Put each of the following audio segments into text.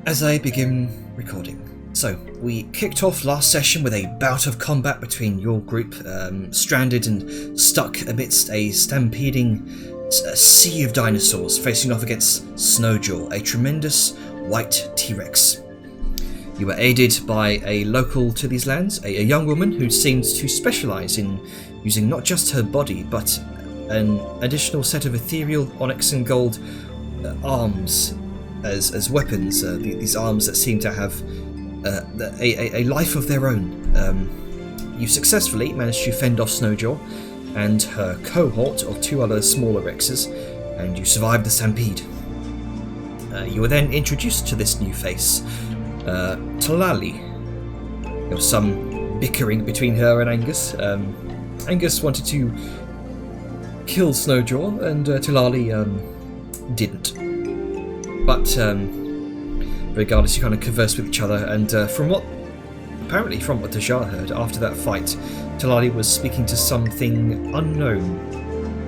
As I begin recording. So, we kicked off last session with a bout of combat between your group, stranded and stuck amidst a stampeding sea of dinosaurs, facing off against Snowjaw, a tremendous white T-Rex. You were aided by a local to these lands, a young woman who seems to specialise in using not just her body, but an additional set of ethereal onyx and gold arms as weapons, these arms that seem to have a life of their own. You successfully managed to fend off Snowjaw and her cohort of two other smaller Rexes, and you survived the stampede. You were then introduced to this new face, Talali. There was some bickering between her and Angus. Angus wanted to kill Snowjaw, and Talali didn't. But regardless, you kind of conversed with each other, and from what Dajar heard, after that fight, Talali was speaking to something unknown,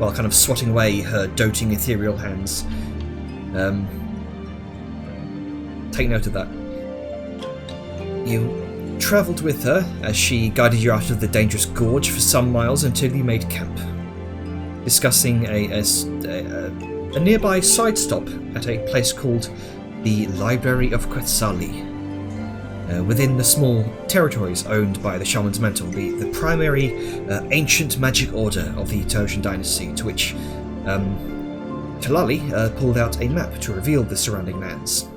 while kind of swatting away her doting ethereal hands. Take note of that. You travelled with her as she guided you out of the dangerous gorge for some miles until you made camp, discussing a nearby side stop at a place called the Library of Quetzali. Within the small territories owned by the Shaman's Mantle, the primary ancient magic order of the Tosian dynasty, to which Talali pulled out a map to reveal the surrounding lands.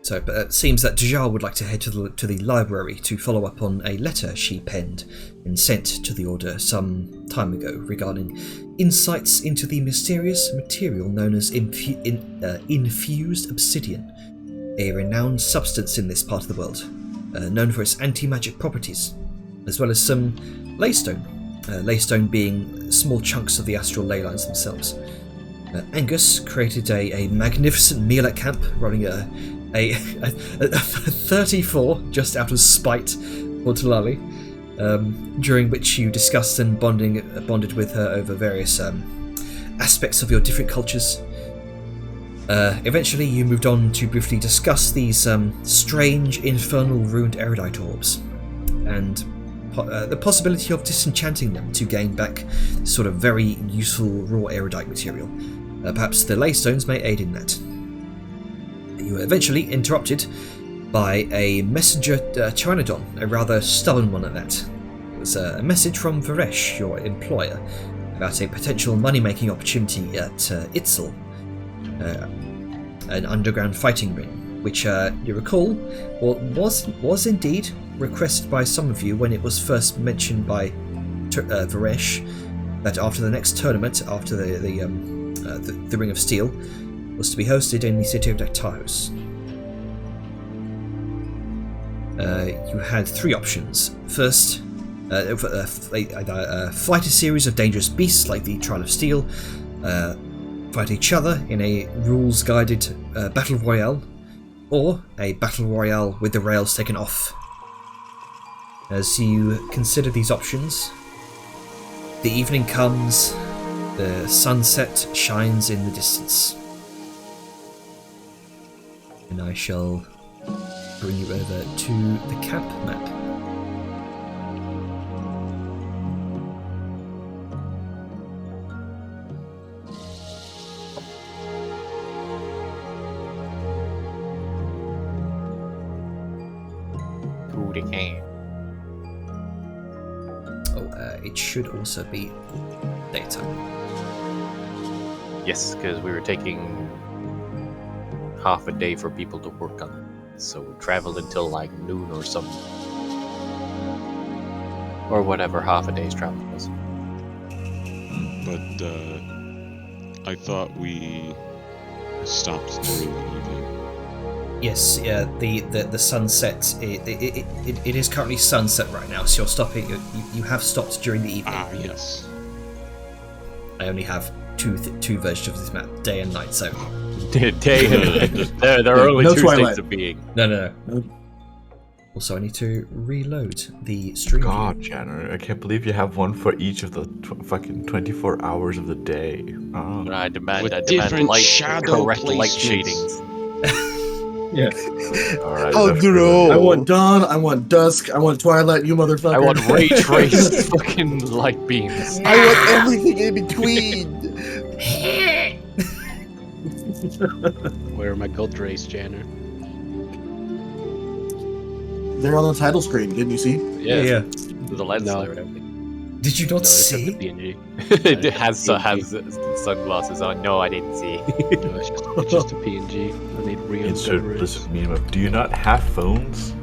But it seems that Dajar would like to head to the library to follow up on a letter she penned and sent to the Order some time ago regarding insights into the mysterious material known as infused obsidian, a renowned substance in this part of the world, known for its anti-magic properties, as well as some leystone, leystone being small chunks of the astral ley lines themselves. Angus created a magnificent meal at camp, running a 34 just out of spite for Talali, during which you discussed and bonded with her over various aspects of your different cultures. Eventually you moved on to briefly discuss these strange infernal ruined erudite orbs and the possibility of disenchanting them to gain back sort of very useful raw erudite material. Perhaps the leystones may aid in that. You were eventually interrupted by a messenger Pteranodon, a rather stubborn one at that. It was a message from Varesh, your employer, about a potential money-making opportunity at Itzel, an underground fighting ring, which you recall was indeed requested by some of you when it was first mentioned by Varesh, that after the next tournament, after the Ring of Steel, was to be hosted in the city of Dactahos. You had three options. First, fight a series of dangerous beasts like the Trial of Steel, fight each other in a rules-guided battle royale, or a battle royale with the rails taken off. As you consider these options, the evening comes, the sunset shines in the distance, and I shall bring you over to the camp map. It should also be daytime. Yes, because we were taking half a day for people to work on it. So we traveled until like noon or something. Or whatever half a day's travel was. But I thought we stopped during the evening. Yes, the sunset. It is currently sunset right now, so you're stopping. You have stopped during the evening. Ah, yes. I only have two versions of this map, day and night. So Day and night. There are only No two twilight. states of being. no. Also, I need to reload the stream. God, Janner, I can't believe you have one for each of the fucking 24 hours of the day. Oh. I demand, With I demand different light, shadow correct light placements. shadings. Yeah. All right. Oh, that's no. I want dawn. I want dusk. I want twilight. You motherfucker. I want ray traced fucking light beams. I want everything in between. Where are my gold rays, Janner? They're on the title screen. Didn't you see? Yeah, with the lens No. flare and everything. Did you not No, it's just see? the PNG. It has sunglasses on. No, I didn't see. No, it's just a PNG. I need real Insert gold this rays. meme of, do you not have phones?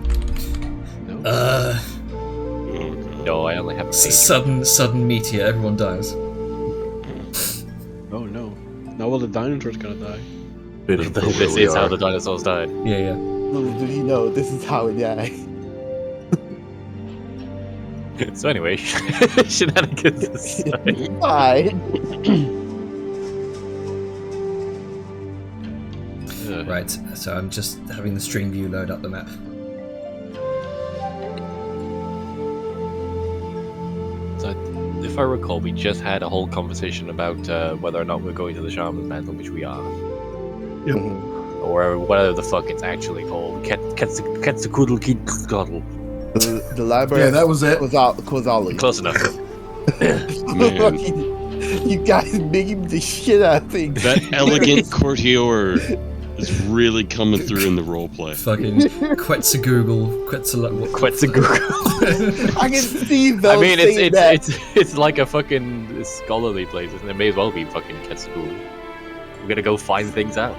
No. Oh, God. No, I only have a pager. Sudden meteor, everyone dies. Oh no. Now all the dinosaurs gonna die. Bidding for This where we is how are. the dinosaurs died. Yeah. Little did he know, this is how it died. So anyway, shenanigans aside. Fine. Right, so I'm just having the stream view load up the map. So, if I recall, we just had a whole conversation about whether or not we're going to the Shaman's Mantle, which we are. Or whatever the fuck it's actually called. Quetzalcoatl. The library. Yeah, that was it. Kozali. Close enough. Man. You guys making the shit out of things. That elegant courtier is really coming through in the roleplay. Fucking Quetzalcoatl. Quetzalcoatl. I can see I Vel mean, saying that. it's like a fucking scholarly place, and it may as well be fucking Quetzalcoatl. We're gonna go find things out.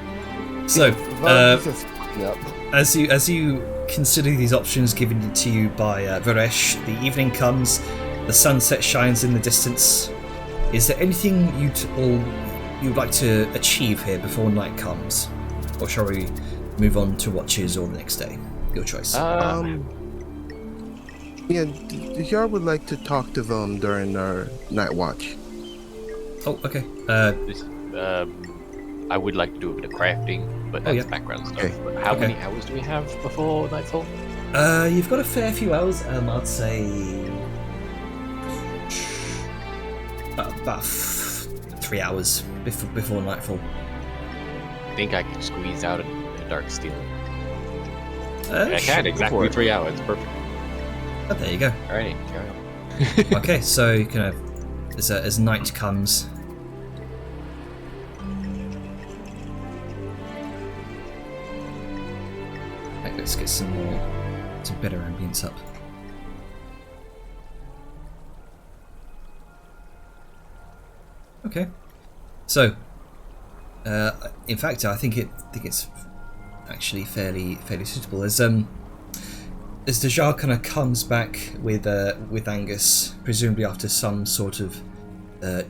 So, Vel just- yep. as you consider these options given to you by Varesh, the evening comes, the sunset shines in the distance. Is there anything you'd like to achieve here before night comes? Or shall we move on to watches or the next day? Your choice. Yeah, Jar would like to talk to them during our night watch. Oh, okay. I would like to do a bit of crafting, but Oh, that's yeah. background stuff. Okay. But how Okay. many hours do we have before nightfall? You've got a fair few hours. I'd say about 3 hours before nightfall. I think I could squeeze out a dark steel. I Sure, can, go exactly for it. 3 hours. Perfect. Oh, there you go. Alrighty, carry on. Okay, so you kind of as night comes. Right, let's get some better ambience up. Okay, so in fact, I think it's actually fairly suitable as Dejar kind of comes back with Angus, presumably after some sort of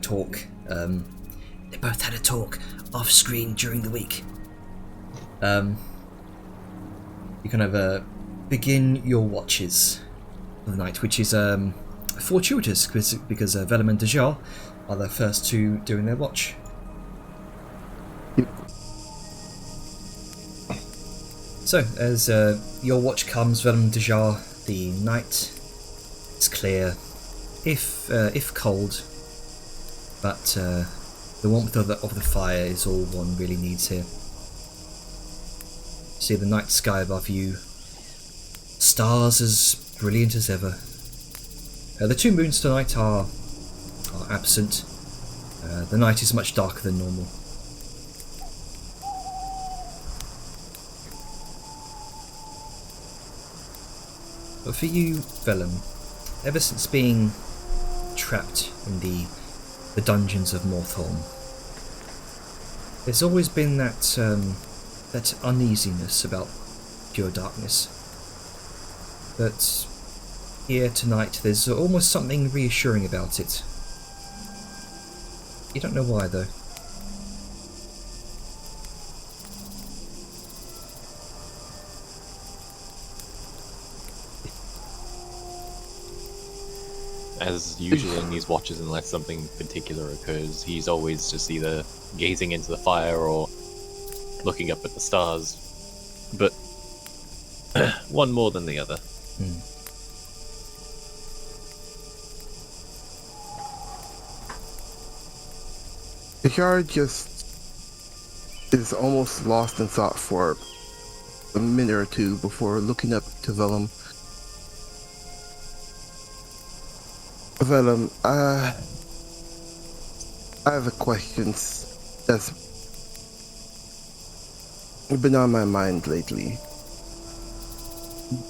talk. They both had a talk off screen during the week. You kind of begin your watches for the night, which is fortuitous because Velum and Dejar are the first two doing their watch. So, as your watch comes, Velum Dejar, the night is clear, if cold, but the warmth of the fire is all one really needs here. See the night sky above you, stars as brilliant as ever. The two moons tonight are absent. The night is much darker than normal. But for you, Velum, ever since being trapped in the dungeons of Morthorn, there's always been that uneasiness about pure darkness. But here tonight, there's almost something reassuring about it. You don't know why, though. As usual in these watches, unless something particular occurs, he's always just either gazing into the fire or looking up at the stars. But one more than the other. Yard just is almost lost in thought for a minute or two before looking up to Vellum. Vellum, I have a question that's been on my mind lately.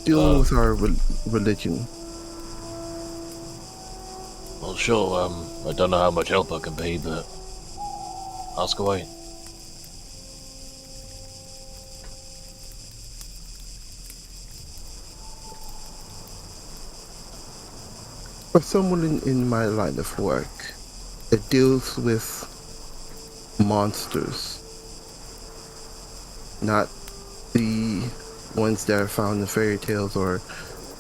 Dealing with our religion. Well, sure. I don't know how much help I can be, but ask away. For someone in my line of work that deals with monsters, not the ones that are found in fairy tales or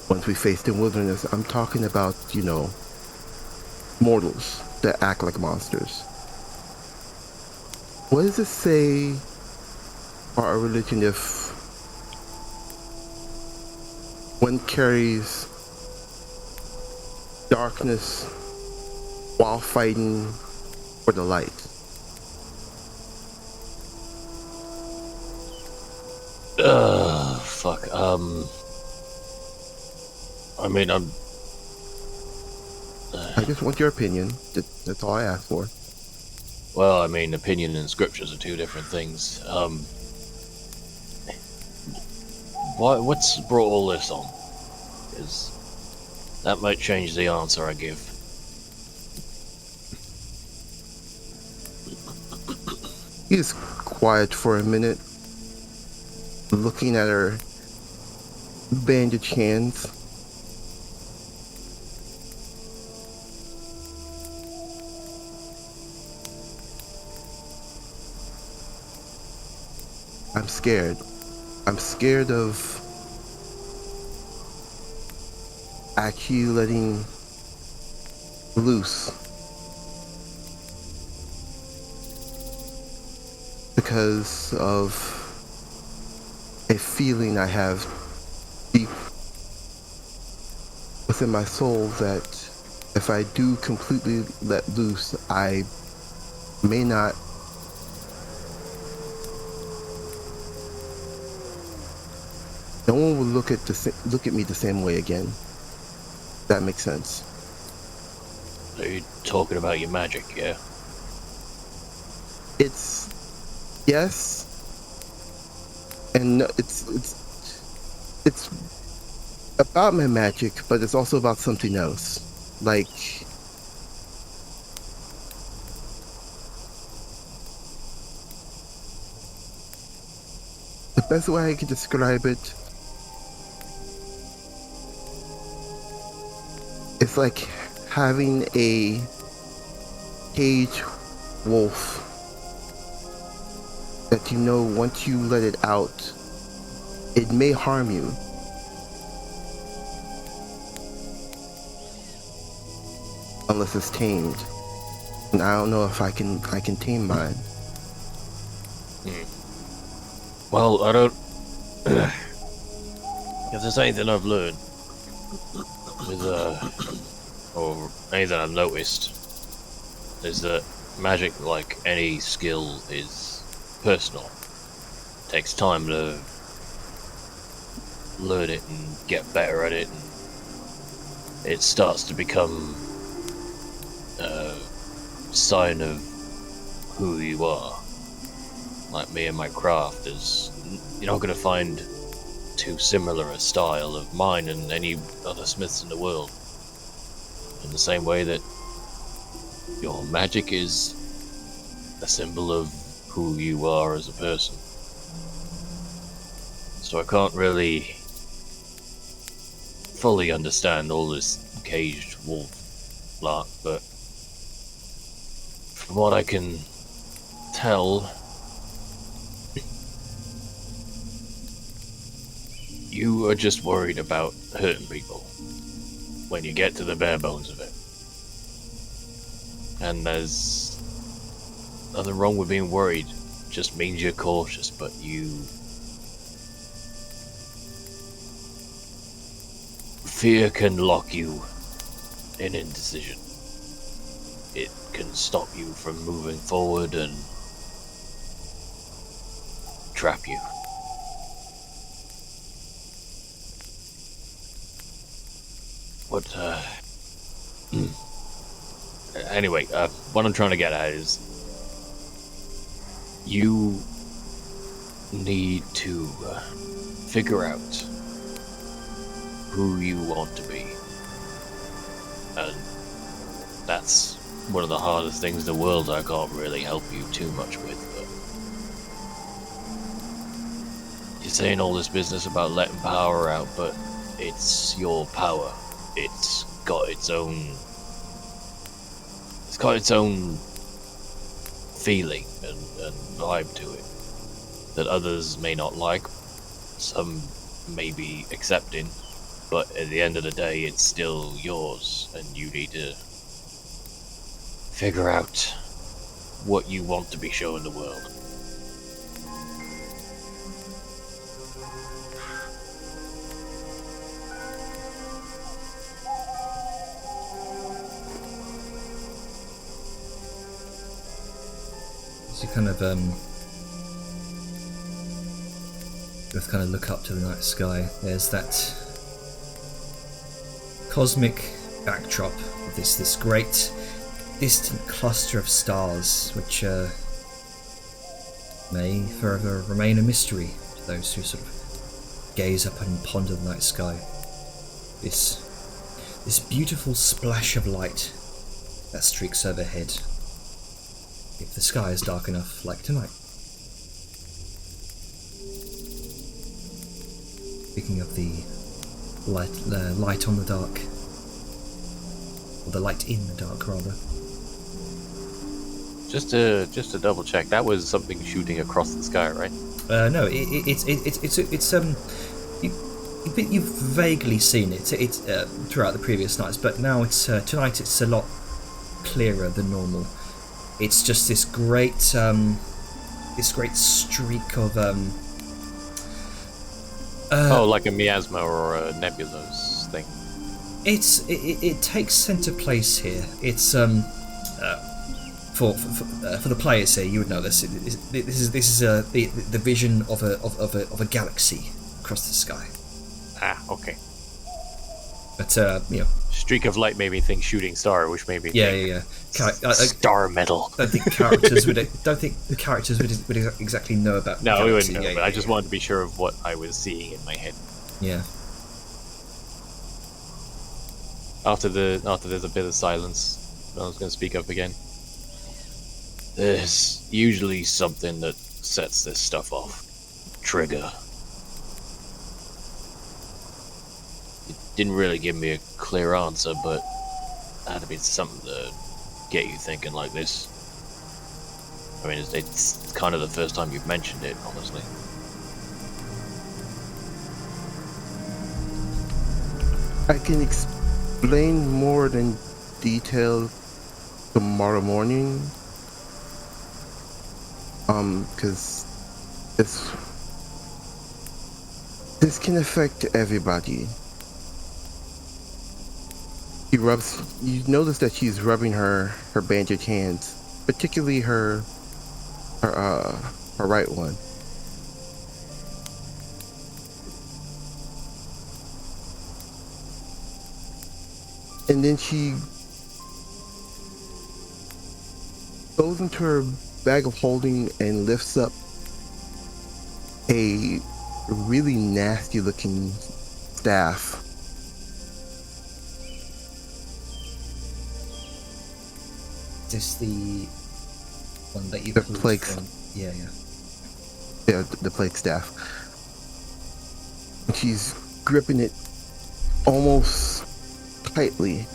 ones we faced in wilderness, I'm talking about, mortals that act like monsters. What does it say for our religion if one carries darkness while fighting for the light? Fuck. I mean, I just want your opinion. That's all I ask for. Well, I mean, opinion and scriptures are two different things. What's brought all this on? Because that might change the answer I give. He is quiet for a minute, looking at her bandaged hands. I'm scared. I'm scared of actually letting loose. Because of a feeling I have deep within my soul that if I do completely let loose, I may not no one will look at me the same way again. That makes sense. Are you talking about your magic, yeah? It's yes, and no, it's about my magic, but it's also about something else. Like the best way I could describe it, it's like having a cage wolf that once you let it out, it may harm you. Unless it's tamed. And I don't know if I can tame mine. Well, I don't... if there's anything I've learned with, or anything I've noticed, is that magic, like any skill, is personal. It takes time to learn it and get better at it, and it starts to become a sign of who you are. Like me and my craft, you're not going to find too similar a style of mine and any other smiths in the world. In the same way that your magic is a symbol of who you are as a person. So I can't really fully understand all this caged wolf lark, but from what I can tell, you are just worried about hurting people when you get to the bare bones of it. And there's nothing wrong with being worried. It just means you're cautious, but Fear can lock you in indecision. It can stop you from moving forward and trap you. What, anyway, what I'm trying to get at is you need to figure out who you want to be. And that's one of the hardest things in the world I can't really help you too much with. But you're saying all this business about letting power out, but it's your power. It's got its own feeling and vibe to it that others may not like, some may be accepting, but at the end of the day it's still yours, and you need to figure out what you want to be showing the world. So you kind of both kind of look up to the night sky. There's that cosmic backdrop of this great distant cluster of stars, which may forever remain a mystery to those who sort of gaze up and ponder the night sky. This beautiful splash of light that streaks overhead, if the sky is dark enough, like tonight. Picking up the light on the dark, or the light in the dark, rather. Just to double check, that was something shooting across the sky, right? No, you've vaguely seen it. It's throughout the previous nights, but now it's tonight. It's a lot clearer than normal. It's just this great streak of like a miasma or a nebulos thing. It takes centre place here. It's for the players here, you would know this. This is the vision of a galaxy across the sky. Ah, okay. But you know, Streak of light made me think shooting star, which made me think star metal. Don't think the characters would exactly know about. No, galaxy. we wouldn't know. Yeah, but I just wanted to be sure of what I was seeing in my head. Yeah. After there's a bit of silence, I was going to speak up again. There's usually something that sets this stuff off. Trigger. It didn't really give me a clear answer, but it had to be something to get you thinking like this. I mean, it's kind of the first time you've mentioned it, honestly. I can explain more than detail tomorrow morning. Because this can affect everybody. You notice that she's rubbing her bandaged hands, particularly her right one. And then she goes into her bag of holding and lifts up a really nasty looking staff. Is this the one that you The pulled plague. from? Yeah. Yeah, the plague staff. And she's gripping it almost tightly.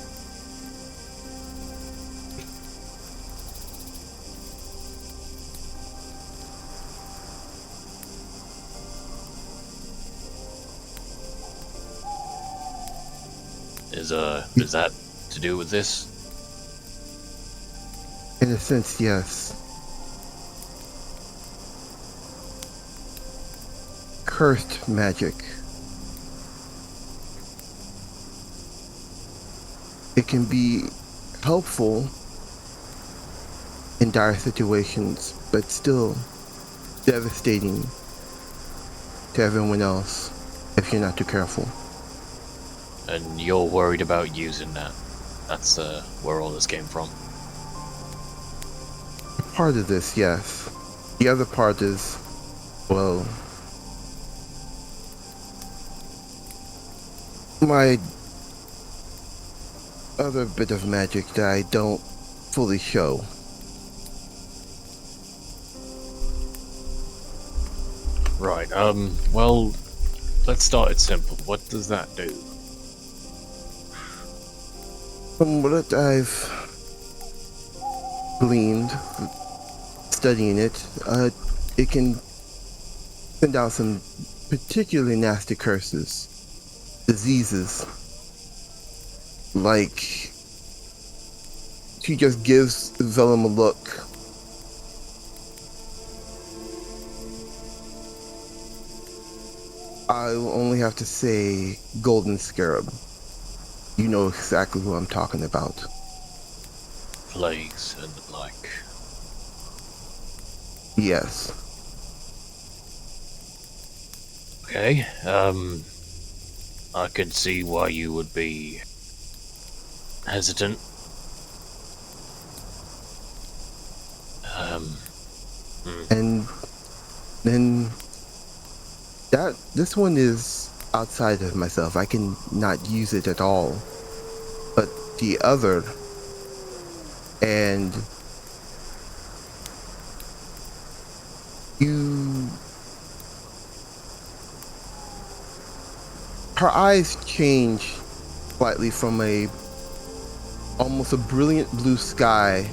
Is that to do with this? In a sense, yes. Cursed magic. it can be helpful in dire situations, but still devastating to everyone else if you're not too careful. And you're worried about using that. That's where all this came from. Part of this, yes. The other part is, well, my other bit of magic that I don't fully show. Right, well, let's start it simple. What does that do? From what I've gleaned, studying it, it can send out some particularly nasty curses, diseases. Like, she just gives Vellum a look. I will only have to say Golden Scarab. You know exactly who I'm talking about. Plagues and the like. Yes. Okay, I can see why you would be hesitant. And then this one is outside of myself. I can not use it at all. But the other, and her eyes change slightly from almost a brilliant blue sky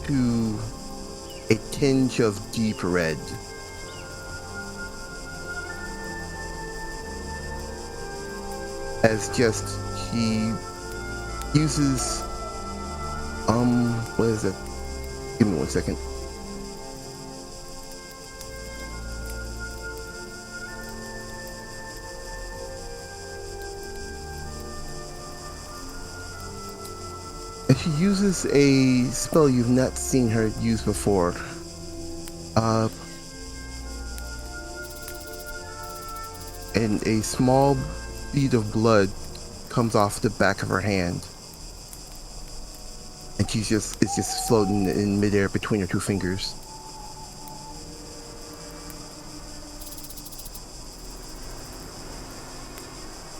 to a tinge of deep red. As just she uses what is it? Give me 1 second. And she uses a spell you've not seen her use before. And a small bead of blood comes off the back of her hand. And it's just floating in midair between her two fingers.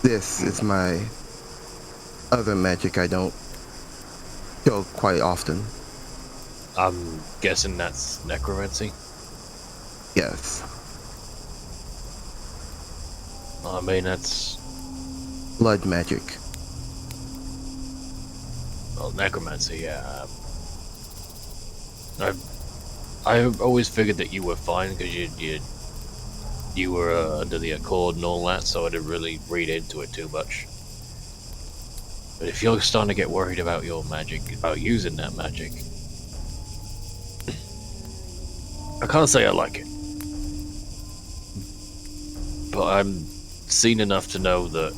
This is my other magic I don't show quite often. I'm guessing that's necromancy? Yes. I mean, that's... Blood magic. Well, necromancy, yeah. I always figured that you were fine because you were under the Accord and all that, so I didn't really read into it too much. But if you're starting to get worried about your magic, about using that magic, I can't say I like it. But I'm seen enough to know that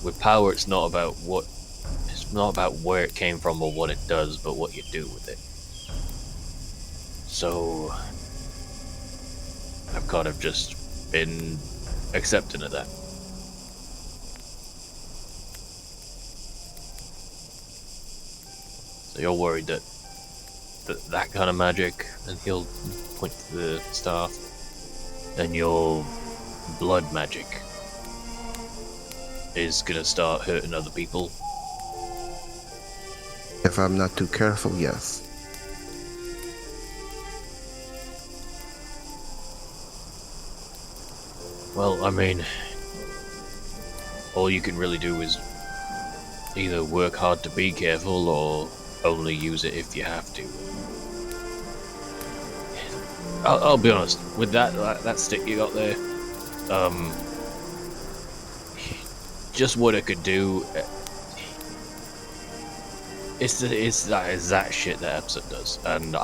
with power, it's not about where it came from or what it does, but what you do with it. So I've kind of just been accepting of that. So you're worried that kind of magic, and he'll point to the staff, and your blood magic is gonna start hurting other people. If I'm not too careful, yes. Well, I mean, all you can really do is either work hard to be careful or only use it if you have to. I'll be honest, with that stick you got there, just what it could do, it's that shit that Epson does, and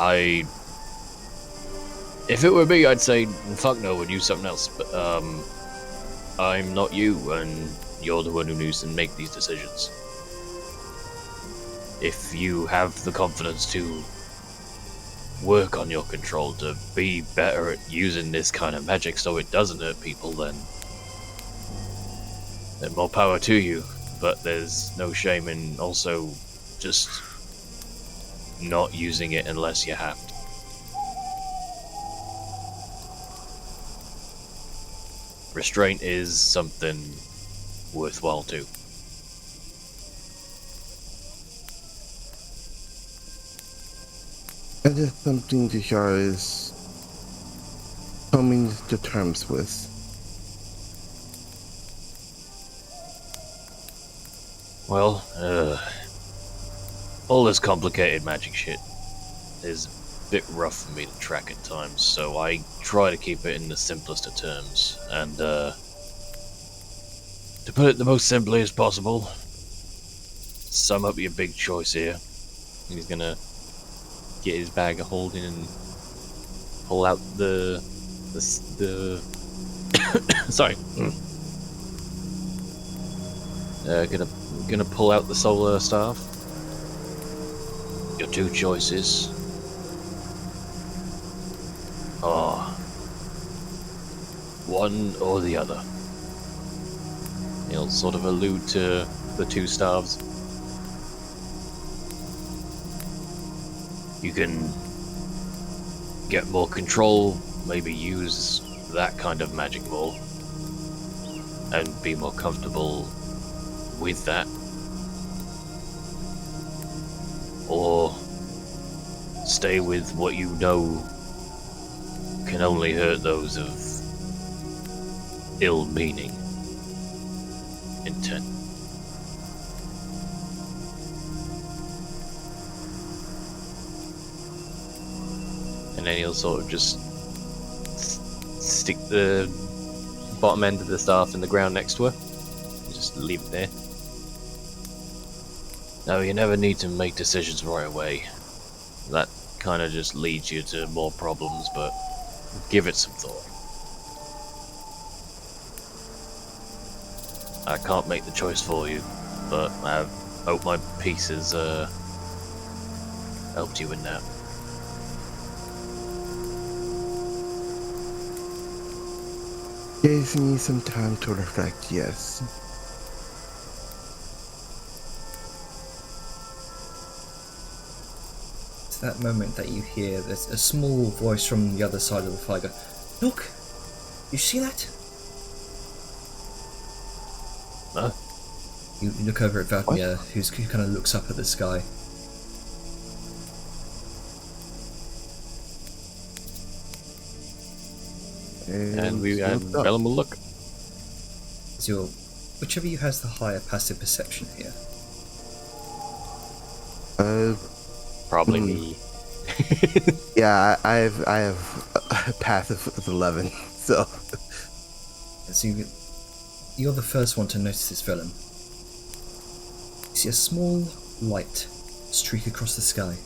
if it were me, I'd say fuck no and use something else, but I'm not you, and You're the one who needs to make these decisions. If you have the confidence to work on your control, to be better at using this kind of magic so it doesn't hurt people, then more power to you. But there's no shame in also just not using it unless you have to. Restraint is something worthwhile too. That is something Dishar is coming to terms with. Well, all this complicated magic shit is a bit rough for me to track at times, so I try to keep it in the simplest of terms. And, to put it the most simply as possible, sum up your big choice here. He's gonna get his bag of holding and pull out the sorry. Gonna pull out the solar staff. Your two choices are one or the other. He'll sort of allude to the two staves. You can get more control, maybe use that kind of magic more, and be more comfortable with that. Or stay with what you know can only hurt those of ill-meaning intent. And then he'll sort of just stick the bottom end of the staff in the ground next to her. And just leave it there. No, you never need to make decisions right away. That kind of just leads you to more problems, but give it some thought. I can't make the choice for you, but I hope my piece has helped you in that. Gave me some time to reflect, yes. It's that moment that you hear there's a small voice from the other side of the fire go, "Look! You see that?" Huh? You look over at Valdemir, who kind of looks up at the sky. And looked up. Bellum will look. As your, whichever of you has the higher passive perception here. Probably me. Yeah, I have a passive of 11, so. So you're the first one to notice this villain. You see a small light streak across the sky.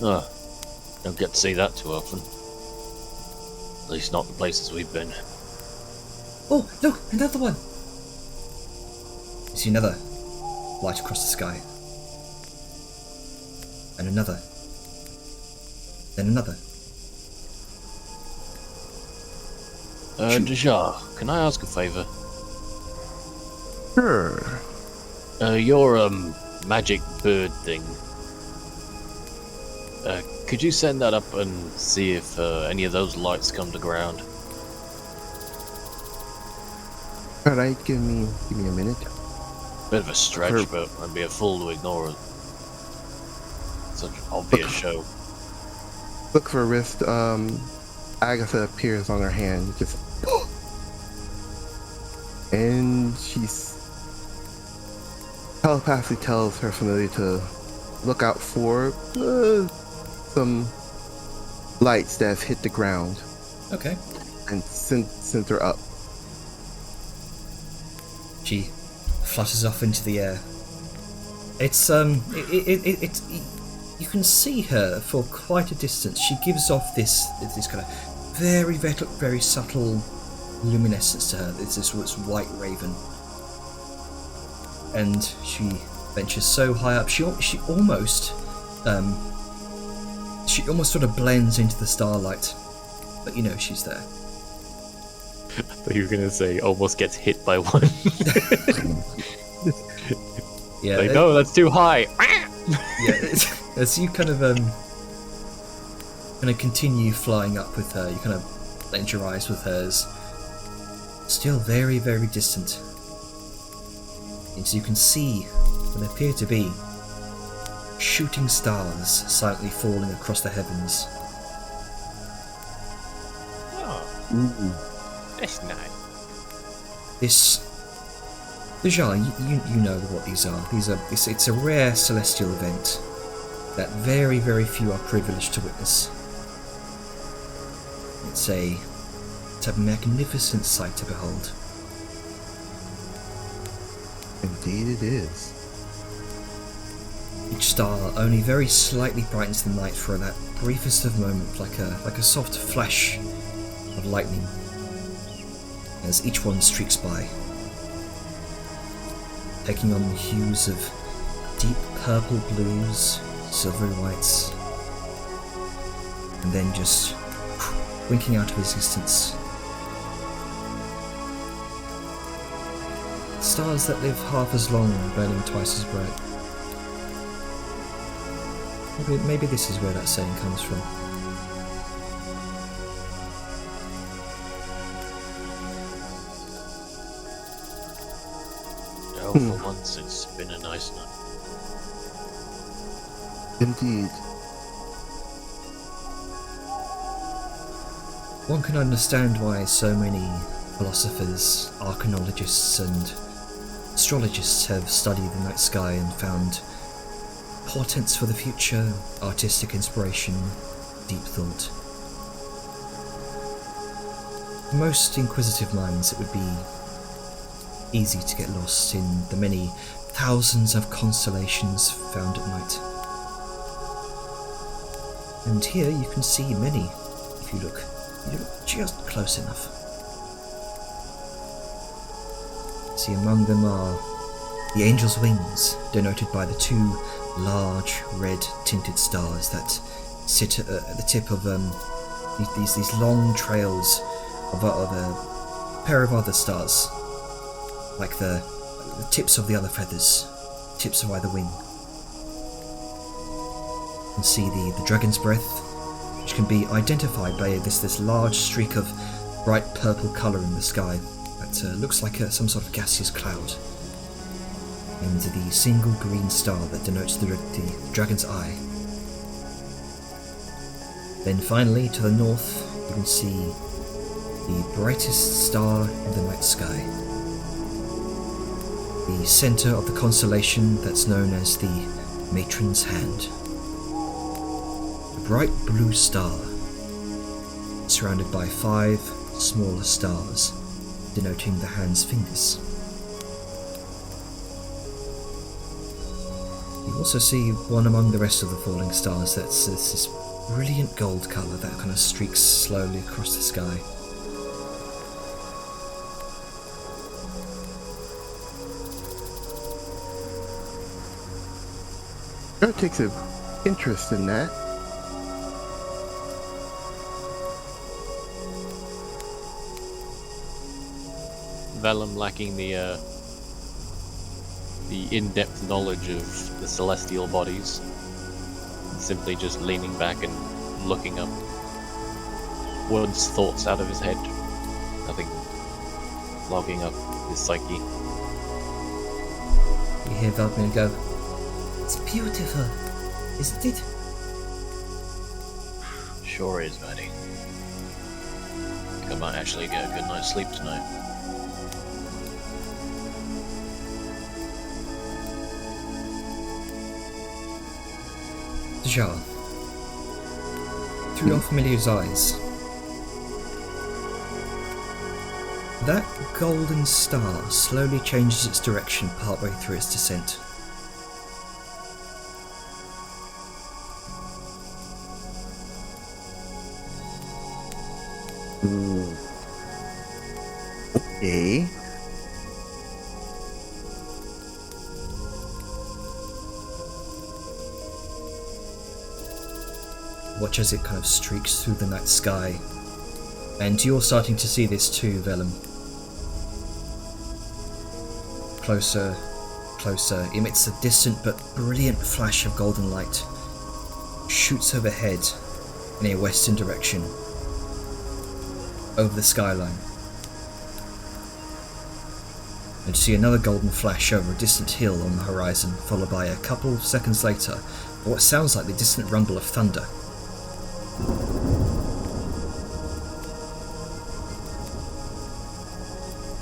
Oh, don't get to see that too often. At least not the places we've been. Oh, look, another one! You see another light across the sky. And another. Then another. Dejar, can I ask a favour? Sure. Your, magic bird thing. Could you send that up and see if, any of those lights come to ground? Alright, give me a minute. Bit of a stretch, but I'd be a fool to ignore it. Such an obvious show. Look for wrist, Agatha appears on her hand, just and she's telepathically tells her familiar to look out for some lights that have hit the ground Okay. and sent her up. She flutters off into the air. It's you can see her for quite a distance. She gives off this kind of very, very, very subtle luminescence to her. It's this white raven. And she ventures so high up, she almost sort of blends into the starlight. But you know she's there. So you were gonna say almost gets hit by one. Yeah. Like, no, that's too high. Yeah. As you kind of continue flying up with her, you kind of blend your eyes with hers. Still very, very distant. And so you can see what appear to be shooting stars silently falling across the heavens. Oh, that's nice. Deja, you know what these are. It's a rare celestial event that very, very few are privileged to witness. It's a magnificent sight to behold. Indeed it is. Each star only very slightly brightens the night for that briefest of moments, like a soft flash of lightning, as each one streaks by, taking on the hues of deep purple blues, silvery whites, and then just winking out of existence. Stars that live half as long and burning twice as bright. Maybe this is where that saying comes from. Oh, for once it's been a nice night. Indeed. One can understand why so many philosophers, archaeologists and astrologists have studied the night sky and found portents for the future, artistic inspiration, deep thought. For most inquisitive minds, it would be easy to get lost in the many thousands of constellations found at night. And here you can see many, if you look just close enough. See, among them are the angel's wings, denoted by the two large red tinted stars that sit at the tip of these long trails of a pair of other stars, like the tips of the other feathers, tips of either wing. You can see the dragon's breath, which can be identified by this large streak of bright purple colour in the sky that looks like some sort of gaseous cloud, and the single green star that denotes the dragon's eye. Then finally, to the north, you can see the brightest star in the night sky, the centre of the constellation that's known as the Matron's Hand. A bright blue star, surrounded by 5 smaller stars, denoting the hand's fingers. You also see one among the rest of the falling stars that's this brilliant gold colour that kind of streaks slowly across the sky. That takes an interest in that. Vellum lacking the in-depth knowledge of the celestial bodies, simply just leaning back and looking up Wood's thoughts out of his head, nothing logging up his psyche. You hear Valdemir go, "It's beautiful, isn't it?" Sure is, buddy. I think I might actually get a good night's sleep tonight. Deja, through your familiar's eyes, that golden star slowly changes its direction partway through its descent. Ooh. Okay. Watch as it kind of streaks through the night sky. And you're starting to see this too, Vellum. Closer, closer, emits a distant but brilliant flash of golden light. Shoots overhead in a western direction, over the skyline. And you see another golden flash over a distant hill on the horizon, followed by a couple of seconds later, what sounds like the distant rumble of thunder.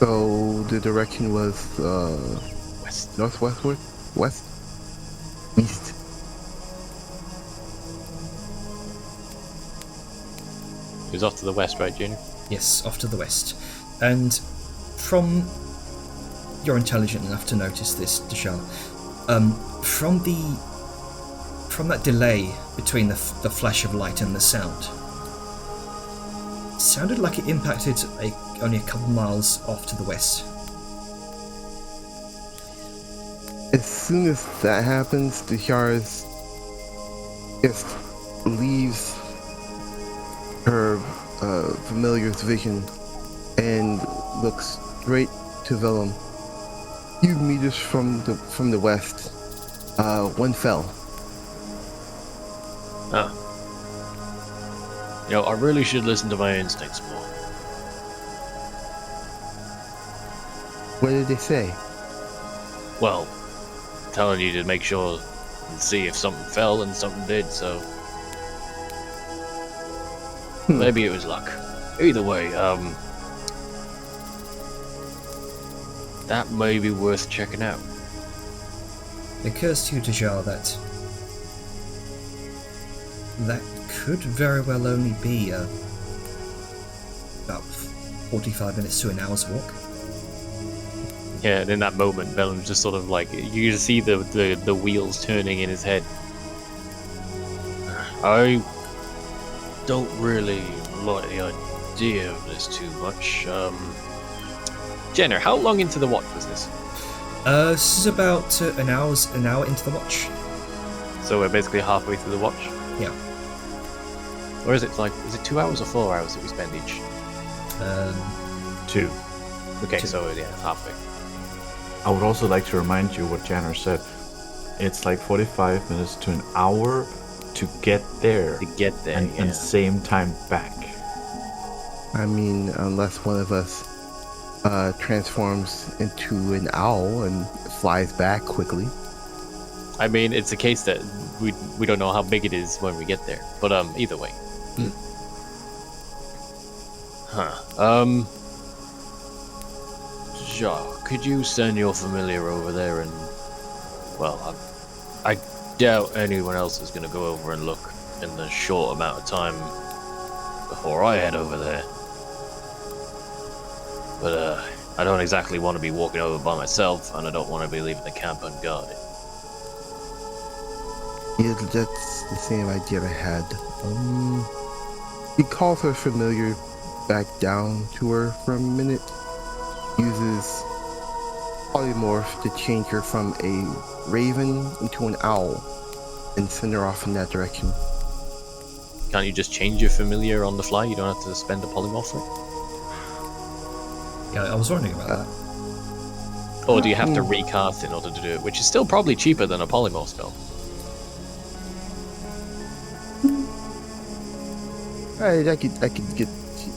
So the direction was West. northwestward, west, east. It was off to the west, right, Junior? Yes, off to the west. And from... You're intelligent enough to notice this, Deshal. From that delay between the flash of light and the sound, it sounded like it impacted only a couple miles off to the west. As soon as that happens, the Shars just leaves her familiar's vision and looks straight to Vellum. Few meters from the west, one fell. Huh. You know, I really should listen to my instincts more. What did they say? Well, telling you to make sure and see if something fell and something did, so... Maybe it was luck. Either way, that may be worth checking out. It occurs to you, Dejal, that could very well only be about 45 minutes to an hour's walk. Yeah, and in that moment, Vellum's just sort of like, you can see the wheels turning in his head. I don't really like the idea of this too much. Jenner, how long into the watch was this? This is about an hour into the watch. So we're basically halfway through the watch? Yeah. Or is it 2 hours or 4 hours that we spend each? 2. Okay, Two. so yeah, it's halfway. I would also like to remind you what Janner said. It's like 45 minutes to an hour to get there. To get there, and same time back. I mean, unless one of us transforms into an owl and flies back quickly. I mean, it's a case that we don't know how big it is when we get there. But either way. Jacques, could you send your familiar over there and... Well, I doubt anyone else is going to go over and look in the short amount of time before I head over there. But, I don't exactly want to be walking over by myself, and I don't want to be leaving the camp unguarded. Yeah, that's the same idea I had. He calls her familiar back down to her for a minute. Uses polymorph to change her from a raven into an owl and send her off in that direction. Can't you just change your familiar on the fly? You don't have to spend a polymorph for it? Yeah, I was wondering about that. Or do you have to recast in order to do it? Which is still probably cheaper than a polymorph spell. Alright, I could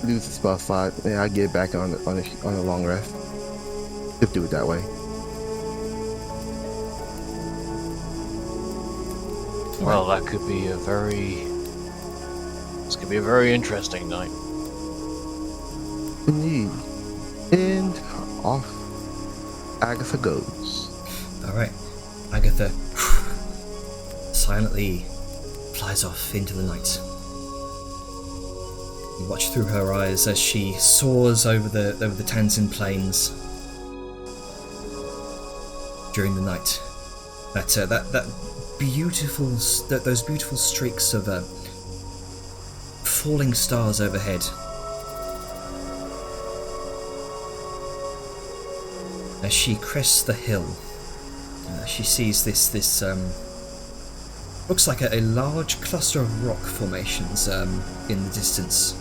lose the spell slot and I'll get it back on a long rest. Just do it that way. Well, that could be this could be a very interesting night. Indeed. And off Agatha goes. Alright, Agatha silently flies off into the night. You watch through her eyes as she soars over the Tanzin plains during the night. Those beautiful streaks of falling stars overhead As she crests the hill, she sees this looks like a large cluster of rock formations in the distance.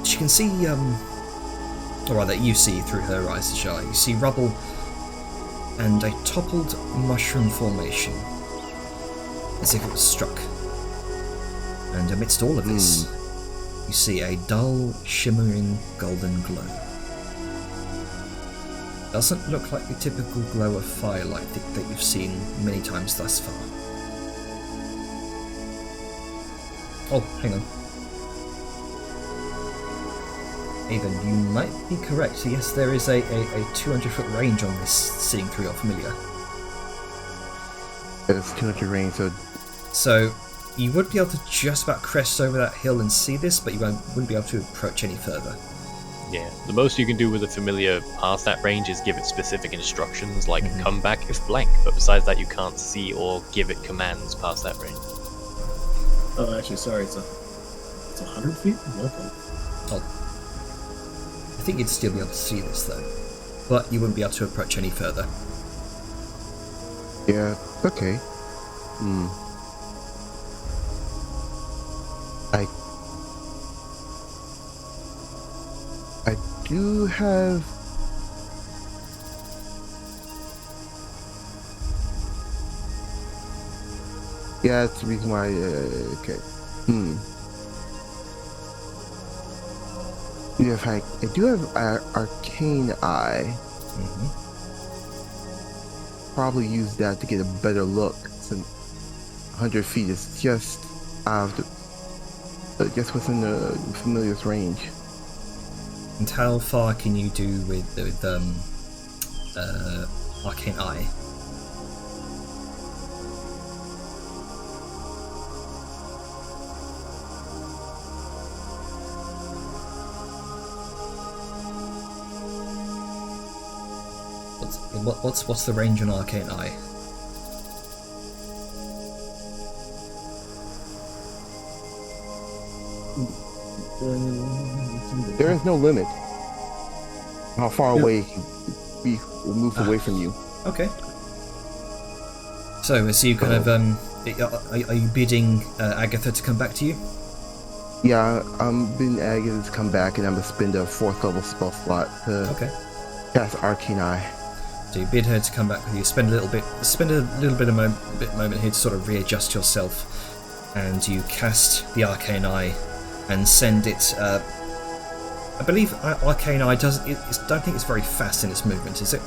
She can see, or rather you see through her eyes, Ashar, you see rubble and a toppled mushroom formation, as if it was struck. And amidst all of this, you see a dull, shimmering golden glow. Doesn't look like the typical glow of firelight that you've seen many times thus far. Oh, hang on. Haven, you might be correct. Yes, there is a 200-foot range on this, seeing through your familiar. It's 200 range, So you would be able to just about crest over that hill and see this, but you wouldn't be able to approach any further. Yeah, the most you can do with a familiar past that range is give it specific instructions, like come back if blank, but besides that you can't see or give it commands past that range. Oh, actually, sorry, it's 100 feet? Okay. Oh. I think you'd still be able to see this though, but you wouldn't be able to approach any further. yeah, okay. I do have... Yeah, that's the reason why, okay. Yeah, I do have Arcane Eye. Probably use that to get a better look, since 100 feet is just out of the, just within the familiar's range. And how far can you do with Arcane Eye? What's the range on Arcane Eye? There is no limit how far away it can be moved away from you. Okay. So you kind of are you bidding Agatha to come back to you? Yeah, I'm bidding Agatha to come back, and I'm gonna spend a 4th level spell slot to cast Arcane Eye. So you bid her to come back with you. Spend a little bit of moment here to sort of readjust yourself, and you cast the Arcane Eye and send it. I believe Arcane Eye doesn't. Don't think it's very fast in its movement, is it?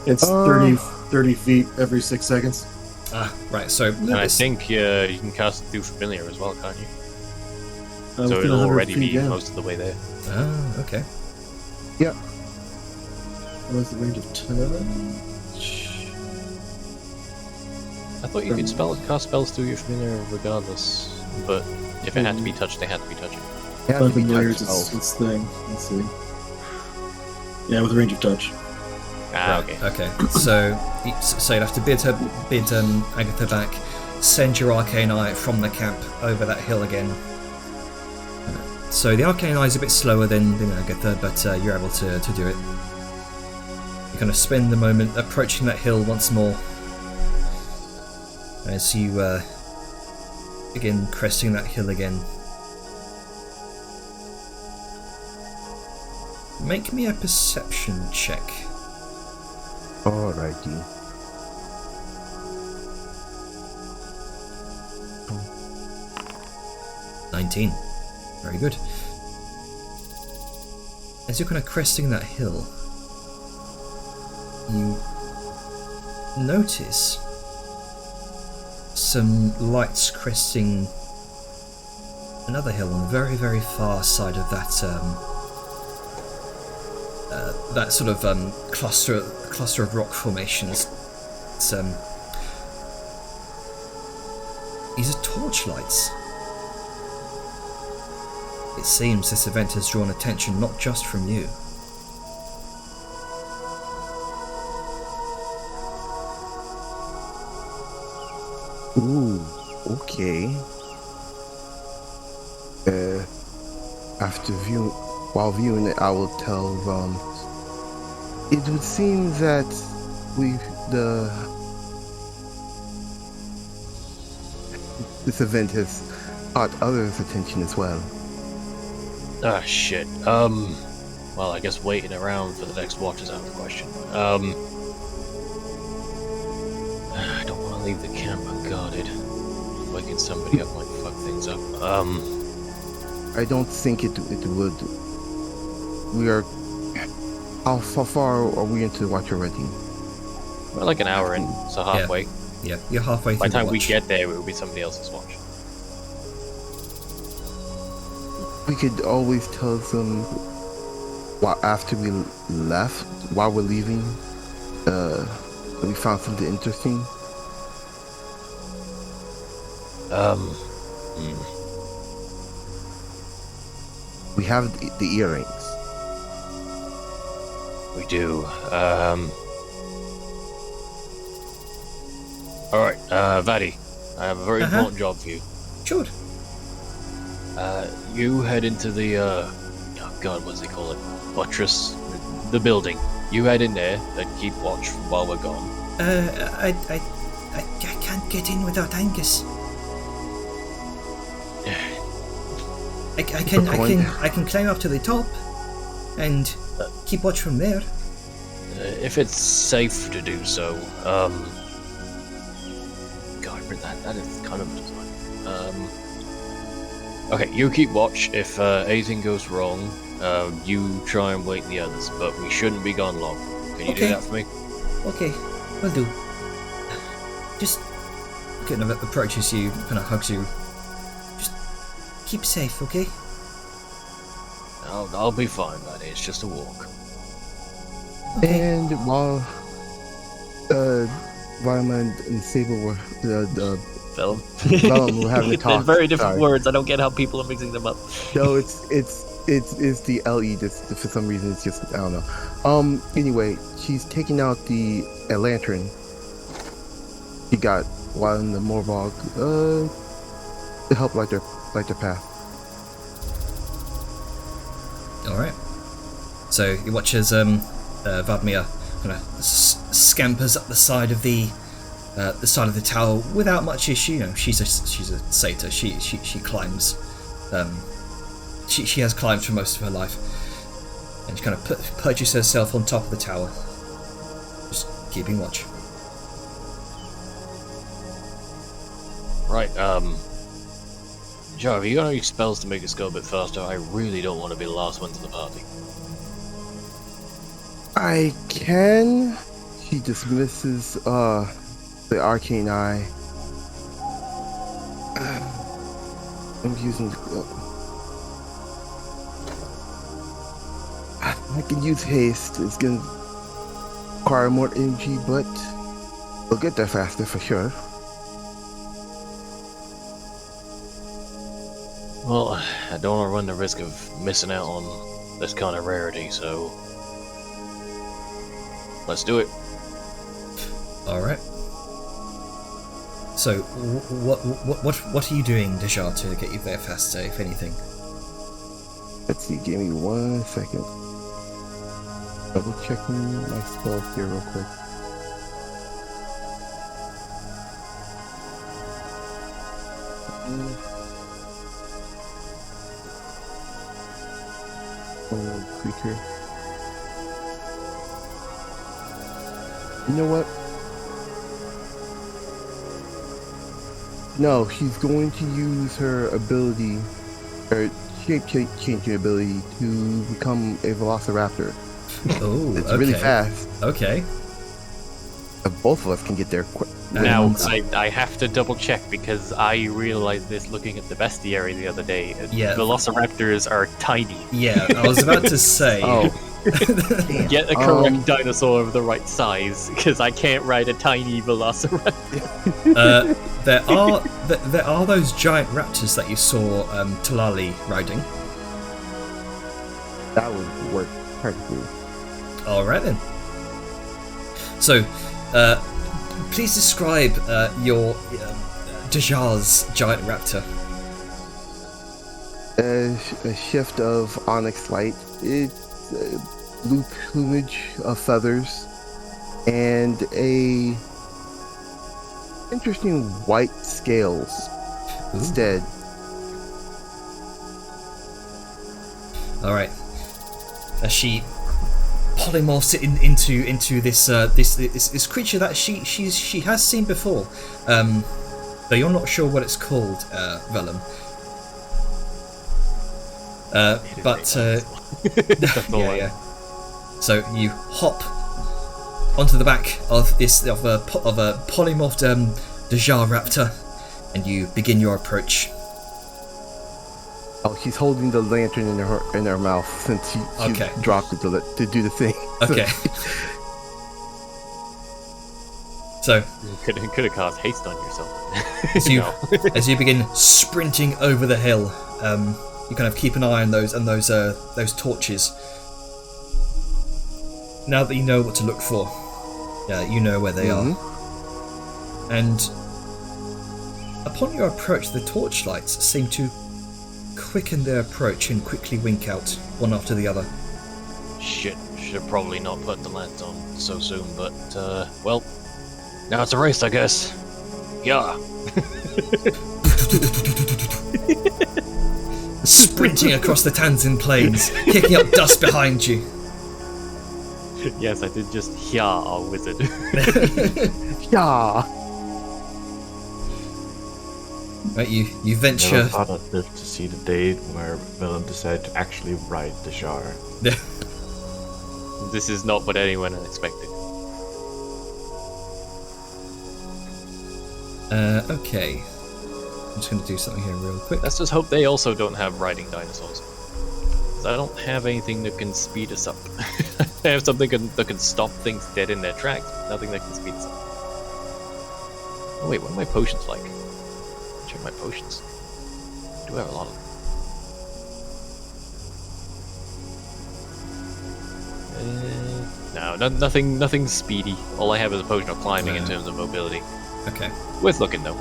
It's 30 feet every 6 seconds. Ah, right. So And I think you can cast it through familiar as well, can't you? So Within it'll 100 already feet, be yeah. most of the way there. Ah, okay. Yep. What's the range of touch? I thought you could cast spells through your familiar regardless, but if it had to be touched, they had to be touched. It has to be Familiars, touched spells. its thing. Let's see. Yeah, with range of touch. Ah, okay. Okay. So you'd have to bid Agatha back, send your Arcane Eye from the camp over that hill again. So the Arcane Eye is a bit slower than Agatha, but you're able to do it. You kind of spend the moment approaching that hill once more as you begin cresting that hill again. Make me a perception check. Alrighty. Oh. 19. Very good. As you're kind of cresting that hill, you notice some lights cresting another hill on the very, very far side of that that sort of cluster of rock formations. These are torchlights. It seems this event has drawn attention not just from you. Ooh, okay. After while viewing it, I will tell Rom. It would seem that this event has caught others' attention as well. Ah, shit. Well, I guess waiting around for the next watch is out of the question. I don't want to leave the camp unguarded. Waking somebody up might fuck things up. I don't think it would. We are. How far are we into the watch already? We're like an hour in, so halfway. Yeah, you're halfway By through the time we watch. get there, it will be somebody else's watch. We could always tell them after we left, while we're leaving, that we found something interesting. We have the earrings. We do. Alright, Vadi, I have a very important job for you. Sure. You head into the, oh god, what does he call it? Buttress? The building. You head in there and keep watch while we're gone. I can't get in without Angus. I can climb up to the top and keep watch from there. If it's safe to do so, God, that is kind of okay, you keep watch. If anything goes wrong, you try and wake the others, but we shouldn't be gone long. Can you do that for me? Okay, will do. Just kind of approaches you, kind of hugs you. Just keep safe, okay? I'll be fine, buddy. It's just a walk. Okay. And while Vardama and Sable were Vellum. Vellum were having a talk. They're very different Sorry. words. I don't get how people are mixing them up. No, it's the LE. Just for some reason, it's just I don't know. Anyway, she's taking out a lantern he got while in the Morvog to help light their path. All right. So you watch as Vadmir kind of scampers up the side of the tower without much issue. You know, she's a satyr. She climbs. She has climbed for most of her life, and she kind of perches herself on top of the tower, just keeping watch. Right. Joe, have you got any spells to make us go a bit faster? I really don't want to be the last one to the party. I can. She dismisses the arcane eye. I'm using the. I can use haste. It's gonna require more energy, but we'll get there faster for sure. Well, I don't want to run the risk of missing out on this kind of rarity, so let's do it. All right. So, what are you doing, Deja, to get you there faster, if anything? Let's see. Give me 1 second. Double checking my spells here real quick. Creature. You know what? No, she's going to use her ability, her shape-changing ability, to become a Velociraptor. Oh, It's okay. really fast. Okay. Both of us can get there quick. Now, And- I have to double check because I realized this looking at the bestiary the other day. Yeah. Velociraptors are tiny. Yeah, I was about to say. Oh, damn. Get the correct dinosaur of the right size because I can't ride a tiny Velociraptor. There are those giant raptors that you saw Talali riding. That would work perfectly. All right then. So, please describe your Deja's giant raptor. A shift of onyx light. It's blue plumage of feathers, and a interesting white scales instead. All right. As she polymorphs it into this creature that she has seen before, but you're not sure what it's called, Vellum. Yeah. So you hop onto the back of a polymorphed Dejar raptor, and you begin your approach. Oh, she's holding the lantern in her mouth since she Okay. dropped it to do the thing. Okay. So Could have caused haste on yourself. as you begin sprinting over the hill, you kind of keep an eye on those torches. Now that you know what to look for, you know where they are. And upon your approach, the torchlights seem to quicken their approach and quickly wink out, one after the other. Shit, should have probably not put the lens on so soon, but, well, now it's a race, I guess. Yeah. Sprinting across the Tanzan plains, kicking up dust behind you. Yes, I did just yeah, our wizard. Yeah. Right, you Never venture. thought I'd live to see the day where Willem decided to actually ride the Jar. This is not what anyone expected. Okay. I'm just going to do something here real quick. Let's just hope they also don't have riding dinosaurs. 'Cause I don't have anything that can speed us up. I have something that can stop things dead in their tracks, but nothing that can speed us up. Oh wait, what are my potions like? Check my potions. I do have a lot of them. No, nothing speedy. All I have is a potion of climbing in terms of mobility. Okay. Worth looking though.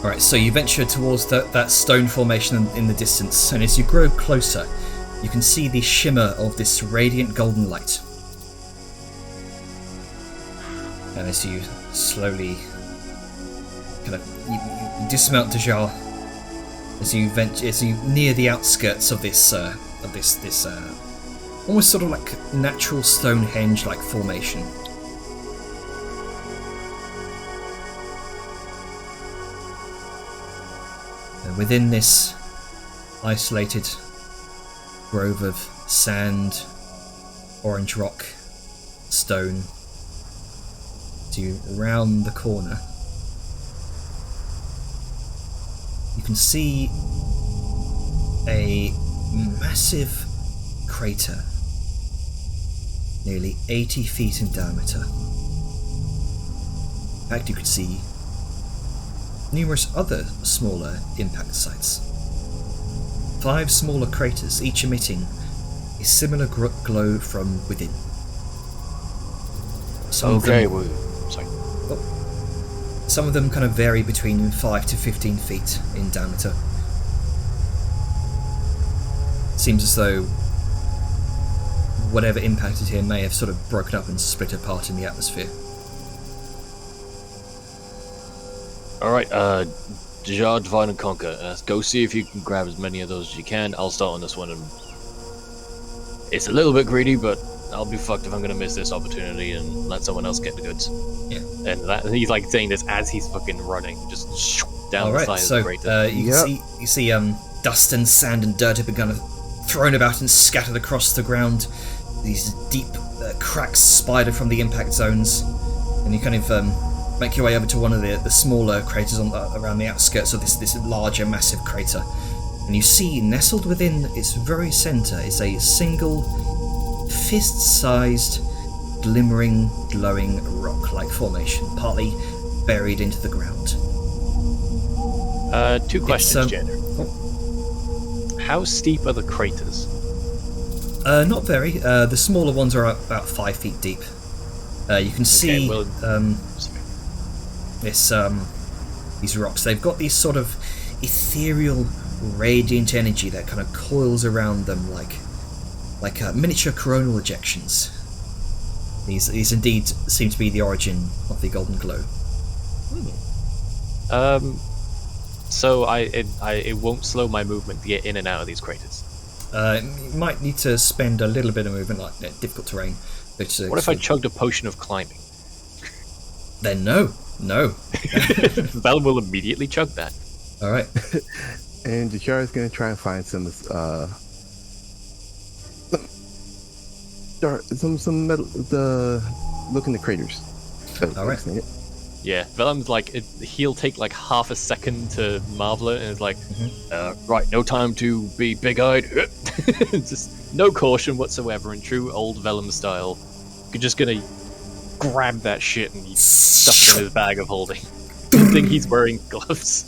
Alright, so you venture towards that stone formation in the distance, and as you grow closer, you can see the shimmer of this radiant golden light. And as you slowly kind of you dismount Dejar, as you near the outskirts of this almost sort of like natural Stonehenge-like formation. And within this isolated grove of sand, orange rock, stone, as you round the corner, you can see a massive crater, nearly 80 feet in diameter. In fact, you could see numerous other smaller impact sites. 5 smaller craters, each emitting a similar glow from within. Some of them kind of vary between 5 to 15 feet in diameter. Seems as though whatever impacted here may have sort of broken up and split apart in the atmosphere. Alright, Dejar, Divide and Conquer. Go see if you can grab as many of those as you can. I'll start on this one. And it's a little bit greedy, but I'll be fucked if I'm gonna miss this opportunity and let someone else get the goods. Yeah. And he's like saying this as he's fucking running, just down the side of the crater. You see dust and sand and dirt have been kind of thrown about and scattered across the ground. These deep cracks spider from the impact zones, and you kind of make your way over to one of the smaller craters around the outskirts of this larger, massive crater. And you see, nestled within its very centre is a single, fist-sized, glimmering, glowing rock-like formation, partly buried into the ground. 2 questions, Jenner. How steep are the craters? Not very. The smaller ones are about 5 feet deep. You can see this these rocks. They've got these sort of ethereal, radiant energy that kind of coils around them like miniature coronal ejections. These indeed seem to be the origin of the golden glow. So it won't slow my movement to get in and out of these craters. You might need to spend a little bit of movement, like difficult terrain. But, What if I chugged a potion of climbing? Then no. Vellum will immediately chug that. All right. And Jashar is going to try and find some metal. Look in the craters. All right. Yeah, Vellum's like, he'll take like half a second to marvel it, and it's like, right, no time to be big-eyed. Just no caution whatsoever in true old Vellum style. You're just gonna grab that shit and stuff it in his bag of holding. Good thing he's wearing gloves.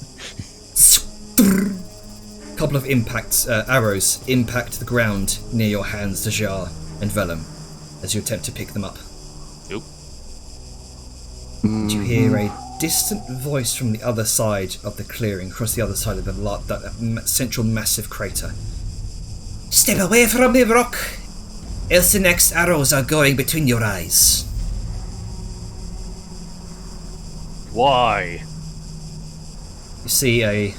Couple of arrows impact the ground near your hands, Dajar and Vellum, as you attempt to pick them up. Oop. And you hear a distant voice from the other side of the clearing, across the other side of that central massive crater. Step away from me, Rock, else the next arrows are going between your eyes. Why? You see a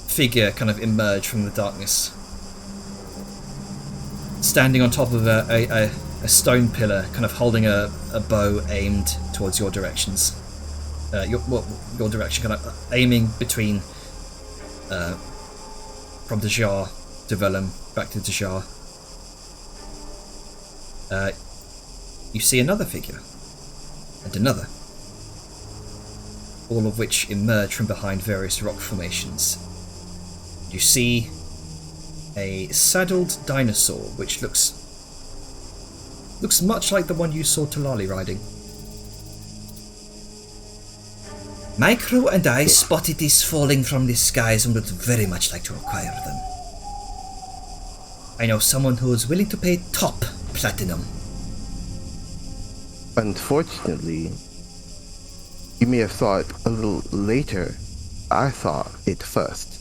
figure kind of emerge from the darkness, standing on top of a stone pillar, kind of holding a bow aimed towards your directions. Your direction, kind of aiming between from Dajar to Vellum, back to Dajar. You see another figure, and another, all of which emerge from behind various rock formations. You see a saddled dinosaur, which looks much like the one you saw Talali riding. My crew and I spotted these falling from the skies and would very much like to acquire them. I know someone who is willing to pay top platinum. Unfortunately, you may have saw it a little later. I saw it first.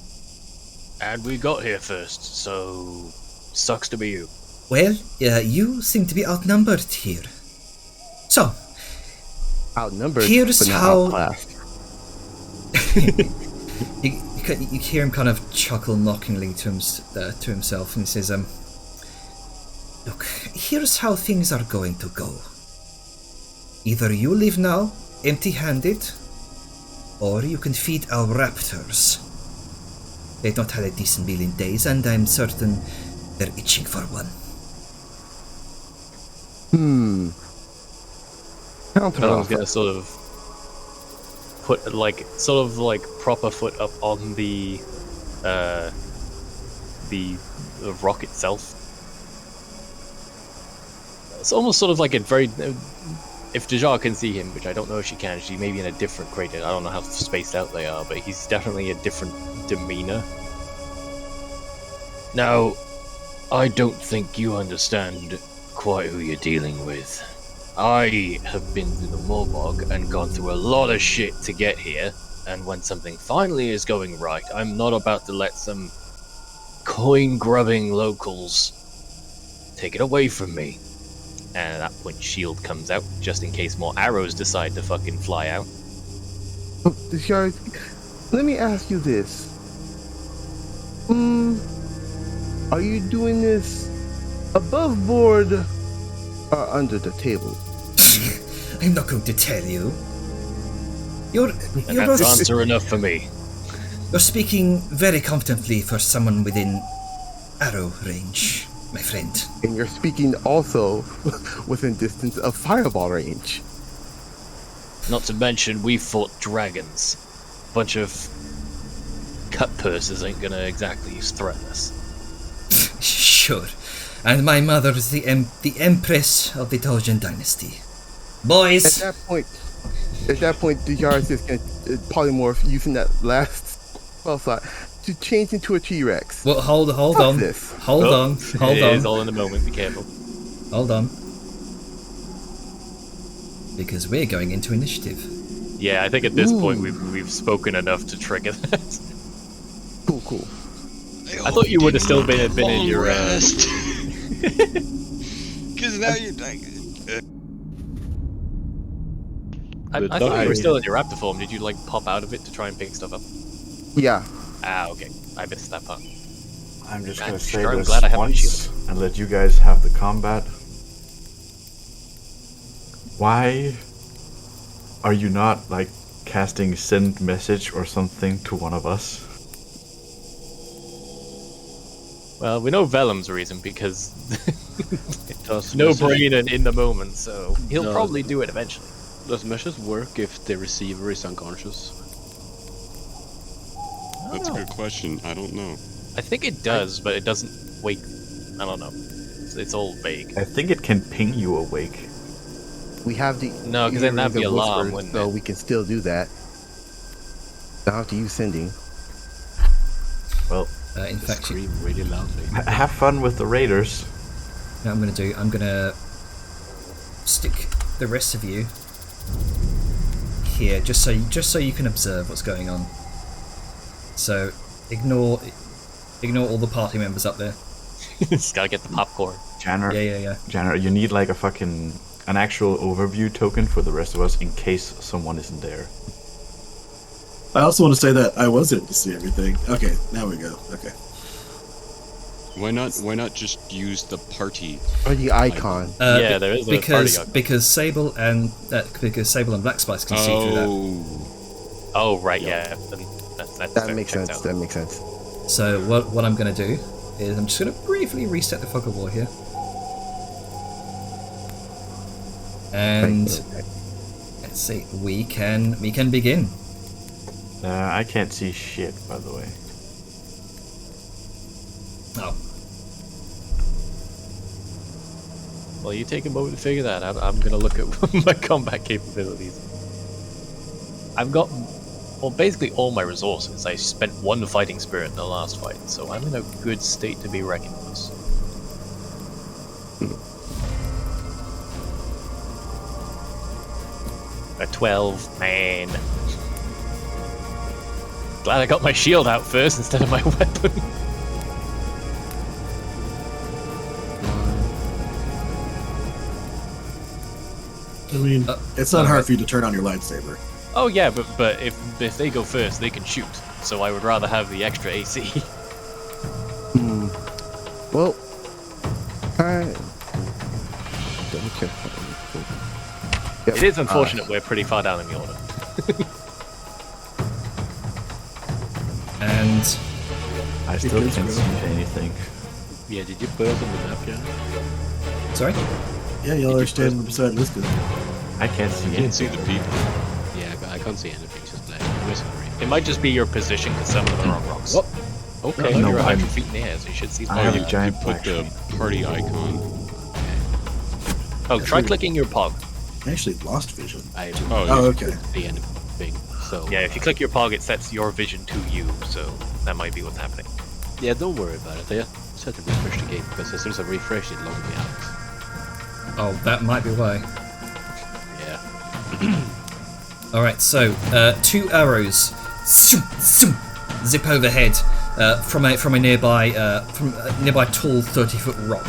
And we got here first, so sucks to be you. Well, you seem to be outnumbered here. So, Outnumbered, here's but not how- outclassed. you hear him kind of chuckle mockingly to himself, and he says, look, here's how things are going to go. Either you leave now, empty-handed, or you can feed our raptors. They've not had a decent meal in days, and I'm certain they're itching for one. Vellum's gonna sort of put proper foot up on the rock itself. It's almost sort of like a very. If Dajar can see him, which I don't know if she can, she may be in a different crater. I don't know how spaced out they are, but he's definitely a different demeanor. Now, I don't think you understand quite who you're dealing with. I have been through the Morbog and gone through a lot of shit to get here, and when something finally is going right, I'm not about to let some coin-grubbing locals take it away from me. And at that point, shield comes out, just in case more arrows decide to fucking fly out. Dajar, let me ask you this. Are you doing this above board or under the table? I'm not going to tell you. You're And that's answer enough for me. You're speaking very confidently for someone within arrow range, my friend. And you're speaking also within distance of fireball range. Not to mention, we fought dragons. Bunch of cut purses ain't gonna exactly threaten us. Sure. And my mother is the Empress of the Dojan Dynasty. Boys! At that point, Dajar is just gonna polymorph using that last spell slot to change into a T-Rex. Well, hold on. This. Hold on. It is all in a moment, be careful. Hold on. Because we're going into initiative. Yeah, I think at this point we've spoken enough to trigger that. Cool. I thought you would have still been in your rest. Because now you're like. I thought you were still in your raptor form. Did you like pop out of it to try and pick stuff up? Yeah. Ah, okay. I missed that part. I'm just God, gonna say sure, I'm this glad I have my once and let you guys have the combat. Why are you not like casting send message or something to one of us? Well, we know Vellum's reason because Does no message- brain and in the moment, so he'll No. probably do it eventually. Does messages work if the receiver is unconscious? That's a good question. I don't know. I think it does, but it doesn't wake. I don't know. It's all vague. I think it can ping you awake. We have the No, 'cause then that'd be the alarm, whisper, wouldn't so it? we can still do that. Don't have to use sending. Well, In fact, Scream really loudly. have fun with the raiders. what I'm going to do, I'm going to stick the rest of you here, just so you can observe what's going on. So ignore all the party members up there. Just gotta get the popcorn. Janner, Yeah. Janner, you need like an actual overview token for the rest of us in case someone isn't there. I also want to say that I was able to see everything. Okay, now we go. Okay. Why not just use the party? Or the icon. Yeah, there is a because party icon. because Sable and Black Spice can see through that. Oh, Oh, right, yeah. Then that's That makes sense. That makes sense. So what I'm going to do is I'm just going to briefly reset the fog of war here, and Right. let's see, we can begin. I can't see shit, by the way. Oh, Well, you take a moment to figure that out. I'm gonna look at my combat capabilities. I've got, well, basically all my resources. I spent one fighting spirit in the last fight, so I'm in a good state to be reckoned with. A 12, man. Glad I got my shield out first instead of my weapon. I mean, it's not hard alright. for you to turn on your lightsaber. Oh yeah, but if they go first, they can shoot. So I would rather have the extra AC. Hmm. Well, double check. Yep. It is unfortunate we're pretty far down in the order. and I still Because can't we're- see anything. Yeah, did you put us on the map, yeah? sorry. Yeah, y'all are standing beside Lisbon. I can't see you can't see anything. the people. Yeah, I can't see anything, just black. Whispery. It might just be your position because some of them are on rocks. Whoop. Okay, No, You're I'm- 100 feet in the air, so you should see. I have more. a giant You put black the sheep. party icon. Oh, try clicking your pog. I actually lost vision. I Oh, Oh, yeah. okay. the anything. So Yeah, if you click your pog, it sets your vision to you, so that might be what's happening. yeah, don't worry about it. I just had to refresh the game because as soon as I refreshed it, logged me out. Oh, that might be why. Yeah. All right, so 2 arrows zip overhead from a nearby tall 30-foot rock,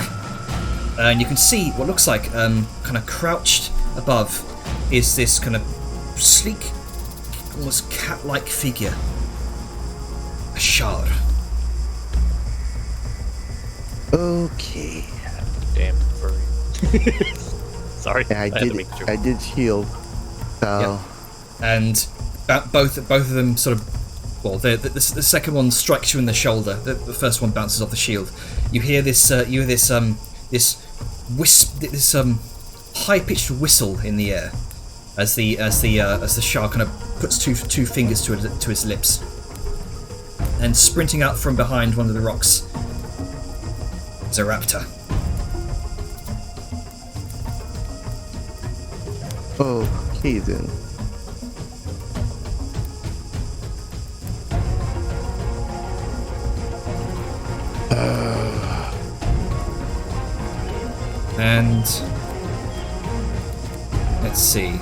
and you can see what looks like kind of crouched above is this kind of sleek, almost cat-like figure, a shard. Okay. Damn furry. Sorry, Yeah, I had to make sure. did shield. So And both of them sort of, well, the second one strikes you in the shoulder. The first one bounces off the shield. You hear this high-pitched whistle in the air as the shark kind of puts two fingers to his lips, and sprinting out from behind one of the rocks is a raptor. okay then. And let's see.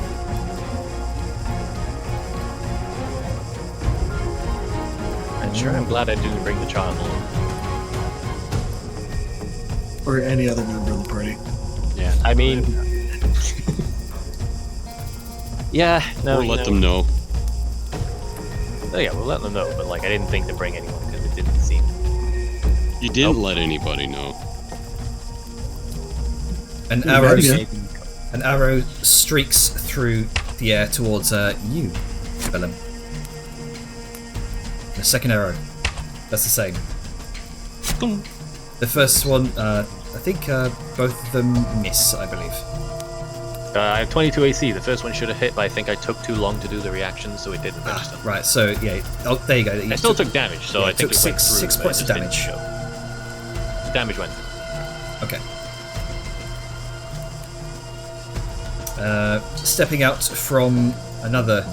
Sure, I'm glad I didn't bring the child along. Or any other member of the party. Yeah, I mean... yeah, no, or let them know. Oh yeah, we'll let them know, but like, I didn't think to bring anyone because it didn't seem... You didn't let anybody know. An Yeah, arrow, yeah. an arrow streaks through the air towards you, Willem. The second arrow, that's the same. The first one, I think both of them miss, I believe. I have 22 AC. The first one should have hit, but I think I took too long to do the reaction, so it didn't register. Right, so yeah, oh, there you go. I still took damage, so yeah, I think took it went through, six but points it of just didn't damage. show. Damage went through. Okay. Stepping out from another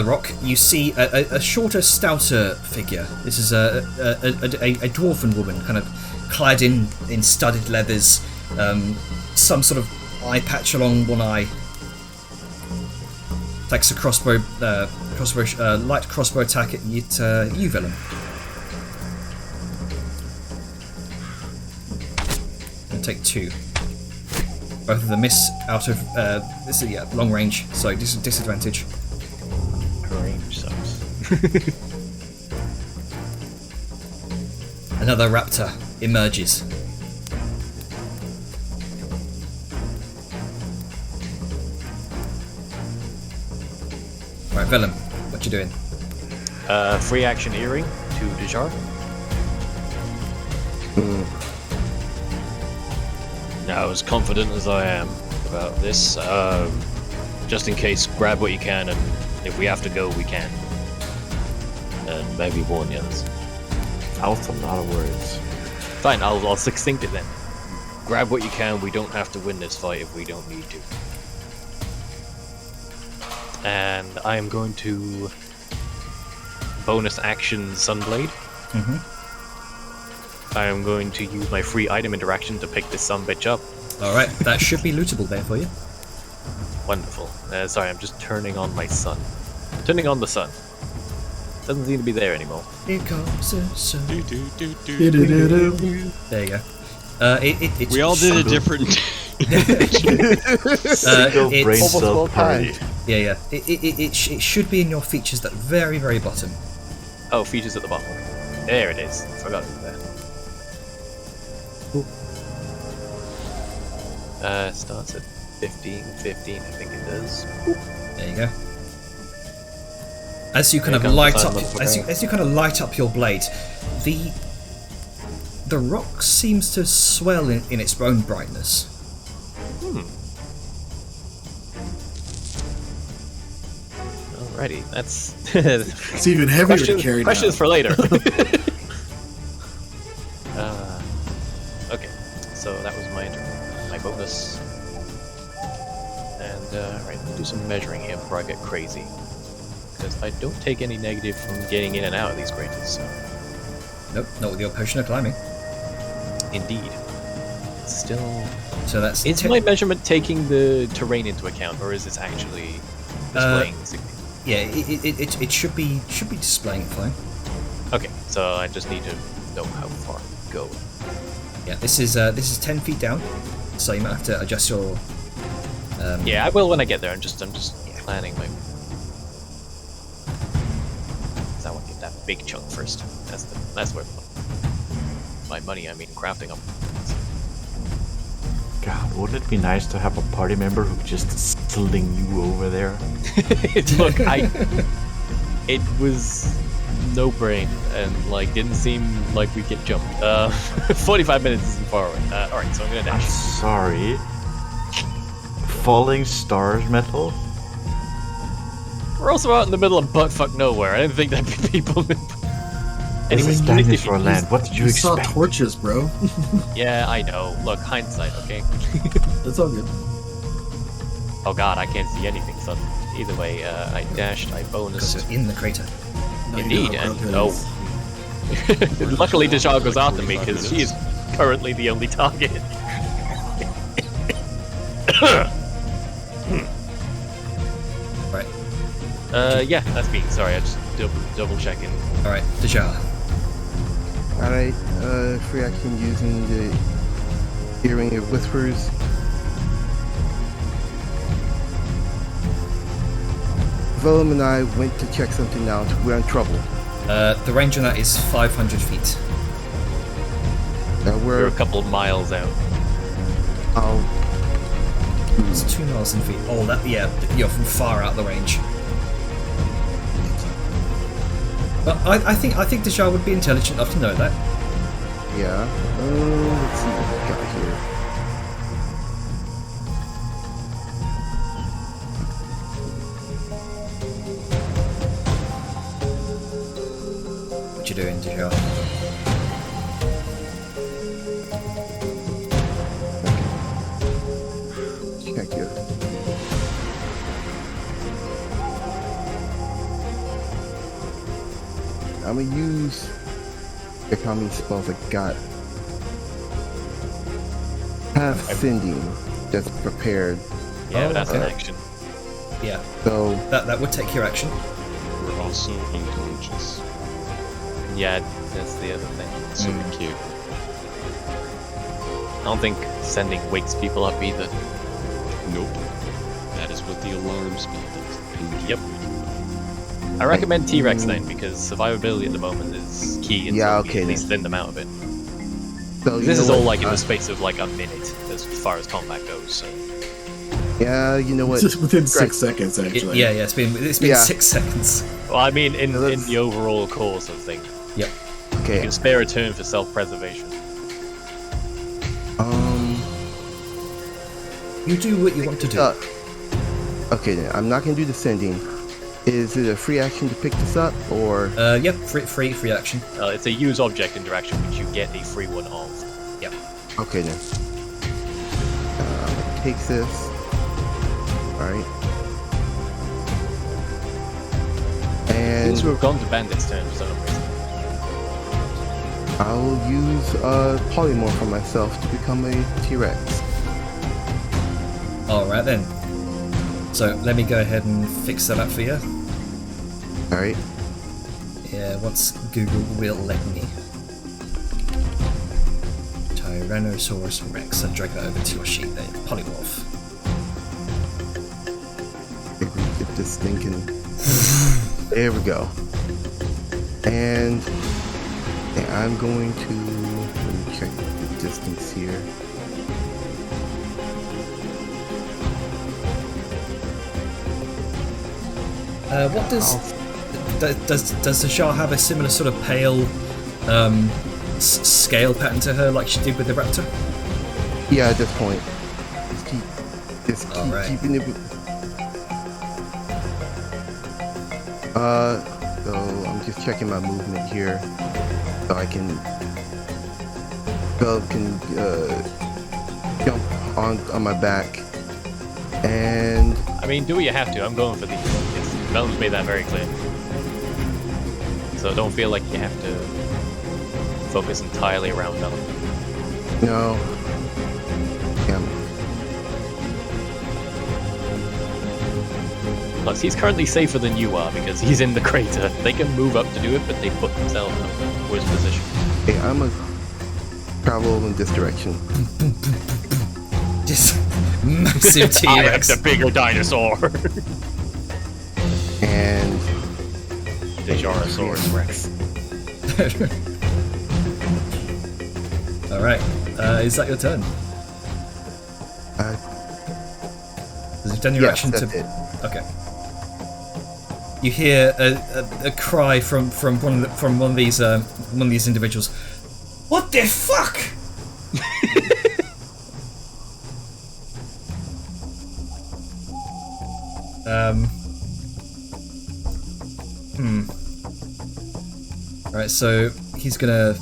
rock, you see a shorter, stouter figure. This is a dwarven woman, kind of clad in studded leathers, some sort of eye patch along one eye. Takes a light crossbow attack at you, Willem. And take 2. Both of them miss out of this is long range, so disadvantage. Range sucks. Another raptor emerges. Right, Vellum, what you doing? Free action earring to Dejar. Now, as confident as I am about this, just in case, grab what you can, and if we have to go, we can. And maybe warn the others. That was a lot of words. Fine, I'll succinct it then. Grab what you can, we don't have to win this fight if we don't need to. And I am going to bonus action Sunblade. I am going to use my free item interaction to pick this sumbitch up. Alright, that should be lootable there for you. Wonderful. Sorry, I'm just turning on my sun. I'm turning on the sun. Doesn't seem to be there anymore. Here comes the sun. Do-do-do-do. There you go. It's We all did a different. Single brain it's, cell party. yeah. It should be in your features at the very, very bottom. Oh, features at the bottom. There it is. Forgot it was there. Starts at 15, I think it does. There you go. As you kind of comes the light sun, up, motherfucker. as you kind of light up your blade, the rock seems to swell in its own brightness. Alrighty, that's It's even heavier to carry questions now. for later. Okay, so that was my bonus. And right, let's do some measuring here before I get crazy, because I don't take any negative from getting in and out of these craters. So. Nope, not with your potion of climbing. Indeed, it's still. So that's Is my measurement taking the terrain into account, or is this actually displaying? yeah. It should be displaying it fine. Okay, so I just need to know how far to go. Yeah, this is 10 feet down, so you might have to adjust your. Yeah, I will when I get there. I'm just planning my. So I want to get that big chunk first. That's where my money. I mean, crafting them. God, wouldn't it be nice to have a party member who could just sling you over there? Look, it was no brain and like didn't seem like we get jumped. 45 minutes isn't far away. All right, so I'm gonna I'm dash. sorry. Falling stars metal? We're also out in the middle of buttfuck nowhere. I didn't think that'd be people. This is Anyways, dinosaur land. What did you You saw expect? torches, bro. yeah, I know. Look, hindsight, okay? That's all good. Oh god, I can't see anything, son. Either way, I dashed, I bonused. Because you're in the crater. No, you Indeed, know how and broken it is. luckily Dejar goes after me because she is currently the only target. Right. Yeah, that's me. Sorry, I just double checking. All right, Dejar. Alright, free action using the Hearing of Whispers. Velum and I went to check something out. We're in trouble. The range on that is 500 feet. We're a couple of miles out. It's 2 miles in feet. Oh, that yeah, you're from far out the range. But I think Dejar would be intelligent enough to know that. Yeah. Let's see what we got here. What you doing, Dejar? Check here. I'm gonna use how many spells I got. Have sending that's prepared. Yeah, but that's an okay. action. Yeah, So that would take your action. We're also unconscious, Yeah, that's the other thing. so we can't. I don't think sending wakes people up either. Nope. That is what the alarm spell does. And Yep. I recommend T-Rex then, because survivability at the moment is key until Yeah, we okay at least then. thin them out of it. So This you is know all what? like in the space of like a minute as far as combat goes. So. Yeah, you know what? Just within 6 Correct. seconds, actually. Yeah, it's been Yeah. 6 seconds. Well, I mean, in let's- the overall course of things, you Okay. can spare a turn for self-preservation. You do what you want to do. Okay then, I'm not gonna do the sending. Is it a free action to pick this up, or Yep, free action. It's a use object interaction, which you get a free one of. Yep. okay then? Takes this. All right. And Seems to have gone to Bandit's turn for some reason. I'll use polymorph on myself to become a T-Rex. Alright then. So let me go ahead and fix that up for you. All right. Yeah, once Google will let me. Tyrannosaurus Rex, and drag that over to your sheet there. Polymorph. If we get this stinking. There we go. And I'm going to let me check the distance here. What does the Shah have a similar sort of pale scale pattern to her like she did with the raptor? Yeah, at this point, just keep Alright. keeping it. So I'm just checking my movement here, so I can jump on my back, and I mean, do what you have to. I'm going for these. Melon's made that very clear. So don't feel like you have to focus entirely around Melon. no, yeah, Plus, he's currently safer than you are because he's in the crater. They can move up to do it, but they put themselves in a worse position. hey, I'm a travel in this direction. Just massive I am T-Rex. the bigger dinosaur. And Dejarosaurus Rex. Alright, is that your turn? Because you've done your yes, action that's to. it. Okay. You hear a cry from one of these individuals. What the fuck? Alright, so he's gonna.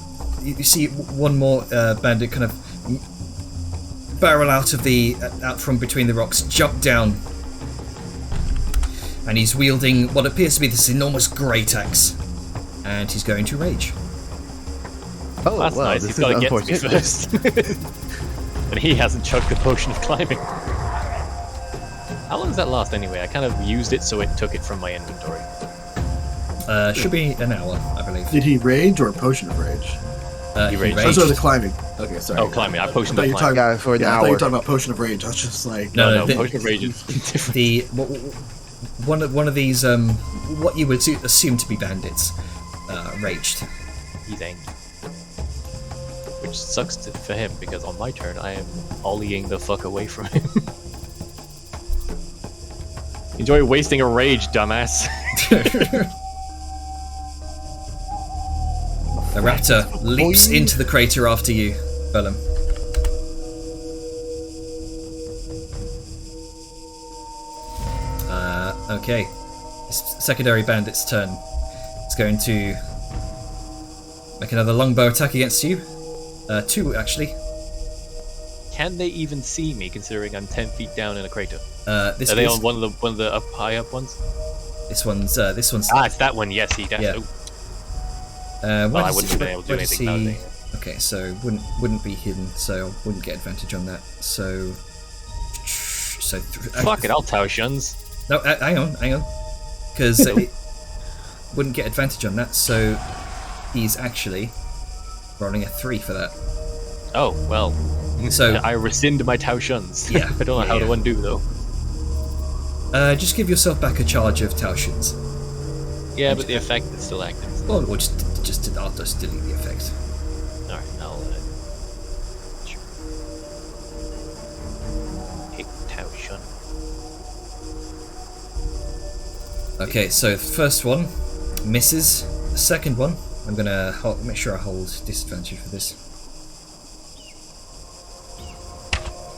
You see one more bandit kind of barrel out from between the rocks, jump down, and he's wielding what appears to be this enormous great axe, and he's going to rage. Oh, That's well, nice. this He's got to is get to me unfortunate. first. And he hasn't chugged the potion of climbing. How long does that last anyway? I kind of used it so it took it from my inventory. Should be an hour, I believe. Did he rage or potion of rage? He raged. Oh, raged. sorry, the climbing. Okay, sorry. Oh, climbing. I potioned thought up you were climbing. talking- Yeah, for an I thought you hour. were talking about potion of rage. I was just like, No, No, the- potion of rage is different. The one of these what you would assume to be bandits raged. He's angry. Which sucks for him, because on my turn, I am ollieing the fuck away from him. Enjoy wasting a rage, dumbass. The raptor leaps into the crater after you, Bellum. Okay. It's secondary bandit's turn. It's going to make another longbow attack against you. 2 actually. Can they even see me, considering I'm 10 feet down in a crater? This Are they is- on one of the high up ones? This one's Ah, it's that one. Yes, he does. Yeah. Oh, where I does wouldn't have been able to do where does anything he- Okay, so wouldn't be hidden, so wouldn't get advantage on that. So fuck it, I'll tau shuns. No, hang on, because it wouldn't get advantage on that. So he's actually rolling a 3 for that. Oh well. So I rescind my tau shuns. Yeah, I don't know how yeah. to undo though. just give yourself back a charge of Taushins. Yeah, but the effect is still active. Or I'll just delete the effect. Alright, I'll sure. Hit tau shun. Okay, so the first one misses. The second one, I'm gonna make sure I hold disadvantage for this.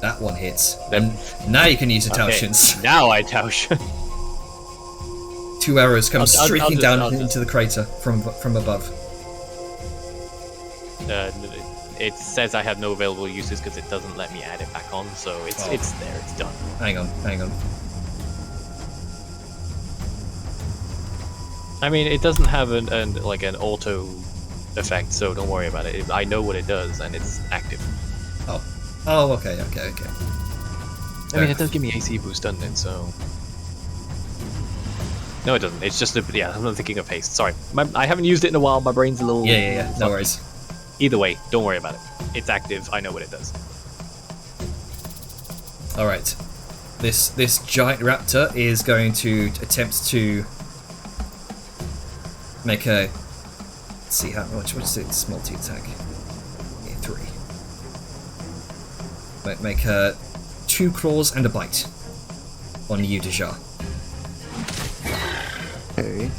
That one hits. And now you can use the Taushins. Now I tau shun. 2 arrows come I'll streaking just- down I'll just- into the crater from above. It says I have no available uses because it doesn't let me add it back on, so it's Oh. it's there, it's done. Hang on. I mean, it doesn't have an auto effect, so don't worry about it. I know what it does, and it's active. Oh, okay. I mean, it does give me AC boost, doesn't it? So. No, it doesn't. It's just I'm not thinking of haste. Sorry, I haven't used it in a while. My brain's a little. Yeah. No worries. Either way, don't worry about it. It's active. I know what it does. All right. This giant raptor is going to attempt to make a. Let's see how much. What's its multi attack? Yeah, 3. Make 2 claws and a bite on you, Deja. Okay.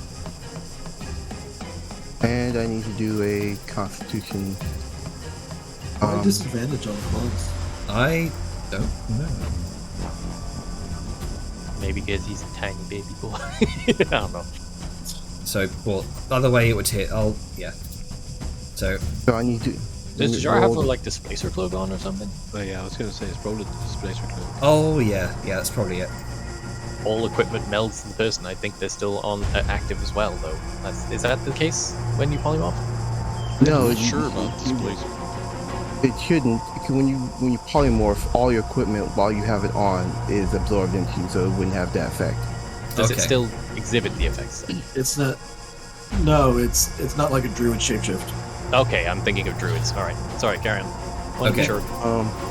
And I need to do a Constitution. why disadvantage on clothes? I don't know. Maybe because he's a tiny baby boy. I don't know. So, well, other way it would hit. Yeah. So, So I need to. Does Jar have like displacer cloak on or something? But yeah, I was gonna say it's probably the displacer cloak. oh yeah, that's probably it. All equipment melds to the person. I think they're still on active as well, though. Is that the case when you polymorph? No, I'm not sure about displacer. It shouldn't. Because when you polymorph, all your equipment while you have it on is absorbed into you, so it wouldn't have that effect. Does it Okay. still exhibit the effects? It's not. No, it's not like a druid shapeshift. Okay, I'm thinking of druids. All right, sorry, carry on. Wasn't Okay. sure.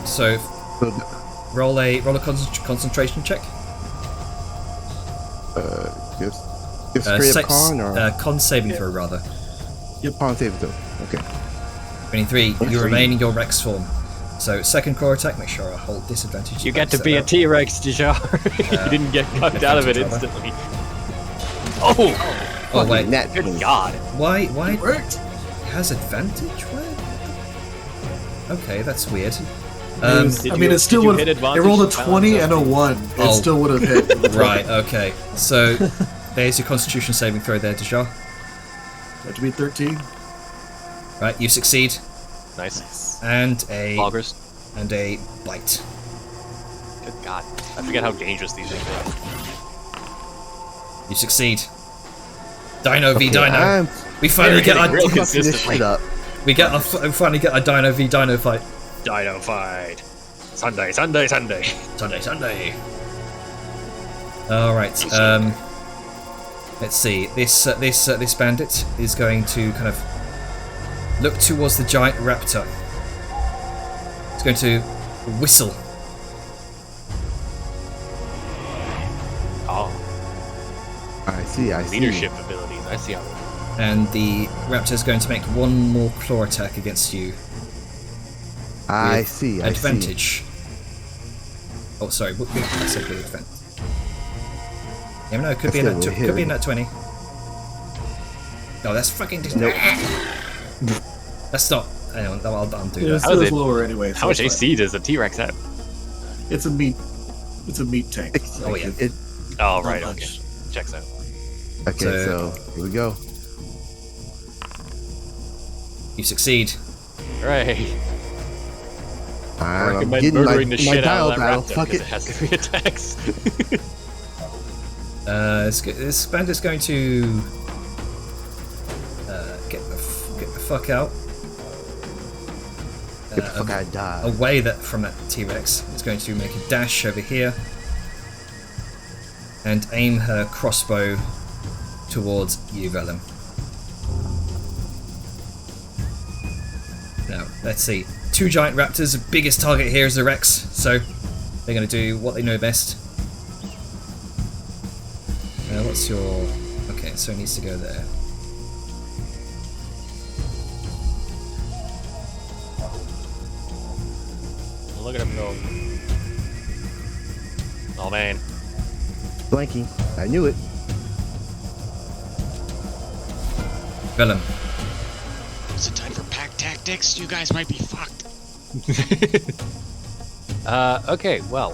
So, So roll a concentration check. just straight up con or Con saving throw rather. con save throw. Okay. 23. You 23. remain in your Rex form. So second claw attack. Make sure I hold disadvantage. You get to be a T-Rex, Dejar. You didn't get cut out of it advantage, instantly. Oh, Oh wait. Nat good 20. God! Why? It worked. It has advantage? What? Okay, that's weird. I mean, it still did you would. hit It advantage rolled a and 20 and a balance 1. It Oh. still would have hit. Right. Okay. So there's your Constitution saving throw there, Dejar. Have to be 13. Right. You succeed. Nice. And a Loggers. bite. Good God! I forget how dangerous these things are. You succeed. Dino v Dino. I'm We finally get getting real our fucking this consistently. shit up. we finally get a Dino v Dino fight. Dino fight. Sunday, Sunday, Sunday. Sunday. All right. Let's see. This bandit is going to kind of look towards the giant raptor. It's going to whistle. Oh, I see. leadership abilities. I see how. And the raptor is going to make one more claw attack against you. I with see. Advantage. Oh, sorry. I said with advantage. Yeah, no, it could be in that. Could be in that 20. Oh, that's fucking. Nope. That's not. Hang on, I'll undo Yeah, that. How is it's it- lower anyway. How much AC does the T-Rex have? It's a meat. It's a meat tank. Oh, yeah. It, Oh, Not right. much. Okay. Checks out. okay, so here we go. You succeed. Right. I I'm recommend getting murdering the my shit out dial of that battle. raptor Fuck because it. it has 3 attacks. This bandit's going to get the fuck out. Get the fuck out of Dodge. Away from that T-Rex. It's going to make a dash over here and aim her crossbow towards you, Vellum. Now, let's see. 2 giant raptors. The biggest target here is the Rex, so they're going to do what they know best. What's your... Okay, so it needs to go there. Look at him go. Oh man. Blanking. I knew it. Vellum. Is it time for pack tactics? You guys might be fucked. Okay, well,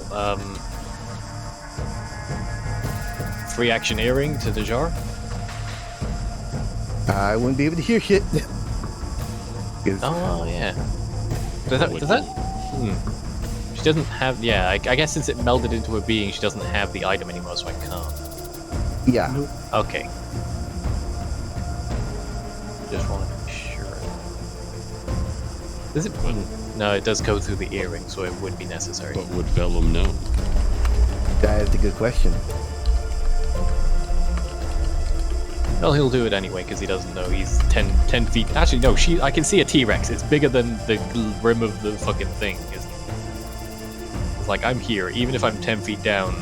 free action earring to the jar. I wouldn't be able to hear shit. 'Cause Oh yeah. Does that? She doesn't have. Yeah, I guess since it melded into her being, she doesn't have the item anymore, so I can't. yeah. Okay. Just want to be sure. Does it? No, it does go through the earring, so it would be necessary. But would Vellum know? That is a good question. Well, he'll do it anyway because he doesn't know he's 10 feet. Actually, no. I can see a T-Rex. It's bigger than the rim of the fucking thing. It's like I'm here, even if I'm 10 feet down.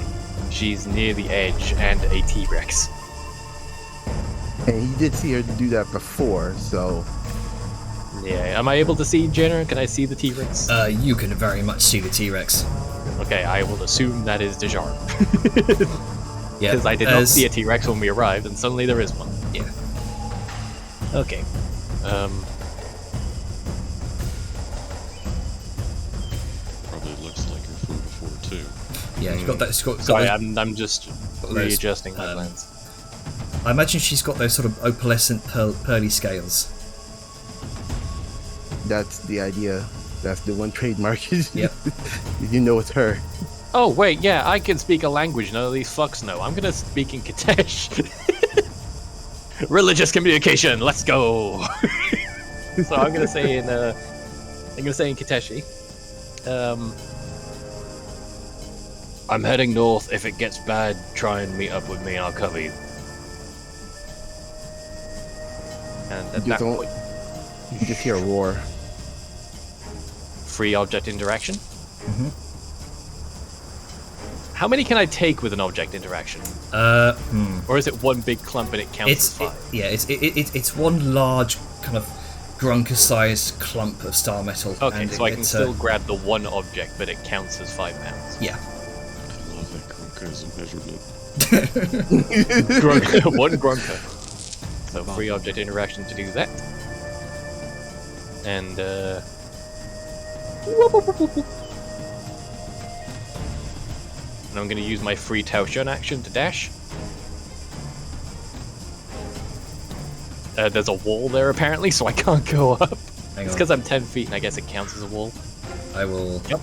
She's near the edge and a T-Rex. And he did see her do that before, so Yeah. Am I able to see Jenner? Can I see the T-Rex? You can very much see the T-Rex. Okay, I will assume that is Dejar. Yeah, Because I did not see a T-Rex when we arrived, and suddenly there is one. Yeah. Okay. Probably looks like her from before too. Yeah, she's got that. She's got Sorry, those- I'm just those, readjusting my um, plans. I imagine she's got those sort of opalescent pearly scales. that's the idea. That's the one trademark. Yep. You know it's her. Oh wait, yeah, I can speak a language none of these fucks know. I'm gonna speak in Kitesh. Religious communication. Let's go. So I'm gonna say in Kiteshi. I'm heading north. If it gets bad, try and meet up with me. I'll cover you. And at You that don't- point, You just hear a roar. free object interaction. How many can I take with an object interaction? Or is it one big clump and it counts as 5? It's one large kind of grunker-sized clump of star metal. Okay, and so I can it's, still grab the one object, but it counts as 5 pounds. Yeah. I love that Grunka as a measurement. One grunker. So free object interaction to do that. And and I'm going to use my free Tao Shun action to dash. There's a wall there apparently, so I can't go up. Hang It's on. because I'm 10 feet and I guess it counts as a wall. I will Yep.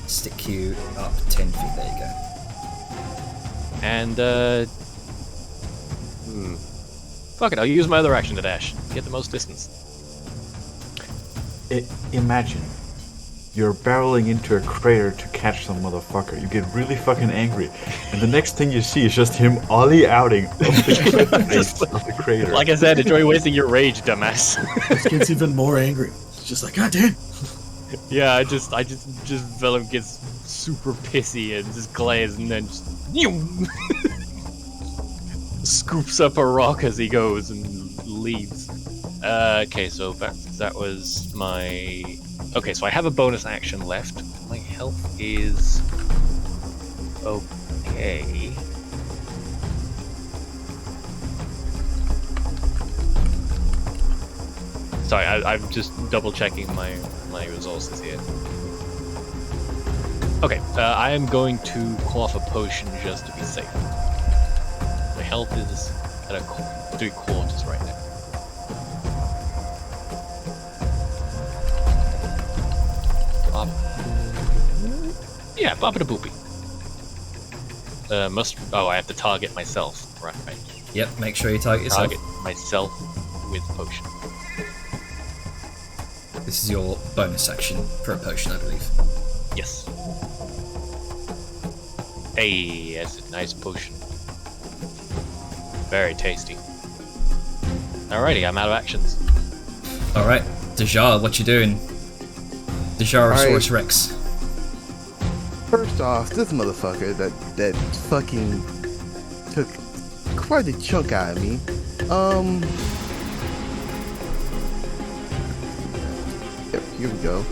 stick you up 10 feet. There you go. And fuck it, I'll use my other action to dash. Get the most distance. Imagine you're barreling into a crater to catch some motherfucker. You get really fucking angry, and the next thing you see is just him ollie outing of the face of the crater. Like I said, enjoy wasting your rage, dumbass. This gets even more angry. It's just like, God damn. Yeah, I just Vellum gets super pissy and just glares and then just scoops up a rock as he goes and leaves. Okay, so that was my. Okay, so I have a bonus action left. My health is okay. Sorry, I'm just double checking my resources here. Okay, I am going to call off a potion just to be safe. My health is at 3/4 right now. Yeah, Baba Boopy. I have to target myself. Right. Yep, make sure you target yourself. Target myself with potion. This is your bonus action for a potion, I believe. Yes. Hey, that's a nice potion. Very tasty. Alrighty, I'm out of actions. Alright, Dejar, what you doing? Dejarosaurus Rex. First off, this motherfucker that fucking took quite a chunk out of me. Yep, here we go.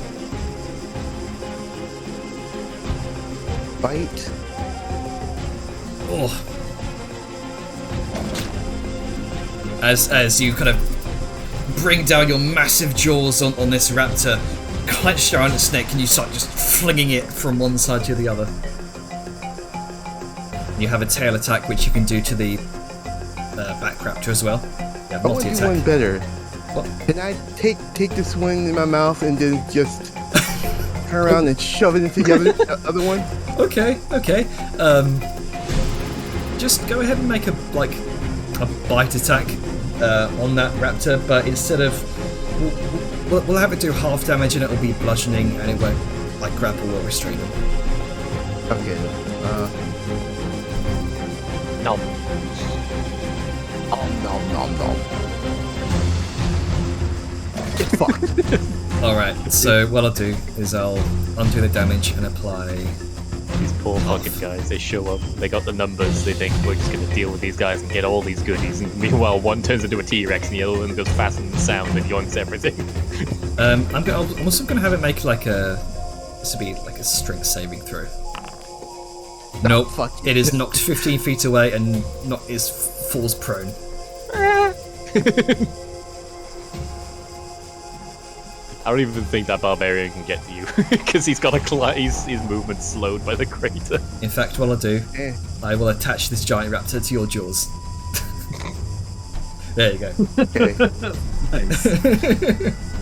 Bite. Oh. As you kind of bring down your massive jaws on this raptor, clenched around its neck, and you start just flinging it from one side to the other. You have a tail attack which you can do to the back raptor as well. You have I want to do multi-attack. one better. What? Can I take this one in my mouth and then just turn around and shove it into the other one? Okay. Just go ahead and make a bite attack on that raptor, but instead of we'll have it do half damage and it'll be bludgeoning and it won't grapple or restrain them. Okay. No. Nom. Get fucked. Alright, so what I'll do is I'll undo the damage and apply. These poor fucking guys, they show up, they got the numbers, they think we're just gonna deal with these guys and get all these goodies, and meanwhile one turns into a T-Rex and the other one goes faster than sound and yoinks everything. I'm also gonna have it make this would be like a strength saving throw. Nope, fuck you. it is knocked 15 feet away and falls prone. I don't even think that barbarian can get to you because he's got his movement's slowed by the crater. In fact, what I'll do, Eh. I will attach this giant raptor to your jaws. There you go. Okay. Nice.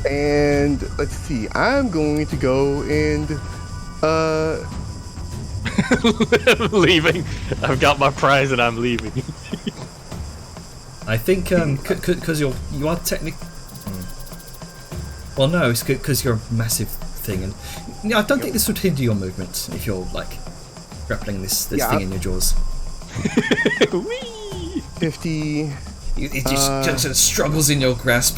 And let's see. I'm going to go and I'm leaving. I've got my prize and I'm leaving. I think because you are technically. Well, no, it's because you're a massive thing, and I don't think this would hinder your movement if you're grappling this thing in your jaws. Whee! 50. It just sort of struggles in your grasp.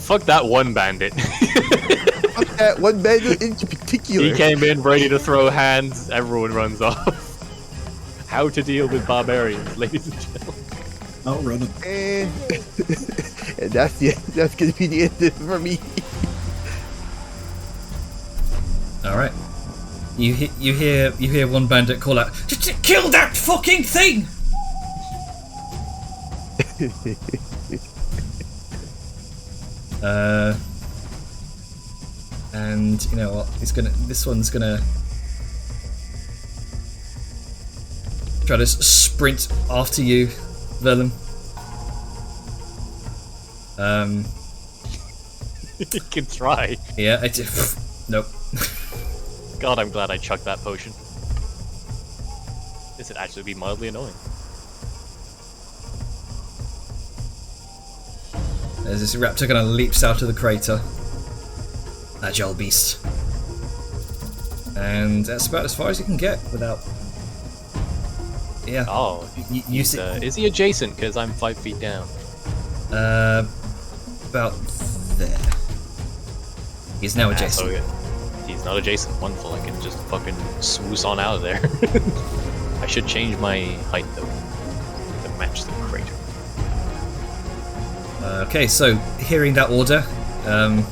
Fuck that one bandit. Fuck that one bandit in particular. He came in ready to throw hands, everyone runs off. How to deal with barbarians, ladies and gentlemen. Outrun him. And that's gonna be the end of it for me. All right. You hear one bandit call out, "Just kill that fucking thing!" And you know what? This one's gonna try to sprint after you, Vellum. You can try. Yeah, nope. God, I'm glad I chucked that potion. This would actually be mildly annoying. As this raptor kind of leaps out of the crater. agile beast. And that's about as far as you can get without. Yeah. Oh, You see, is he adjacent? Because I'm 5 feet down. about there. He's now adjacent. So he's not adjacent. Wonderful. I can just fucking swoosh on out of there. I should change my height though to match the crater. Okay, so hearing that order, gonna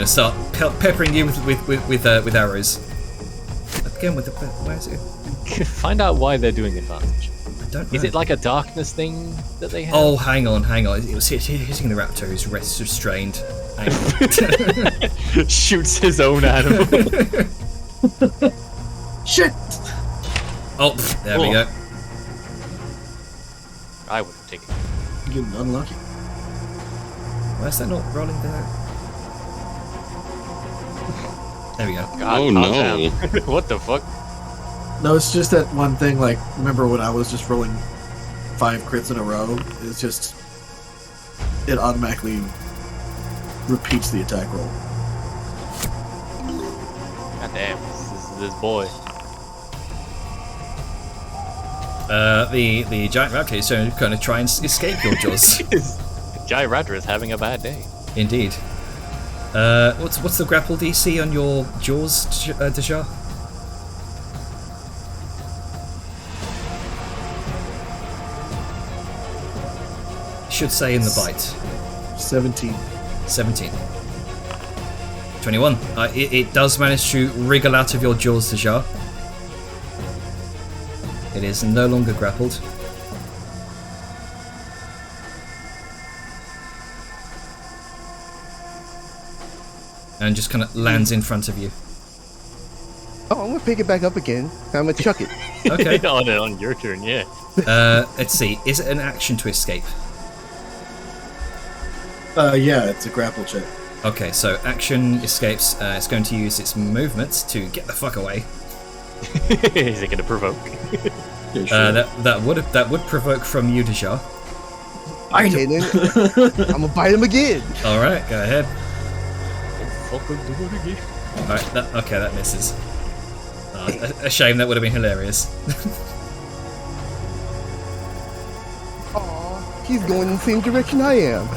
start peppering you with arrows. Again, with the where is it? Find out why they're doing advantage. I don't know. Is it like a darkness thing that they have? Oh, hang on. It was hitting the raptor who's restrained. Hang on. Shoots his own animal. Shit! Oh, there we go. I would have taken it. You're getting unlucky. Why is that not rolling there? There we go. God, Oh, calm no. down. What the fuck? No, it's just that one thing. Like, remember when I was just rolling 5 crits in a row? It's just it automatically repeats the attack roll. God damn, this boy. The giant raptor is going to try and escape your jaws. Giant Raptor is having a bad day. Indeed. What's the grapple DC on your jaws, Dejar? Should say in the bite. 17. 17. 21. It does manage to wriggle out of your jaws, Dejar. It is no longer grappled. And just kind of lands in front of you. Oh, I'm gonna pick it back up again. I'm gonna chuck it. Okay. on your turn, yeah. Let's see. Is it an action to escape? Yeah, it's a grapple check. Okay, so action escapes. It's going to use its movement to get the fuck away. Is it gonna provoke? Yeah, sure. That would provoke from you, Dejar. Okay, then I'm gonna bite him again. All right, go ahead. Fucking do it again. All right, okay, that misses. A shame. That would have been hilarious. Aw, he's going in the same direction I am.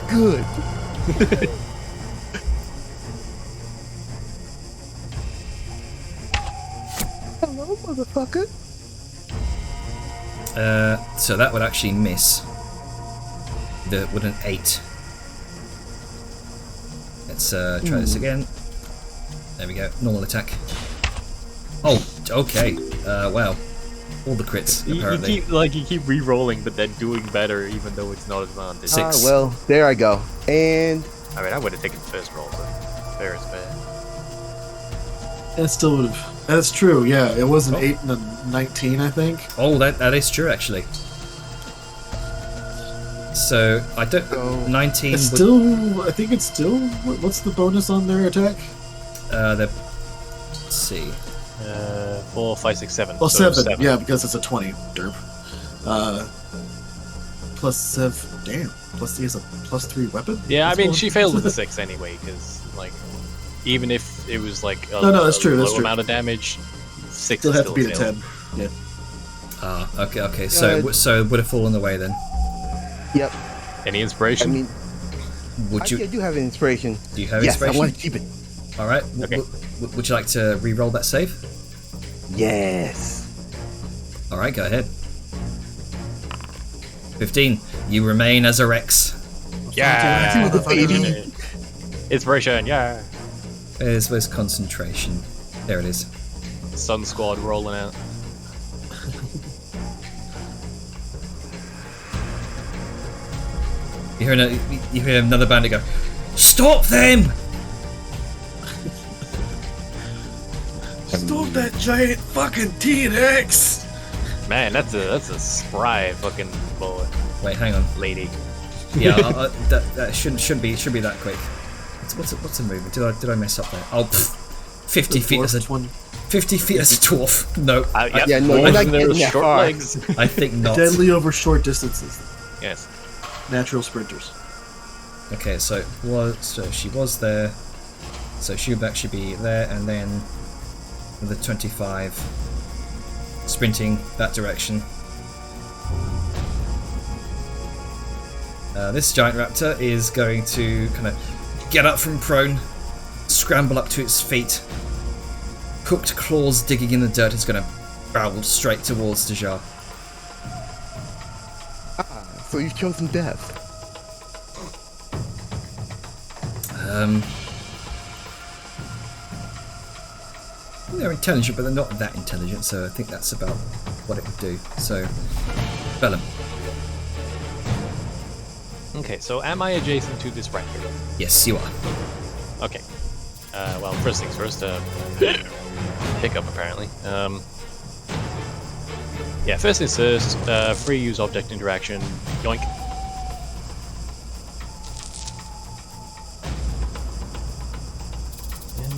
Good. Hello, motherfucker. So that would actually miss. With an 8. Let's try this again. There we go. Normal attack. Oh, okay. Wow. All the crits, apparently. You keep re-rolling, but then doing better, even though it's not advantage. Six. Well, there I go. And I mean, I would have taken the first roll, but fair is fair. That still would have. That's true. Yeah, it was an 8 and a 19, I think. Oh, that is true, actually. So, I don't... So, 19 It's would... still. I think it's still. What's the bonus on their attack? Let's see. 4, 5, 6, 7. Well, so 7. Yeah, because it's a 20. Derp. Plus 7. Damn. Plus he has a +3 weapon. Yeah, I That's mean, more- she failed with the 6 anyway, because, like, even if it was, like, a, No, that's true, low that's true. amount of damage, 6 Still is have to beat a fail. 10. Yeah. Okay. So it would have fallen away then. yep. Any I inspiration? mean, I do have an inspiration. Do you have Yes, inspiration? I want to keep it. All right. Okay. Would you like to re-roll that save? Yes. All right, go ahead. 15. You remain as a Rex. Yeah! Baby. Inspiration, yeah! Where's concentration? There it is. Sun Squad rolling out. You hear another bandit go, "Stop them!" Stop that giant fucking T-Rex! Man, that's a spry fucking boy, Wait, hang on. lady. Yeah, that shouldn't be that quick. What's a movement? Did I mess up there? Oh, 50 feet as a 20. 50 feet as a dwarf. No, Yep, yeah, no, more you're not than their getting that short far. legs. I think not. Deadly over short distances. Yes. Natural sprinters. Okay, so she was there. So she would actually be there, and then the 25 sprinting that direction. This giant raptor is going to kind of get up from prone, scramble up to its feet. Cooked claws digging in the dirt is going to barrel straight towards Dejar. So you've chosen death. They're intelligent, but they're not that intelligent, so I think that's about what it would do. So, Bellum. Okay, so am I adjacent to this raptor? Yes, you are. Okay. Well, first things first, hiccup apparently. Yeah, first things first, free use object interaction, yoink.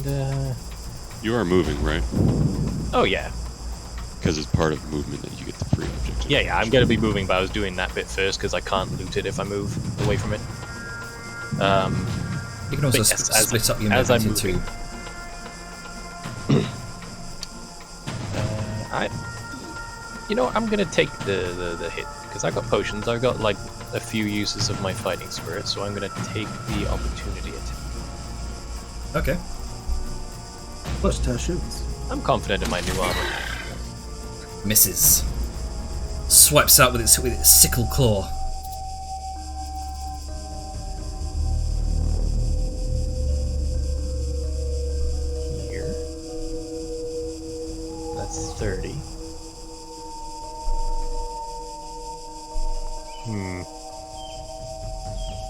And, You are moving, right? oh yeah. Because it's part of movement that you get the free object. Yeah, I'm gonna be moving, but I was doing that bit first because I can't loot it if I move away from it. You can also But yes, split up your as I'm movement into. I'm gonna take the hit because I got potions. I've got like a few uses of my fighting spirit, so I'm gonna take the opportunity attack. Okay. Plus shoes. I'm confident in my new armor. Misses. Swipes out with its sickle claw. Here. That's 30.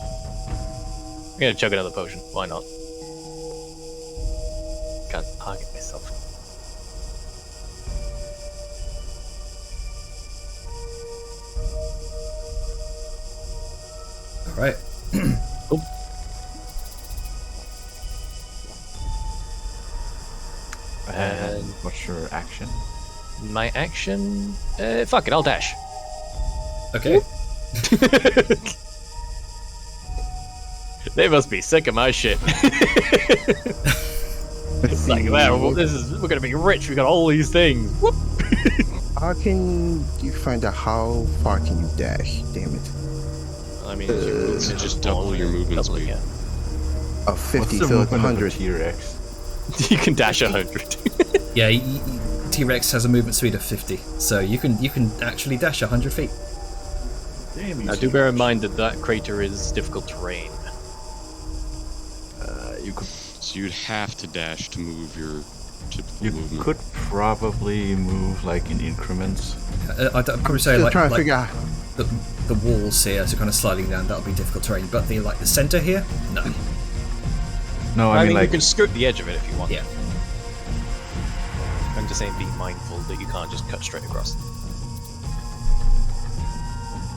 I'm gonna chug another potion. Why not? Can't target myself. Alright. Oh. And What's your action? my action? Fuck it, I'll dash. Okay. They must be sick of my shit. It's like, man, well, we're gonna be rich. We got all these things. Whoop. How can you find out how far can you dash? Damn it. I mean, if you move It's it, just double your movement double it, speed. yeah. 50, What's the so it's movement of a 100. T-Rex? You can dash 100. Yeah, T-Rex has a movement speed of 50, so you can actually dash 100 feet. Damn you. Now, do bear in mind that crater is difficult terrain. So you'd have to dash to move your typical You movement. could probably move like in increments. I'd probably say Still like, trying to like figure out. the walls here, so kind of sliding down, that'll be difficult terrain. But the center here, no. No, I I mean, mean like you can skirt the edge of it if you want. Yeah. I'm just saying, be mindful that you can't just cut straight across.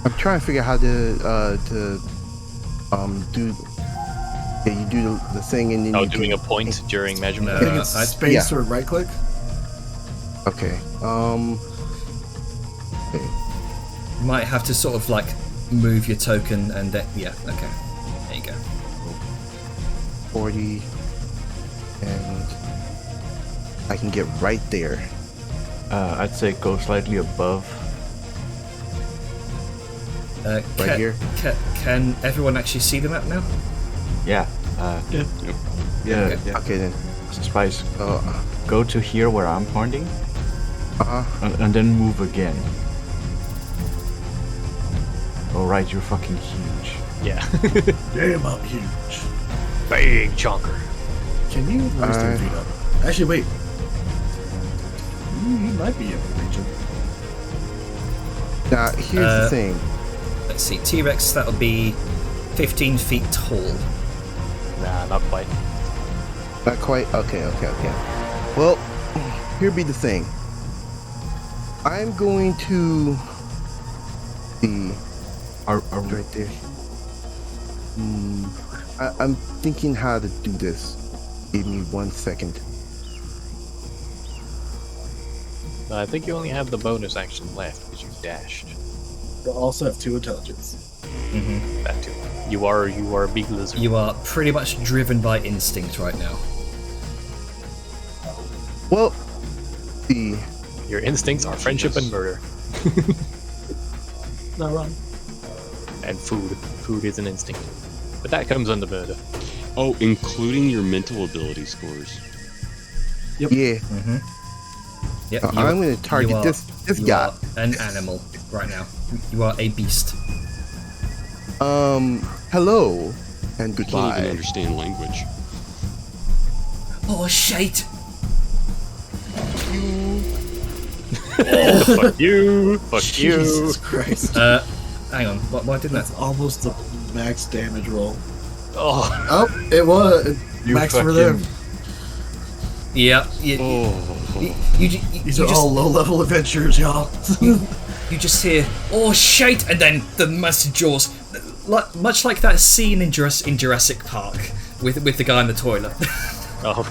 I'm trying to figure out how to do. Yeah, you do the thing and then Oh, you doing a can, point during measurement. I think it's I'd- space yeah. or right click. Okay. Okay. You might have to sort of like move your token and then, yeah, okay. There you go. 40, and I can get right there. I'd say go slightly above. Right here? Can everyone actually see the map now? Yeah. Yeah. Yeah. Yeah. Okay then. Spice. Uh, Go to here where I'm pointing, uh-huh. and then move again. All right, you're fucking huge. Yeah. Damn, I'm huge. Big chonker. Can you raise 10 Alright. feet up? Actually, wait. You might be able to reach it. Now here's the thing. Let's see, T-Rex, that'll be 15 feet tall. Nah, not quite. Not quite. Okay. Well, here be the thing. I'm going to be Are right there. I'm thinking how to do this. Give me 1 second. I think you only have the bonus action left because you dashed. You'll also have 2 intelligence. That too. You are a big lizard. You are pretty much driven by instinct right now. Well, the Your instincts are friendship and murder. Not wrong. And food. Food is an instinct. But that comes under murder. Oh, including your mental ability scores. yeah, Yep, I'm going to target this you guy. are an animal right now. You are a beast. Hello and I can't even goodbye. understand language. Oh shit! Fuck you! Fuck Jesus you! Christ. Hang on. Why didn't That's that? almost the max damage roll. Oh, Oh, it was. You Max for fucking- them. Yeah. Oh, You These you are just all low-level adventures, y'all. you just hear oh shit, and then the massive jaws, much like that scene in Jurassic Park with the guy in the toilet. oh.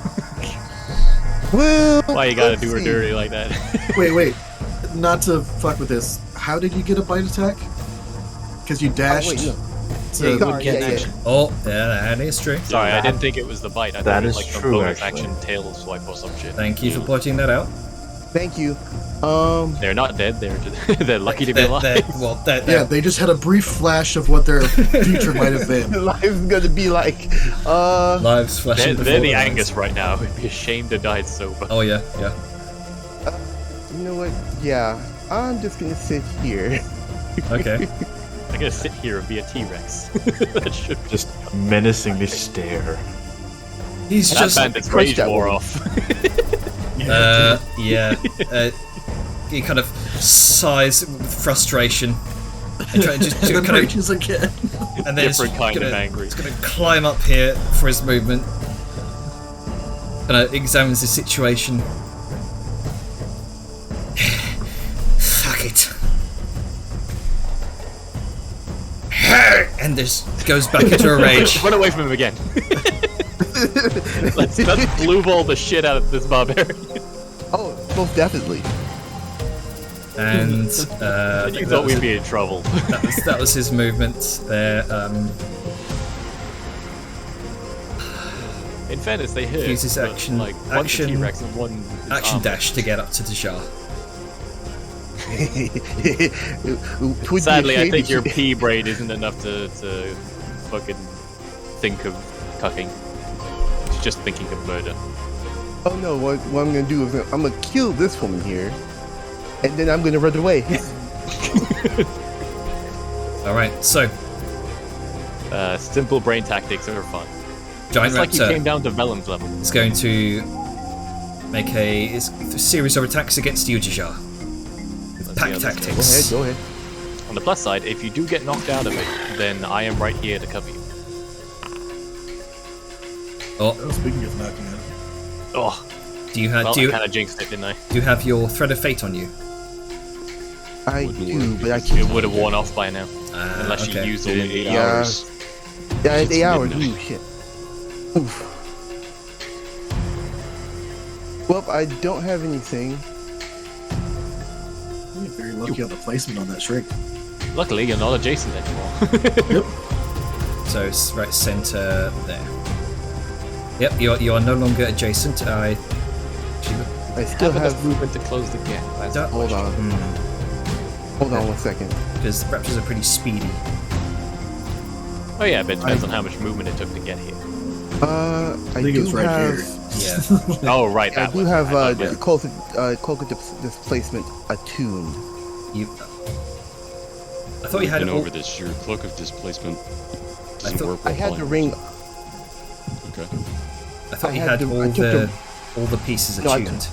Well, Why you gotta let's do her see. dirty like that? Wait. Not to fuck with this. How did you get a bite attack? Because you dashed. wait, no. to- Sorry, yeah. Oh, yeah, that is true. Sorry, I didn't think it was the bite. I That thought it was is like a true, bonus actually. action tail swipe or some shit. Thank you for pointing that out. Thank you. They're not dead. They're just, they're lucky to be alive. Yeah, they just had a brief flash of what their future might have been. Life's gonna be like, lives flashing They're before the their eyes. Angus right now. It'd be a shame to die sober. Oh yeah. you know what? Yeah, I'm just gonna sit here. Okay. I'm gonna sit here and be a T-Rex. that should be. Just menacingly stare. He's That just bandit's crush rage that wore woman. off. yeah. He kind of sighs with frustration and just And then kind of, rages again. and then Different kind of gonna, angry. He's gonna climb up here for his movement. Kind of examines the situation. Fuck it. And this goes back into a rage. Run away from him again. let's blue ball the shit out of this barbarian. Oh, most definitely. And You thought we'd be in trouble. that was his movement there. In fairness, they hit. Uses but, action- like action- one T-Rex and one Action dash to get up to Dejar. It would be Sadly, a I shame think if your you- pea brain isn't enough to fucking think of cucking. It's just thinking of murder. Oh no! What I'm gonna do is I'm gonna kill this woman here, and then I'm gonna run away. All right, so Simple brain tactics are fun. Giant It's like you came Raptor down to Vellum's level. is going to make a series of attacks against you, Dejar. With Let's pack see how this tactics. Go ahead. On the plus side, if you do get knocked out of it, then I am right here to cover you. Oh, Oh, speaking of knocking out. Oh, do you have well, do I you kind of jinxed it, didn't I? do you have your thread of fate on you? I Wouldn't do, work but I because can't. It would have worn off by now, unless okay. you used In all the 8 Yeah. hours. Yeah, it's It's 8 hours. midnight. Ooh, shit. Oof. Well, I don't have anything. You're very lucky on the placement on that shrink. Luckily, you're not adjacent anymore. So it's right center there. Yep, you are no longer adjacent. I still Have enough have. movement to close the gap. That's the Hold on. Hmm, Hold on 1 second. because raptors are pretty speedy. Oh yeah, but it depends on how much movement it took to get here. I think it do was right have. here. Yeah. Oh right, I that do one. have I thought it Cloak of Displacement attuned. You. I thought you had Been all, over this. Your cloak of displacement doesn't thought- work I well had the playing. ring. Okay. I thought I you had had to- I all took all the pieces No, I attuned.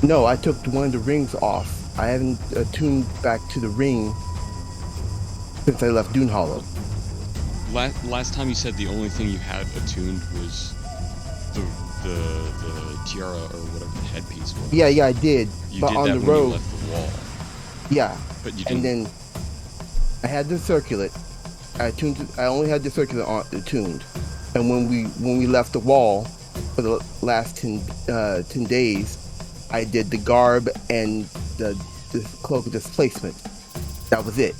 No, I took one of the rings off. I haven't attuned back to the ring since I left Dune Hollow. Last time you said the only thing you had attuned was the tiara or whatever the headpiece was. Yeah, I did. You but did on that the when road, you left the wall, yeah. but you And didn't. then I had the circulet. I only had the circulet attuned. And when we left the wall for the last 10 days, I did the garb and the cloak of displacement. That was it.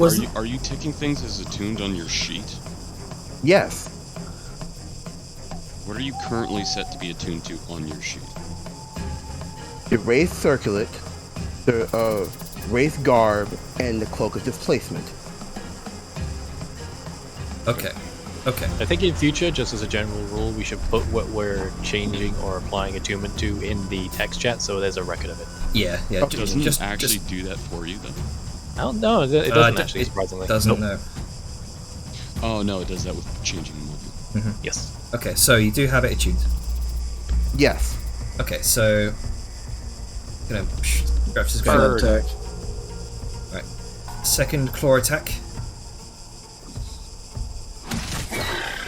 Are you taking things as attuned on your sheet? Yes. What are you currently set to be attuned to on your sheet? The Wraith Circlet, the Wraith Garb, and the Cloak of Displacement. Okay. Okay. I think in future, just as a general rule, we should put what we're changing or applying attunement to in the text chat, so there's a record of it. Yeah. Yeah. Doesn't it actually do that for you then? I don't know. It doesn't actually, surprisingly. Doesn't Nope. know. Oh no, it does that with changing movement. Yes. Okay, so you do have it attuned. Yes. Okay, so Graf's just First going attack. Right. Second claw attack.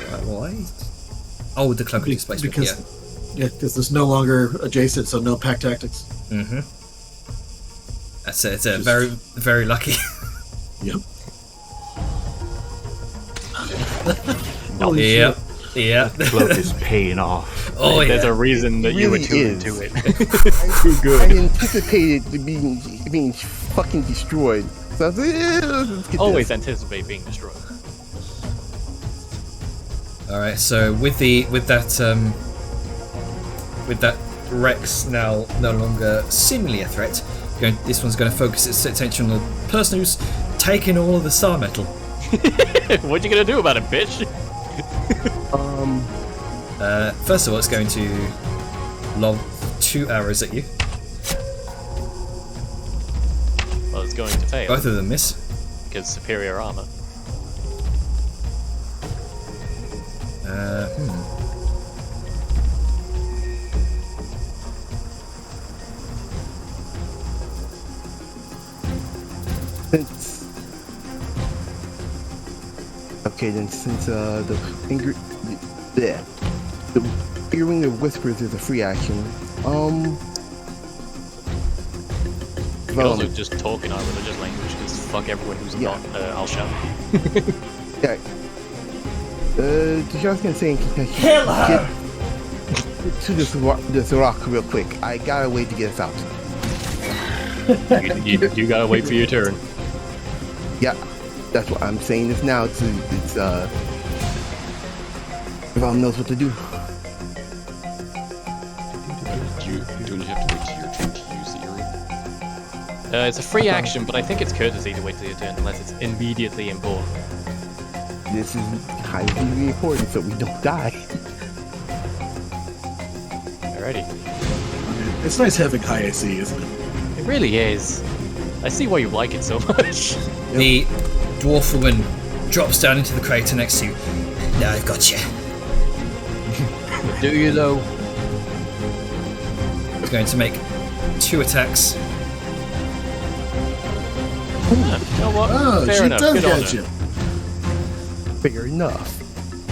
Right, why? Oh, the cloak of displacement. Yeah, because there's no longer adjacent, so no pack tactics. Yeah. Mm-hmm. That's it. It's a very, very lucky. Yep. Yep. Yeah. The cloak is paying off. Oh There's yeah. a reason that you really attuned is. to it. I anticipated being fucking destroyed. So I was like, let's get Always this. anticipate being destroyed. All right. So with that Rex now no longer seemingly a threat, this one's going to focus its attention on the person who's taken all of the star metal. What you gonna do about it, bitch? First of all, it's going to lob 2 arrows at you. Well, it's going to fail Both of them miss. because superior armor. Since the Earring of Whispers is a free action. You can also just talk in our religious language because fuck everyone who's Yeah. not Al-Sham. Yeah. Just gonna say, get to this rock real quick. I got a way to get us out. You gotta wait for your turn. Yeah, that's what I'm saying. This now. It's Val knows what to do. Don't you have to wait till your turn to use the earring? It's a free action, but I think it's courtesy to wait till your turn unless it's immediately important. This is highly important so we don't die. Alrighty. It's nice having high AC, isn't it? It really is. I see why you like it so much. The dwarf woman drops down into the crater next to you. Now I've got you. Do you though? It's going to make 2 attacks. You know what? Oh, Fair she enough. does Good on get her. you. Fair enough.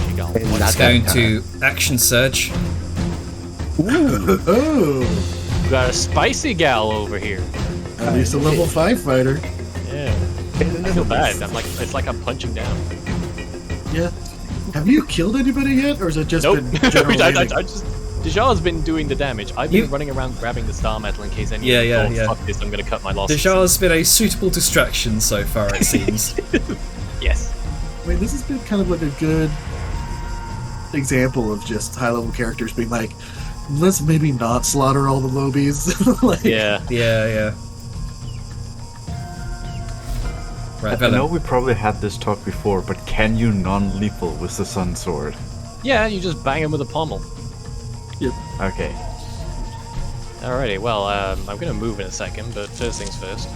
She got And one. not It's that going time. to action surge. Oh, We got a spicy gal over here. at least a level 5 fighter. Yeah. I feel bad. It's like I'm punching down. Yeah. Have you killed anybody yet, or has it just Nope. been general I aiming? just Dejar's been doing the damage. I've been You- running around grabbing the star metal in case anyone Yeah, thought, yeah. fuck this, I'm gonna cut my losses. Dejar's been a suitable distraction so far, it seems. Yes. I mean, this has been kind of like a good example of just high-level characters being like, let's maybe not slaughter all the lobies. Like, Yeah. Yeah. Right, I know Velen. we probably had this talk before, but can you non-lethal with the Sun Sword? Yeah, you just bang him with a pommel. Okay. Alrighty, well, I'm gonna move in a second, but first things first.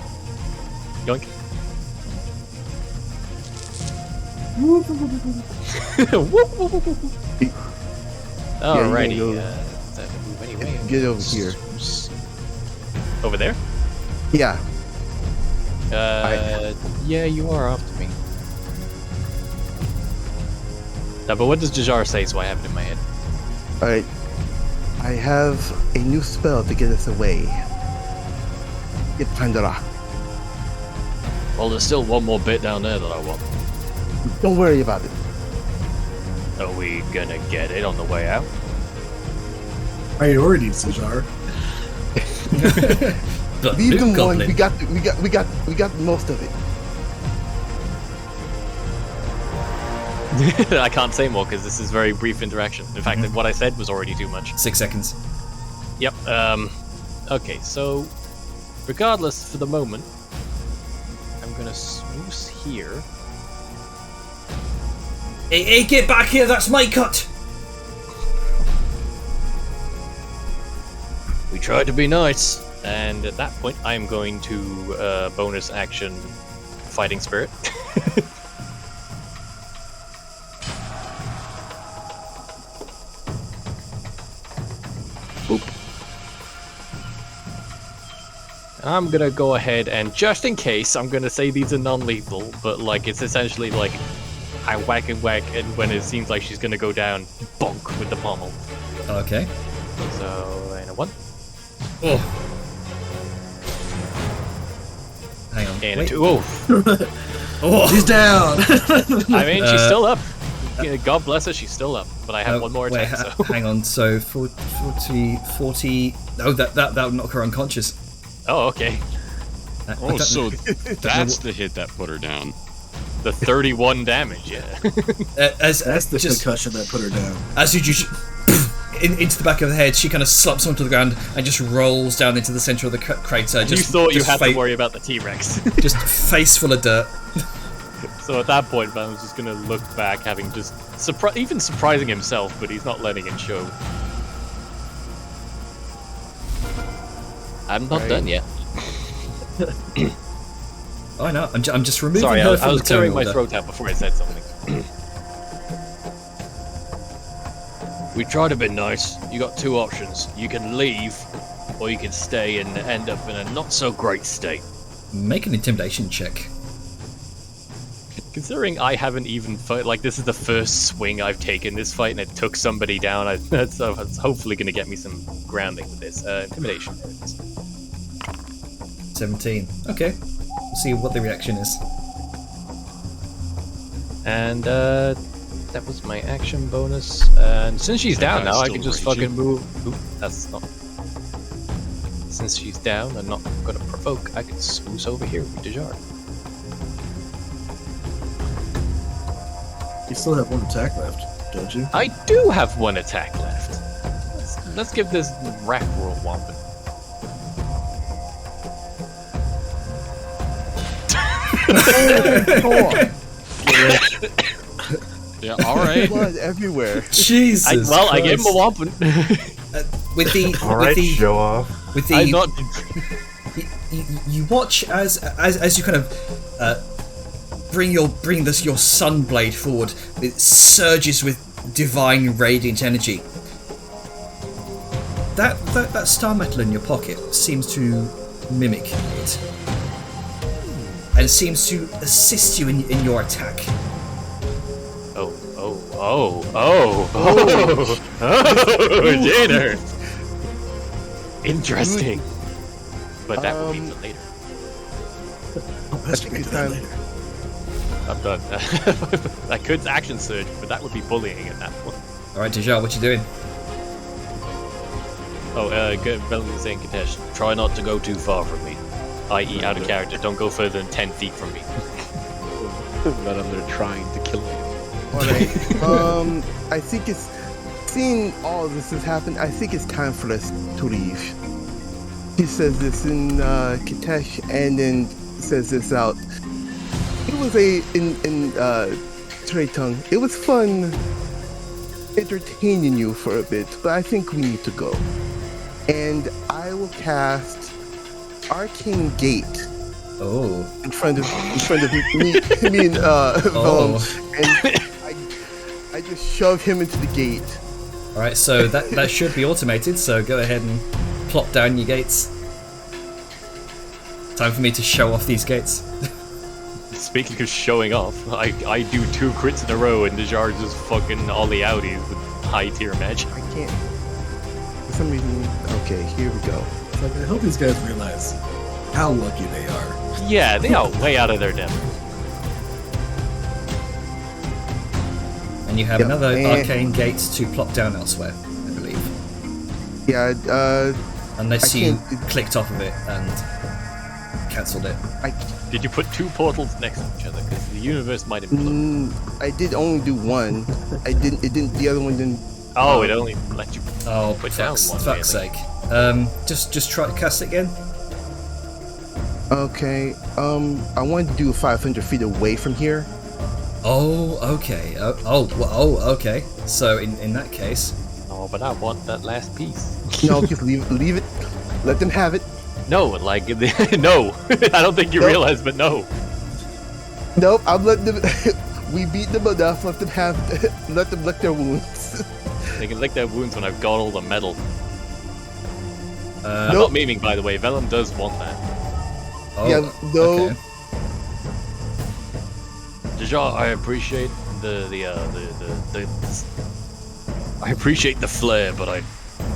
Yoink. Whoop, whoop, whoop, whoop. Alrighty, go. does that move anyway? Get over here. Over there? Yeah. Yeah, you are after me. No, but what does Dejar say so I have it in my head? Alright. I have a new spell to get us away. Get Pandora. Well, there's still one more bit down there that I want. Don't worry about it. Are we gonna get it on the way out? priorities, Cigar. The Leave Blue them alone. Goblin. We got most of it. I can't say more because this is very brief interaction. In fact, what I said was already too much. 6 seconds. Yep. Okay, so regardless, for the moment, I'm gonna swoosh here. Hey, get back here! That's my cut. We tried to be nice. And at that point, I'm going to bonus action Fighting Spirit. Boop. I'm gonna go ahead and, just in case, I'm gonna say these are non-lethal, but like it's essentially like I whack and whack, and when it seems like she's gonna go down, bonk with the pommel. Okay. So, and a 1. Oh. Hang on. And a Wait. 2. Oh! Oh. He's down. I mean, she's still up. God bless her, she's still up. But I have one more wait, attack, so... hang on. So 40. Oh, that would knock her unconscious. Oh, okay. I Oh, don't- so that's the hit that put her down. The 31 damage, yeah. That's the concussion that put her down. As you just into the back of the head, she kind of slaps onto the ground and just rolls down into the center of the crater. Just, You thought you just had to worry about the T-Rex. just face full of dirt. So at that point, Van was just gonna look back, having just even surprising himself, but he's not letting it show. I'm not done yet. Oh no, I'm just removing Sorry, her I from was the turn clearing my order. throat out before I said something. We tried to be nice. You got 2 options. You can leave, or you can stay and end up in a not so great state. Make an intimidation check. Considering I haven't even like this is the first swing I've taken this fight, and it took somebody down. That's hopefully going to get me some grounding with this intimidation. 17. Okay. We'll see what the reaction is. And that was my action bonus. And since she's down guy's now, I still can just raging. fucking move. Oop, that's not. Since she's down and not gonna provoke, I can swoosh over here with Dejar. You still have 1 attack left, don't you? I do have 1 attack left. Let's give this rack roll whomping. Yeah, alright. Blood everywhere. Jesus. I gave him a Christ. whomping. With the All right, with the show off. with the I'm not. you watch as you kind of bring your sun blade forward. It surges with divine radiant energy. That star metal in your pocket seems to mimic it, and seems to assist you in your attack. Dinner. Interesting. But that will be for later. That's good time. later. I'm done. I could action surge, but that would be bullying at that point. All right, Dejar, what you doing? Oh, good. Bellamy saying, Katesh, try not to go too far from me. I.e. out of character. Don't go further than 10 feet from me. But I'm there trying to kill him. Alright. I think it's seeing all this has happened, I think it's time for us to leave. He says this in Katesh and then says this out. It was in Trey Tongue. It was fun entertaining you for a bit, but I think we need to go. And I will cast Arcane Gate Oh. in front of me and Vellum, and I just shove him into the gate. All right, so that should be automated. So go ahead and plop down your gates. Time for me to show off these gates. Speaking of showing off, I do 2 crits in a row and Dejar just fucking ollie outies with high tier magic. I can't. For some reason. Okay, here we go. It's like, I hope these guys realize how lucky they are. Yeah, they are way out of their depth. And you have Yep, another and- arcane gate to plop down elsewhere, I believe. Yeah. Unless I you can't- clicked off of it and cancelled it. Did you put 2 portals next to each other? Because the universe might implode. I did only do one. It didn't. The other one didn't. Oh, it only let you. Oh, Put down fuck's one, sake. Just try to cast it again. Okay. I wanted to do 500 feet away from here. Oh, okay. Okay. So in that case, Oh, but I want that last piece. No, just leave it. Let them have it. No, like no. I don't think you Nope. realize, but no. Nope. I'm letting them. We beat them enough. Let them have. Let them lick their wounds. They can lick their wounds when I've got all the metal. I'm Nope. not memeing, by the way. Vellum does want that. oh, Yeah, no. okay. Deja, I appreciate the I appreciate the flair, but I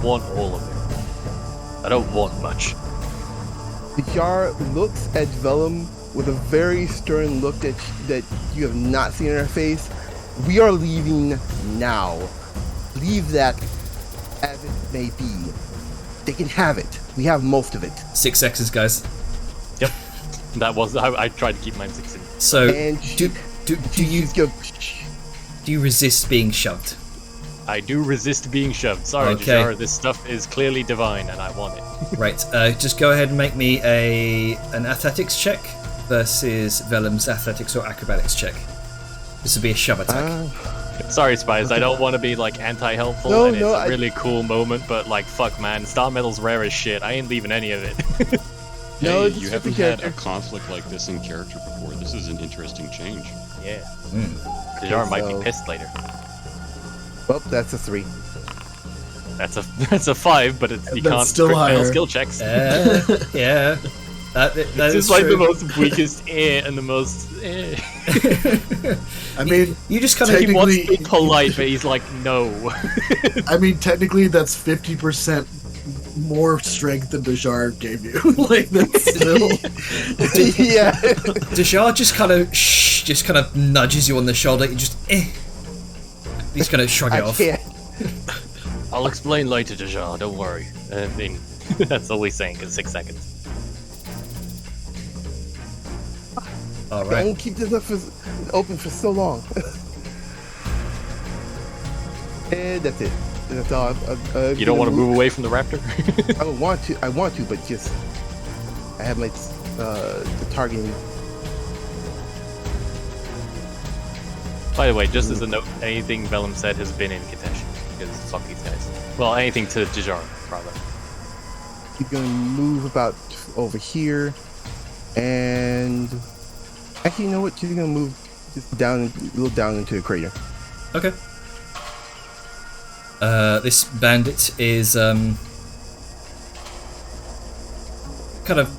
want all of it. I don't want much. The Jar looks at Vellum with a very stern look that you have not seen in her face. We are leaving now. Leave that as it may be. They can have it. We have most of it. 6 seconds, guys. Yep. That was I tried to keep mine 6 in. So And do you resist being shoved? I do resist being shoved. Sorry, Okay. Dejar, this stuff is clearly divine and I want it. Right. Just go ahead and make me an athletics check versus Vellum's athletics or acrobatics check. This would be a shove attack. Sorry, Spies, I don't want to be like anti-helpful No, and it's no, a really cool moment, but like fuck man, Star Metal's rare as shit. I ain't leaving any of it. No, Hey, it's you just a haven't had a character. conflict like this in character before. This is an interesting change. Yeah. Dejar might so- be pissed later. Well, that's a 3. That's a 5, but it's, you That's can't still crit fail higher. skill checks. Yeah. That This is is like true. the most weakest and the most. I mean, You just kind of He wants to Technically- be polite, but he's like, no. technically that's 50% more strength than Dejar gave you. Like that's still. Yeah. Dejar just kind of nudges you on the shoulder. You just He's gonna shrug it I off. can't. I'll explain later, Dejar. Don't worry. I mean, that's all he's saying. In 6 seconds. All right. Don't keep this up open for so long. And that's it. That's all. You don't want to move away from the raptor? I would want to. I want to, but just I have my the targeting. By the way, just as a note, anything Vellum said has been in contention because fuck these guys. Well, anything to Dejar, rather. He's gonna move about over here, and actually, you know what? She's gonna move just down, a little down into the crater. Okay. This bandit is kind of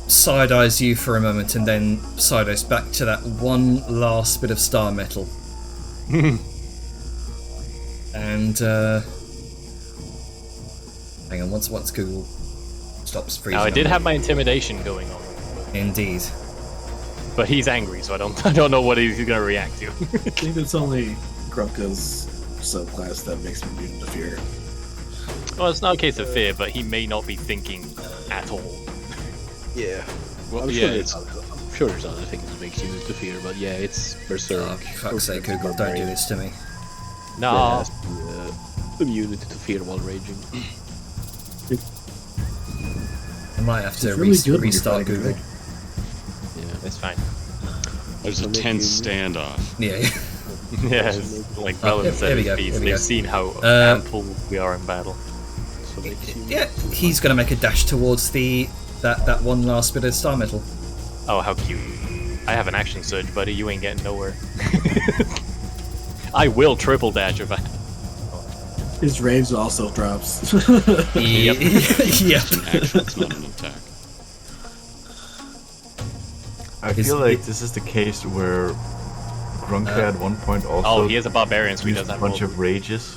side eyes you for a moment and then side eyes back to that one last bit of star metal. And hang on, once Google stops freezing. Now, I did on have me. my intimidation going on, Indeed. but he's angry, so I don't know what he's gonna react to. I think it's only Grumka's subclass that makes me immune to fear. Well, it's not a case of fear, but he may not be thinking at all. Yeah. Well, I'm yeah, sure it's I'm sure there's other things that makes you move to fear, but yeah, it's Berserk. Oh, for fuck's sake, Google, don't do this to me. No. Immunity to fear while raging. I might have to It's really good when you're restart fighting a Google. dragon. Yeah. It's fine. there's a It'll make tense you- standoff. Yeah. Yeah, it's like Vellum here said we in go, Peace, here we they've go. seen how ample we are in battle. So makes you Yeah, he's gonna make a dash towards that one last bit of star metal. Oh, how cute. I have an action surge, buddy. You ain't getting nowhere. I will triple dash if I. His range also drops. Yep. Yep, it's not an attack. I Is feel it- like this is the case where Grunka at one point also Oh, he is a barbarian, so he used does a have bunch roll. of rages.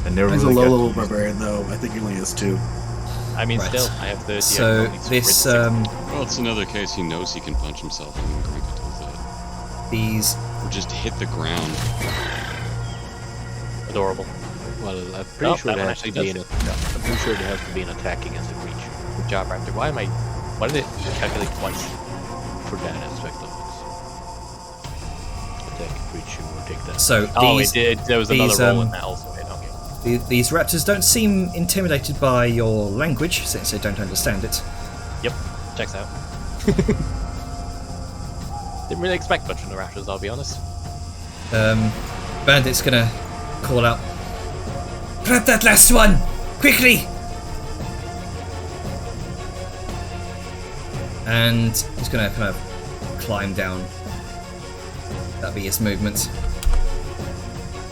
And never He's a really low got level to use them. barbarian though. I think he only has 2. I mean, Right. still, I have 30. So I can only this sprint 60. Well, it's another case he knows he can punch himself and then Grinka does that. these Or just hit the ground. Adorable. Well, I'm pretty Oh, sure that it one has to actually be does. I'm pretty sure it has to be an attacking as a creature. Good job, Raptor. Why am I Why did it calculate twice for that aspect of it? Attack, creature, or take that. So Oh, these, it did. There was another these, roll in that also. Okay. these raptors don't seem intimidated by your language, since they don't understand it. Yep, checks out. Didn't really expect much from the raptors, I'll be honest. Bandit's gonna call out, "Grab that last one! Quickly!" And he's gonna kind of climb down. That'll be his movement.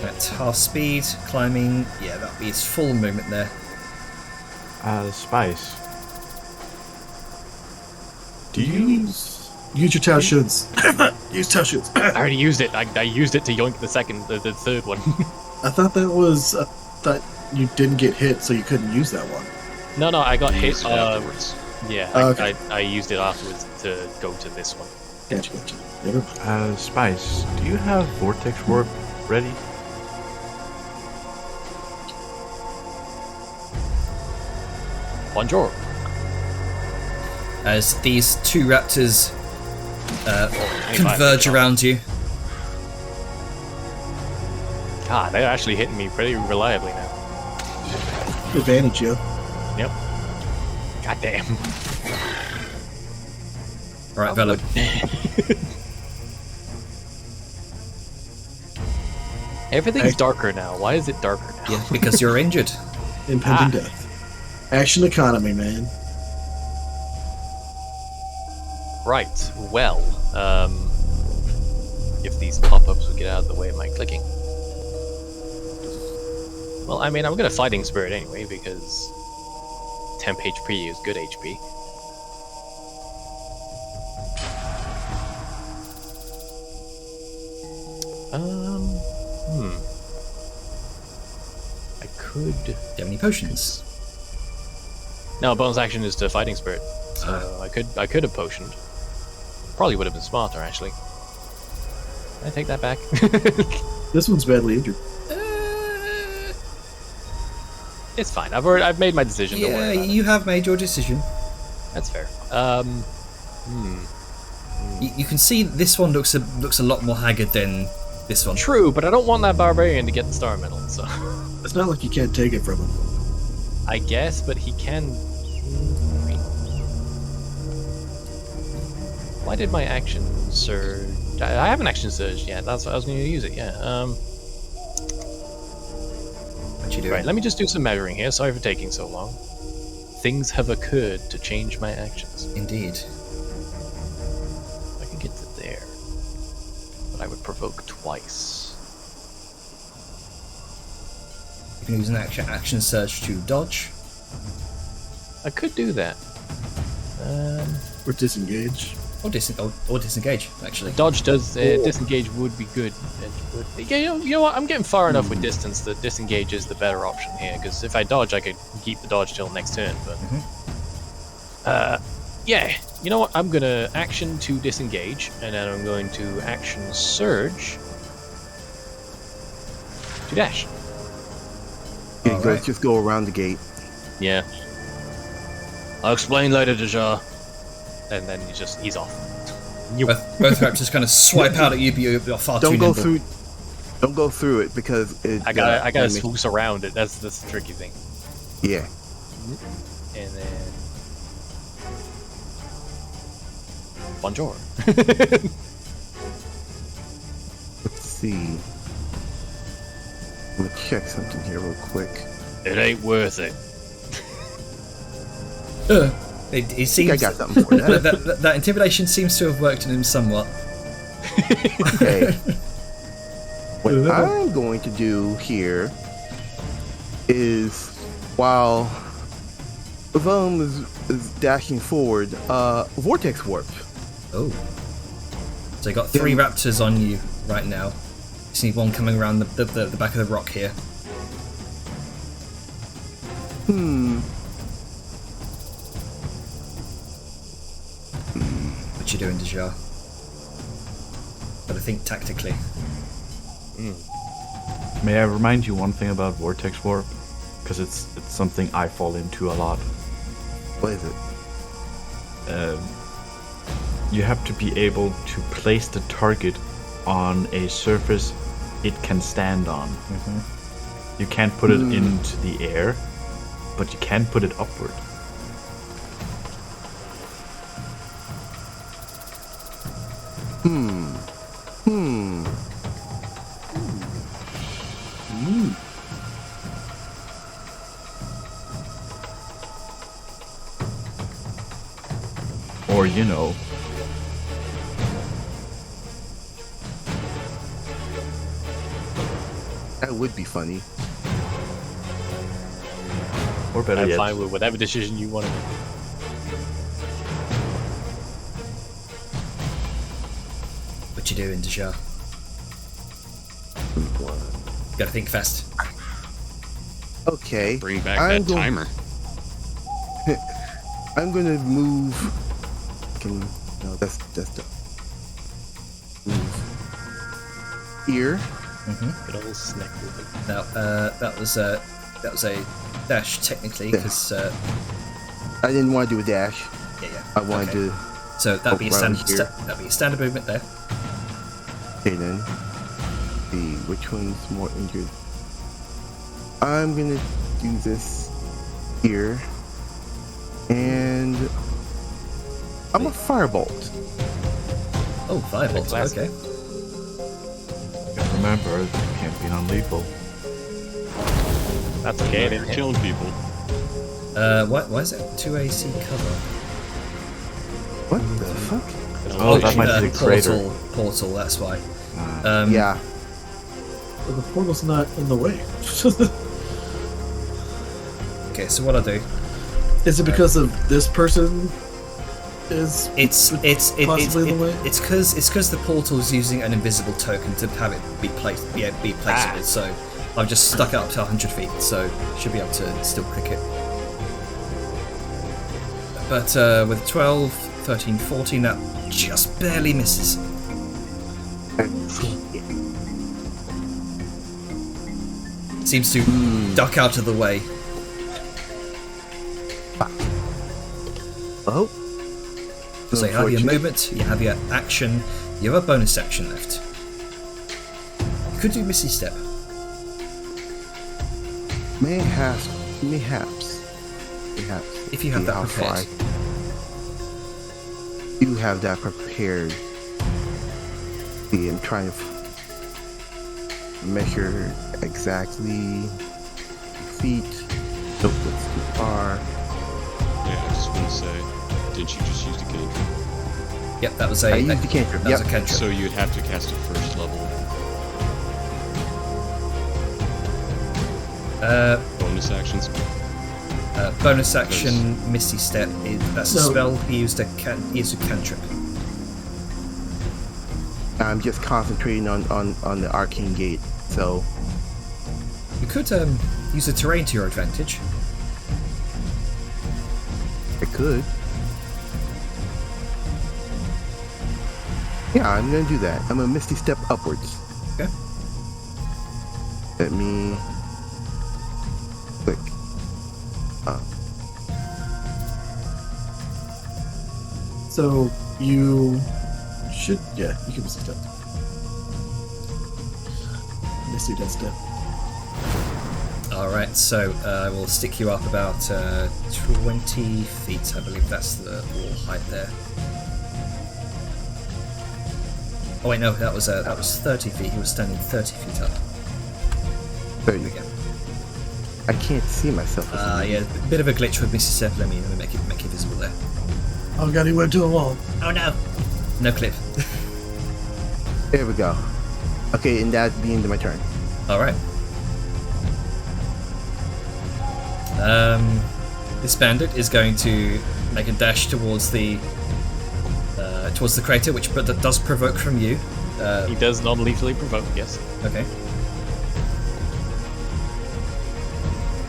At half speed, climbing. Yeah, that'll be his full movement there. Spice. Do you Use your Tao Shuns. Use Tao Shuns. I already used it. I used it to yoink the third one. I thought that was that you didn't get hit, so you couldn't use that one. No, I got You hit. use it afterwards. Yeah, Okay. I used it afterwards to go to this one. Gotcha. Never mind. Spice, do you have Vortex Warp ready? Bonjour. As these two raptors converge around you. Ah, they're actually hitting me pretty reliably now. Advantage, yo. Yep. God damn. Alright, Vela. Everything's darker now. Why is it darker now? Yeah, because you're injured. Impending death. Action economy, man. Right. Well, if these pop-ups would get out of the way of my clicking. Well, I mean, I'm gonna Fighting Spirit anyway because temp HP is good HP. I could. Do you have any potions? No, bonus action is to Fighting Spirit, so I could have potioned. Probably would have been smarter actually. I take that back. This one's badly injured. It's fine. I've made my decision. Don't Yeah, worry about you have made your decision. it. That's fair. You can see this one looks a lot more haggard than this one. True, but I don't want that barbarian to get the star medal. So It's not like you can't take it from him. I guess, but he can. Why did my action surge? I haven't action surged yet. That's what I was going to use it. Yeah. What you doing? Right. Let me just do some measuring here. Sorry for taking so long. Things have occurred to change my actions. Indeed. I can get to there, but I would provoke twice. You can use an action surge to dodge. I could do that. Or disengage. Or disengage, actually. Dodge does disengage would be good. It would. Yeah, you know what? I'm getting far enough with distance that disengage is the better option here. Because if I dodge, I could keep the dodge till next turn. But yeah, you know what? I'm gonna action to disengage, and then I'm going to action surge to dash. Okay, All go, right. just go around the gate. Yeah. I'll explain later, Deja. And then he's off. Both raptors kind of swipe out at you, but you're far too Don't go nimble. through. Don't go through it because it. I gotta enemy- swoosh around it. That's the tricky thing. Yeah. And then bonjour. Let's see. I'm gonna check something here real quick. It ain't worth it. It seems I got something for that. that intimidation seems to have worked on him somewhat. Okay. What I'm going to do here is, while Vom is dashing forward, Vortex Warp. Oh. So you got three raptors on you right now. Just need one coming around the back of the rock here. What you doing, Deja? Gotta think tactically. May I remind you one thing about Vortex Warp? Because it's something I fall into a lot. What is it? you have to be able to place the target on a surface it can stand on. You can't put it into the air, but you can put it upward. Or, you know, That would be funny. or better I'm yet, fine with whatever decision you want to make. What you doing, Deja? Gotta think fast. Okay. Bring back I'm that going- timer. I'm gonna move. No, that's the move here. Good old snack moving. Now, that was a dash technically, because I didn't want to do a dash. yeah. I wanted okay. to. So that'd be a around standard. here. That'd be a standard movement there. Okay then. See which one's more injured. I'm gonna do this here, and I'm a firebolt. Oh, firebolt. Classic. Okay. remember, you can't be non-lethal. That's okay. I didn't You're hit. killing people. Why is it 2 AC cover? What the fuck? Oh, that might be the crater. Portal. That's why. Yeah. Well, the portal's not in the way. Okay, so what I do? Is it because of this person? Is It's possibly the way? it's because the portal's using an invisible token to have it be placeable. So I've just stuck it up to 100 feet, so should be able to still click it. But with 12, 13, 14, that just barely misses. Seems to duck out of the way. Oh. So you have your Unfortunate. movement, you have your action, you have a bonus action left. You could do Misty Step. Perhaps. If you have See that how far prepared. I do have that prepared. See, I'm trying to measure exactly feet. Nope, that's too far. Yeah, I just want to say, didn't you just use the cantrip? Yep, that was I a used the cantrip. that was Yep. a cantrip. So you'd have to cast it first level. Bonus actions. Bonus action, Misty Step. That's a So- spell. He used a cantrip. I'm just concentrating on the arcane gate. So You could use the terrain to your advantage. I could. Yeah, I'm gonna do that. I'm gonna misty step upwards. Okay. Let me click. So you should, yeah, you can Misty Step. Misty does step. All right, so we'll stick you up about 20 feet. I believe that's the wall height there. Oh wait, no, that was 30 feet. He was standing 30 feet up. 30. Again. I can't see myself. Yeah, a bit of a glitch with Misty Step. Let me make it visible there. Oh god, he went to the wall. Oh no! No clip. There we go. Okay, and that being my turn. All right. This bandit is going to make a dash towards the crater, which that does provoke from you. He does non-lethally provoke, yes. Okay.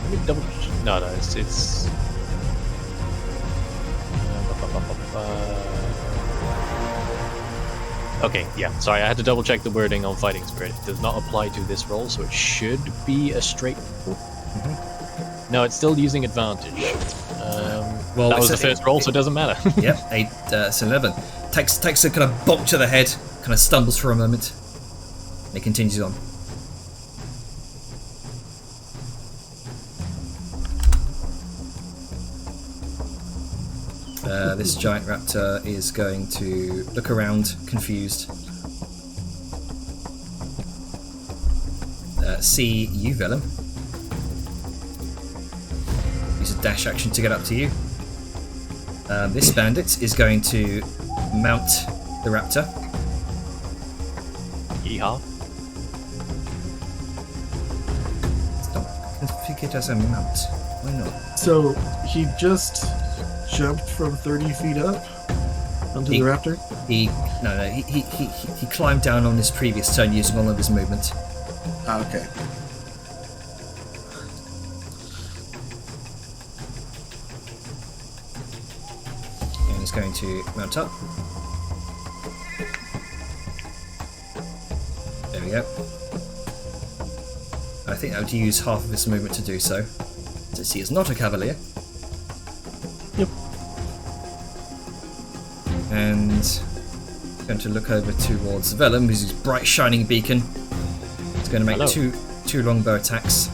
Let me double. No, it's. Okay, yeah. Sorry, I had to double check the wording on Fighting Spirit. It does not apply to this roll, so it should be a straight. No, it's still using advantage. Well, That was the it's a- first roll, so it doesn't matter. Yep, it's 11. Takes a kind of bolt to the head, kind of stumbles for a moment. And it continues on. This giant raptor is going to look around, confused. See you, Vellum. Use a dash action to get up to you. This bandit is going to mount the raptor. Yeehaw. It's not configured as a mount. Why not? So he just jumped from 30 feet up onto the raptor. He climbed down on his previous turn using all of his movement. Ah, okay. And he's going to mount up. There we go. I think I would use half of his movement to do so, since he is not a cavalier. Yep. And going to look over towards Vellum, who's his bright shining beacon. He's going to make Hello. two longbow attacks.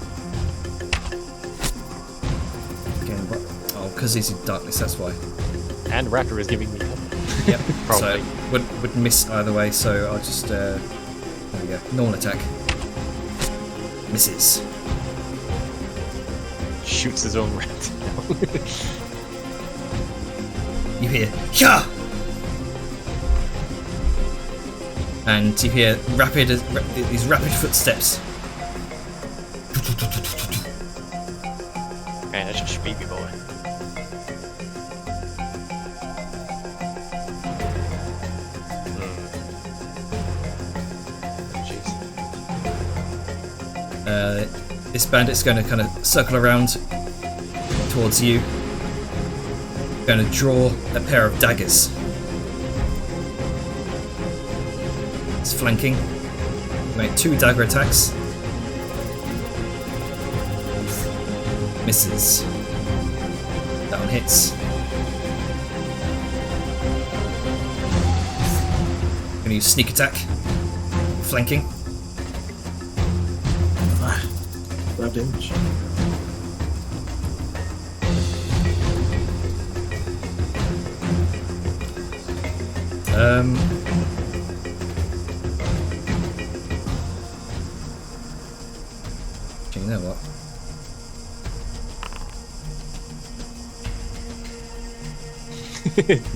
Again, oh, because he's in darkness, that's why. And Raptor is giving me cover. Yep. Probably. So would miss either way. So I'll just there we go. Normal attack. Misses. Shoots his own rat. You hear "Yah!" and you hear these rapid footsteps. Man, that's just baby boy. This bandit's going to kind of circle around towards you. Going to draw a pair of daggers. It's flanking. Make 2 dagger attacks. Misses. That one hits. Gonna use sneak attack. Flanking. 5 damage. You know what?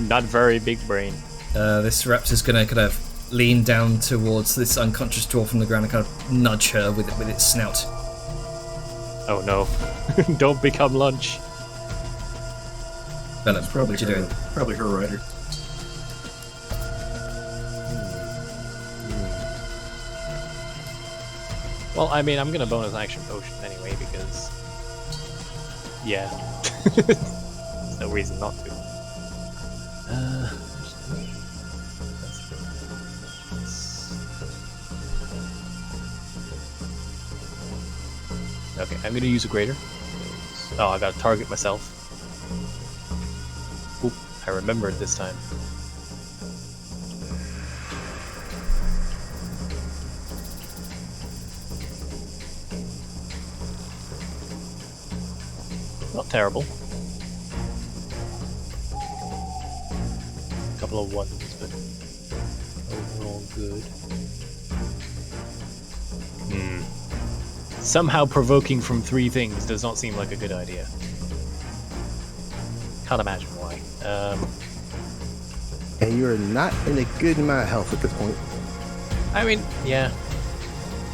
Not very big brain. This raptor's gonna kind of lean down towards this unconscious dwarf on the ground and kind of nudge her with its snout. Oh no. Don't become lunch. Vellum, Probably what you her, doing? Probably her rider. Well, I mean, I'm gonna bonus action potion anyway because, yeah, there's no reason not to. Okay, I'm gonna use a greater. Oh, I gotta target myself. Oop, I remembered this time. Not terrible. Couple of ones, but overall good. Somehow provoking from 3 things does not seem like a good idea. Can't imagine why. And you're not in a good amount of health at this point. I mean, yeah.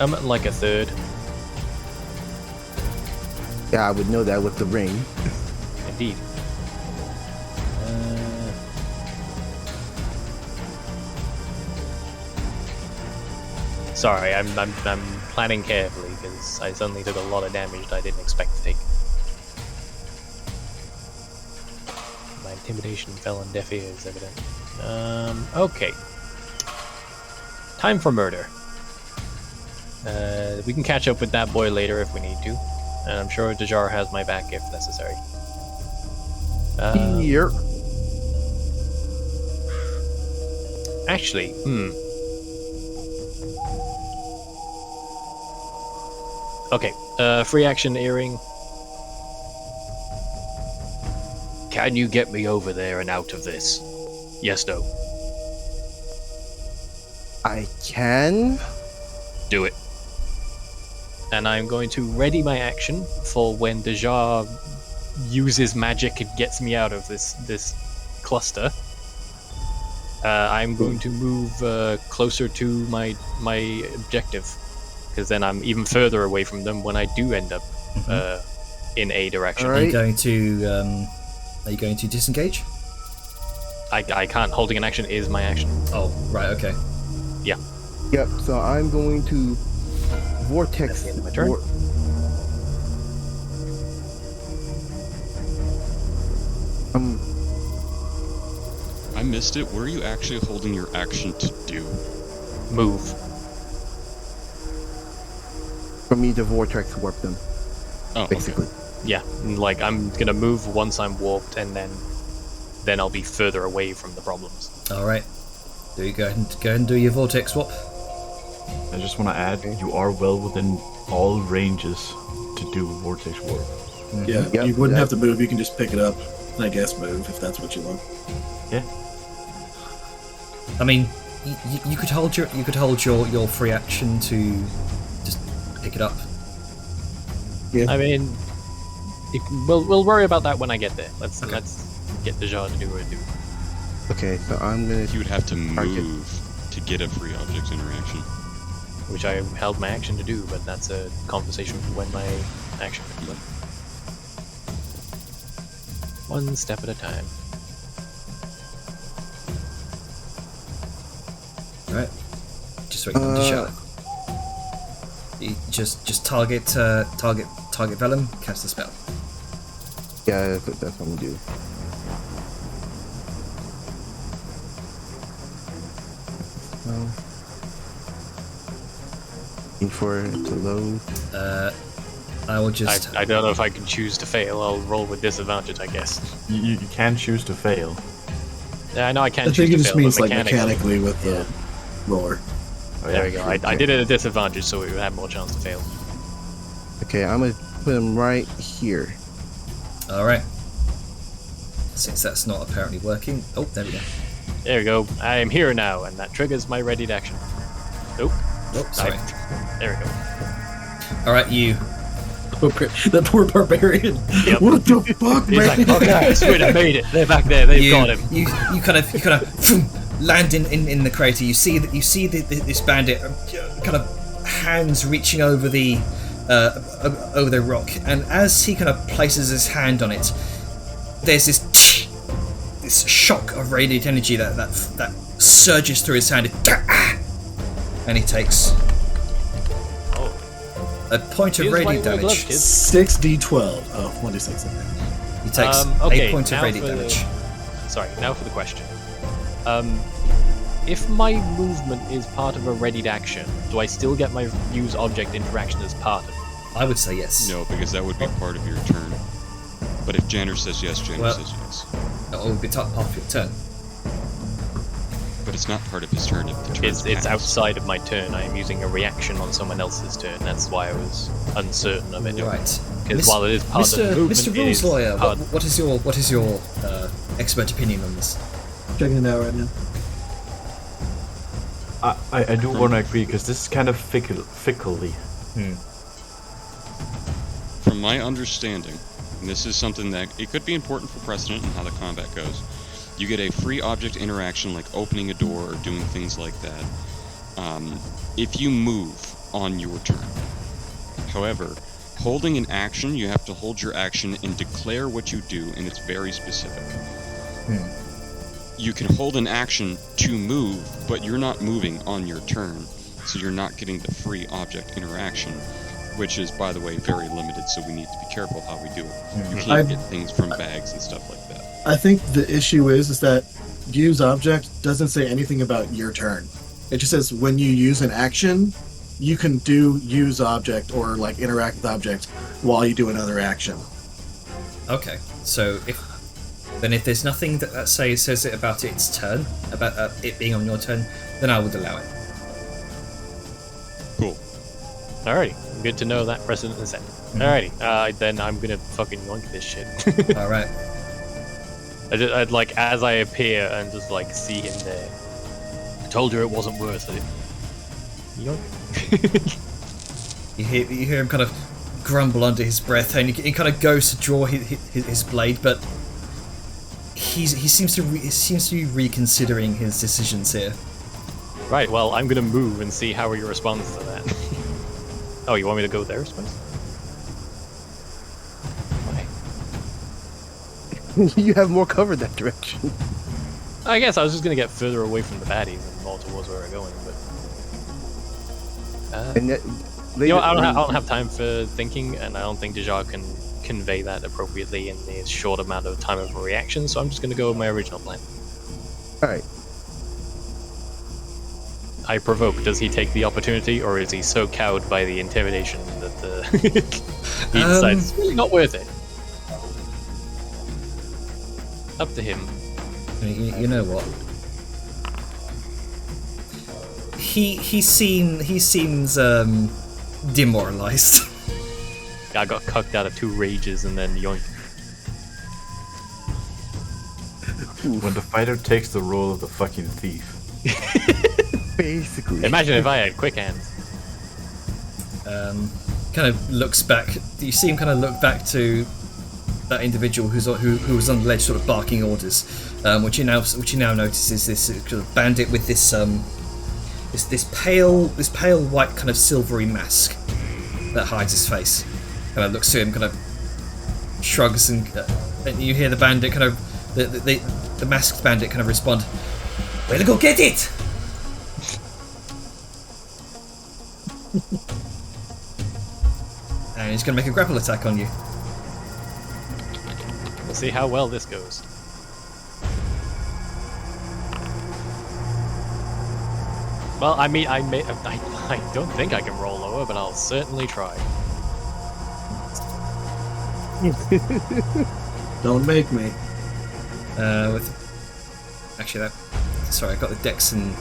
I'm at like a third. Yeah, I would know that with the ring. Indeed. Sorry, I'm planning carefully because I suddenly took a lot of damage that I didn't expect to take. My intimidation fell on deaf ears, evidently. Okay. Time for murder. We can catch up with that boy later if we need to. And I'm sure Dajar has my back if necessary. Here. Actually, Okay, free action earring. Can you get me over there and out of this? Yes, no. I can. Do it. And I'm going to ready my action for when Deja uses magic and gets me out of this cluster. I'm going to move closer to my objective, because then I'm even further away from them when I do end up in a direction. All Are you right. going to disengage? I can't. Holding an action is my action. Oh, right, okay. Yep. So I'm going to vortex. That's the end of my turn. I missed it. What are you actually holding your action to do? Move. For me to vortex warp them, Oh, basically. Yeah, like I'm gonna move once I'm warped, and then I'll be further away from the problems. Alright. Do you go ahead and do your vortex swap? I just want to add, you are well within all ranges to do Vortex Warp. Yeah, Yep, you wouldn't that- have to move. You can just pick it up and I guess move if that's what you want. Yeah. I mean, you could hold your free action to just pick it up. I mean, we'll worry about that when I get there. Let's get Deja to do what it do. Okay, so I'm gonna. You would have to Target. move to get a free object interaction. Which I held my action to do, but that's a conversation for when my action comes up. One step at a time. Right. Just wait for them to shout. You just target Vellum, cast the spell. Yeah, that's what I'm gonna do. Waiting for it to load. I will just I don't know if I can choose to fail. I'll roll with disadvantage, I guess. You can choose to fail. Yeah, I know I can I choose think it to just fail, means but like mechanically with the roller. Oh, There we go. sure. I did it at a disadvantage, so we would have more chance to fail. Okay, I'm gonna put him right here. Alright. Since that's not apparently working. Oh, there we go. There we go. I am here now, and that triggers my readied action. Nope. Oh, sorry. There we go. Alright, you That poor barbarian. Yep. What the fuck, He's man? like, okay, I swear I made it. They're back there. They've got him. You kind of phoom, land in the crater. You see this bandit kind of hands reaching over the rock, and as he kind of places his hand on it, there's this shock of radiant energy that surges through his hand, and he takes a point of Here's why radiant you wear gloves, damage. kids. 6d12. Oh, 1d6. He takes Okay, 8 points of now radiant for the- damage. Sorry, now for the question. If my movement is part of a readied action, do I still get my use object interaction as part of it? I would say yes. No, because that would be part of your turn. But if Janner says yes, Janner Well- says yes. It would be part of your turn. But it's not part of his turn if the turn It's outside of my turn. I am using a reaction on someone else's turn. That's why I was uncertain of it. Right. Because while it is part of the movement, Mr. it Rules is Lawyer, part- what is your expert opinion on this? Checking it out right now. I do want to agree, because this is kind of fickly. From my understanding, and this is something that it could be important for precedent and how the combat goes, you get a free object interaction like opening a door or doing things like that if you move on your turn. However, holding an action, you have to hold your action and declare what you do, and it's very specific. You can hold an action to move, but you're not moving on your turn, so you're not getting the free object interaction, which is, by the way, very limited, so we need to be careful how we do it. You can't get things from bags and stuff like that. I think the issue is that use object doesn't say anything about your turn. It just says when you use an action, you can do use object or like interact with object while you do another action. Okay, so Then if there's nothing that says it about its turn, about it being on your turn, then I would allow it. Cool. Alrighty, good to know that precedent is set. Alrighty, then I'm gonna fucking yoink this shit. All right. I'd like, as I appear and just like see him there. I told you it wasn't worth it. Yoink. You hear him kind of grumble under his breath, and he kind of goes to draw his blade, but he seems to be reconsidering his decisions here. Right, well, I'm gonna move and see how he responds to that. Oh, you want me to go there, I suppose? Why? You have more cover that direction. I guess I was just gonna get further away from the baddies and more towards where we're going, but... And that, you know, I don't have time for thinking, and I don't think Deja can convey that appropriately in the short amount of time of a reaction, so I'm just gonna go with my original plan. Alright. I provoke. Does he take the opportunity, or is he so cowed by the intimidation that he decides it's really not worth it? Up to him. You know what? He seems demoralized. I got cucked out of 2 rages and then yoink. When the fighter takes the role of the fucking thief. Basically. Imagine if I had quick hands. Kind of looks back. You see him kind of look back to that individual who was on the ledge, sort of barking orders. Which you now notice is this sort of bandit with this this pale white kind of silvery mask that hides his face. Kind of looks to him, kind of shrugs, and you hear the bandit kind of the masked bandit kind of respond, "Well, go get it!" And he's going to make a grapple attack on you. We'll see how well this goes. Well, I mean, I don't think I can roll lower, but I'll certainly try. Don't make me. Sorry, I got the Dex and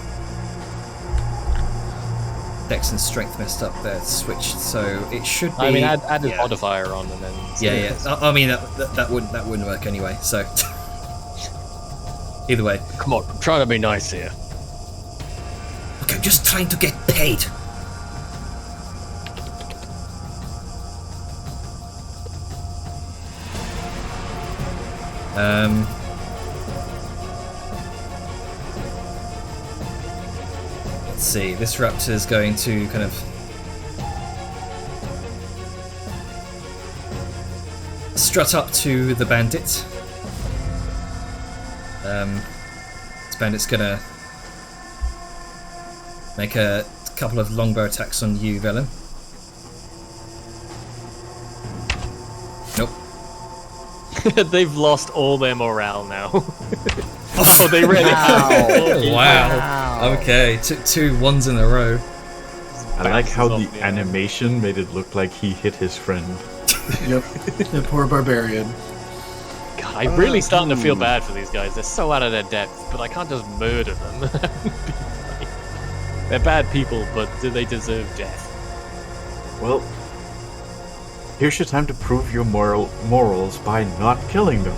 Strength messed up there. Switched, so it should be. I mean, add a modifier on and then. Yeah. I mean, that wouldn't work anyway. So either way. Come on, I'm trying to be nice here. Okay, I'm just trying to get paid. Let's see, this raptor is going to kind of strut up to the bandit. This bandit's gonna make a couple of longbow attacks on you, Velen. Nope. They've lost all their morale now. Oh, they really have. Wow. Okay, two ones in a row. I like how Bounces the off animation made it look like he hit his friend. Yep. The poor barbarian. God, I'm really starting to feel bad for these guys. They're so out of their depth, but I can't just murder them. They're bad people, but do they deserve death? Well, here's your time to prove your morals by not killing them.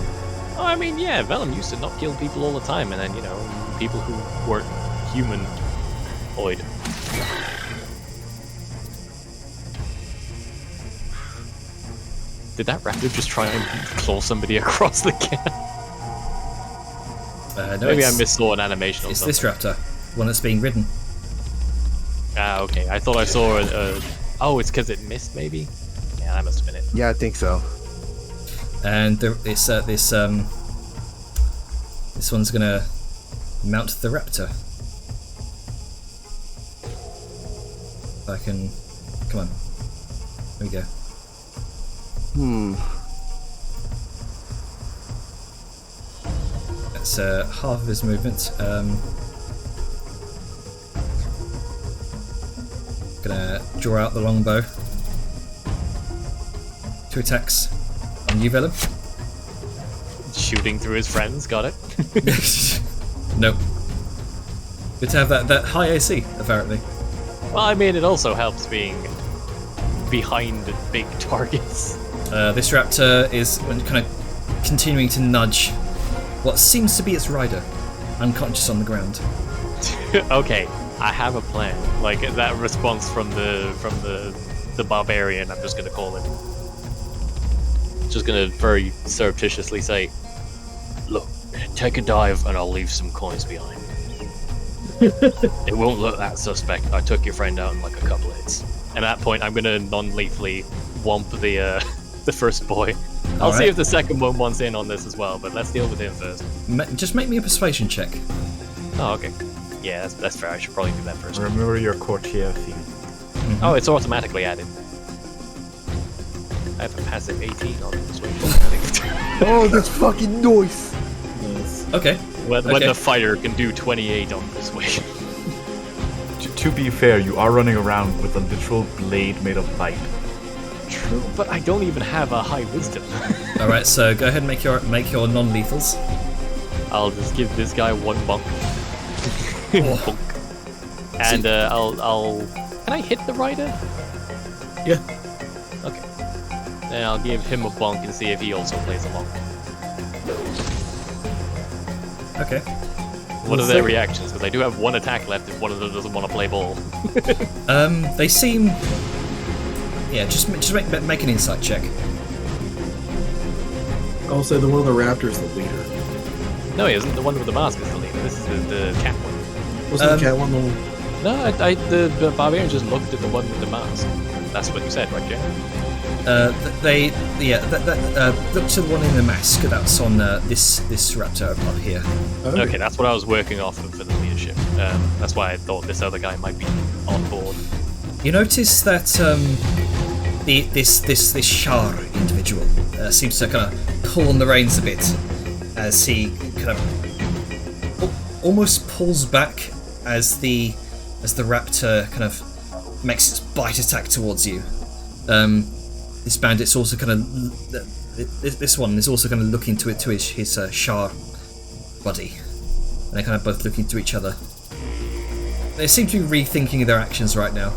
Oh, I mean, yeah, Vellum used to not kill people all the time, and then, you know, people who weren't humanoid. Did that raptor just try and claw somebody across the gap? No, Maybe I missaw an animation or It's something. this raptor, one that's being ridden. Ah, okay. I thought I saw a... Oh, it's because it missed, maybe? Yeah, that must have been it. Yeah, I think so. And this one's gonna mount the raptor. If I can, come on, there we go. That's half of his movement. Gonna draw out the longbow. 2 attacks on you, Vellum. shooting through his friends. Got it. Nope. Good to have that high AC, apparently. Well, I mean, it also helps being behind big targets. This raptor is kind of continuing to nudge what seems to be its rider, unconscious on the ground. Okay, I have a plan. Like that response from the barbarian, I'm just gonna call him. Just gonna very surreptitiously say, "Look, take a dive, and I'll leave some coins behind. It won't look that suspect. I took your friend out in like a couple hits." And at that point, I'm gonna non-lethally whomp the first boy. I'll see Alright. if the second one wants in on this as well, but let's deal with him first. Just make me a persuasion check. Oh, okay. Yeah, that's fair. I should probably do that first. Remember your courtier theme. Oh, it's automatically added. I have a passive 18 on this one. Oh, this fucking noise! Okay. when Okay. the fighter can do 28 on persuasion. To be fair, you are running around with a literal blade made of light. True, but I don't even have a high wisdom. All right. So go ahead and make your non-lethals. I'll just give this guy one bunk. Oh. And I'll. Can I hit the rider? Yeah. Okay. Then I'll give him a bunk and see if he also plays along. Okay. What are their reactions? Because I do have one attack left if one of them doesn't want to play ball. They seem. Yeah. Just make an insight check. I'll say the one of the raptors the leader. No, he isn't. The one with the mask is the leader. This is the cat one. Wasn't the cat one the one? No, the barbarian just looked at the one with the mask. That's what you said, right, Jay? Look to the one in the mask that's on this raptor up here. Okay, that's what I was working off of for the leadership. That's why I thought this other guy might be on board. You notice that this Shar individual seems to kind of pull on the reins a bit as he kind of almost pulls back as the raptor kind of makes its bite attack towards you. This bandit's also kind of this one is also kind of looking to his Shar buddy, and they're kind of both looking to each other. They seem to be rethinking their actions right now.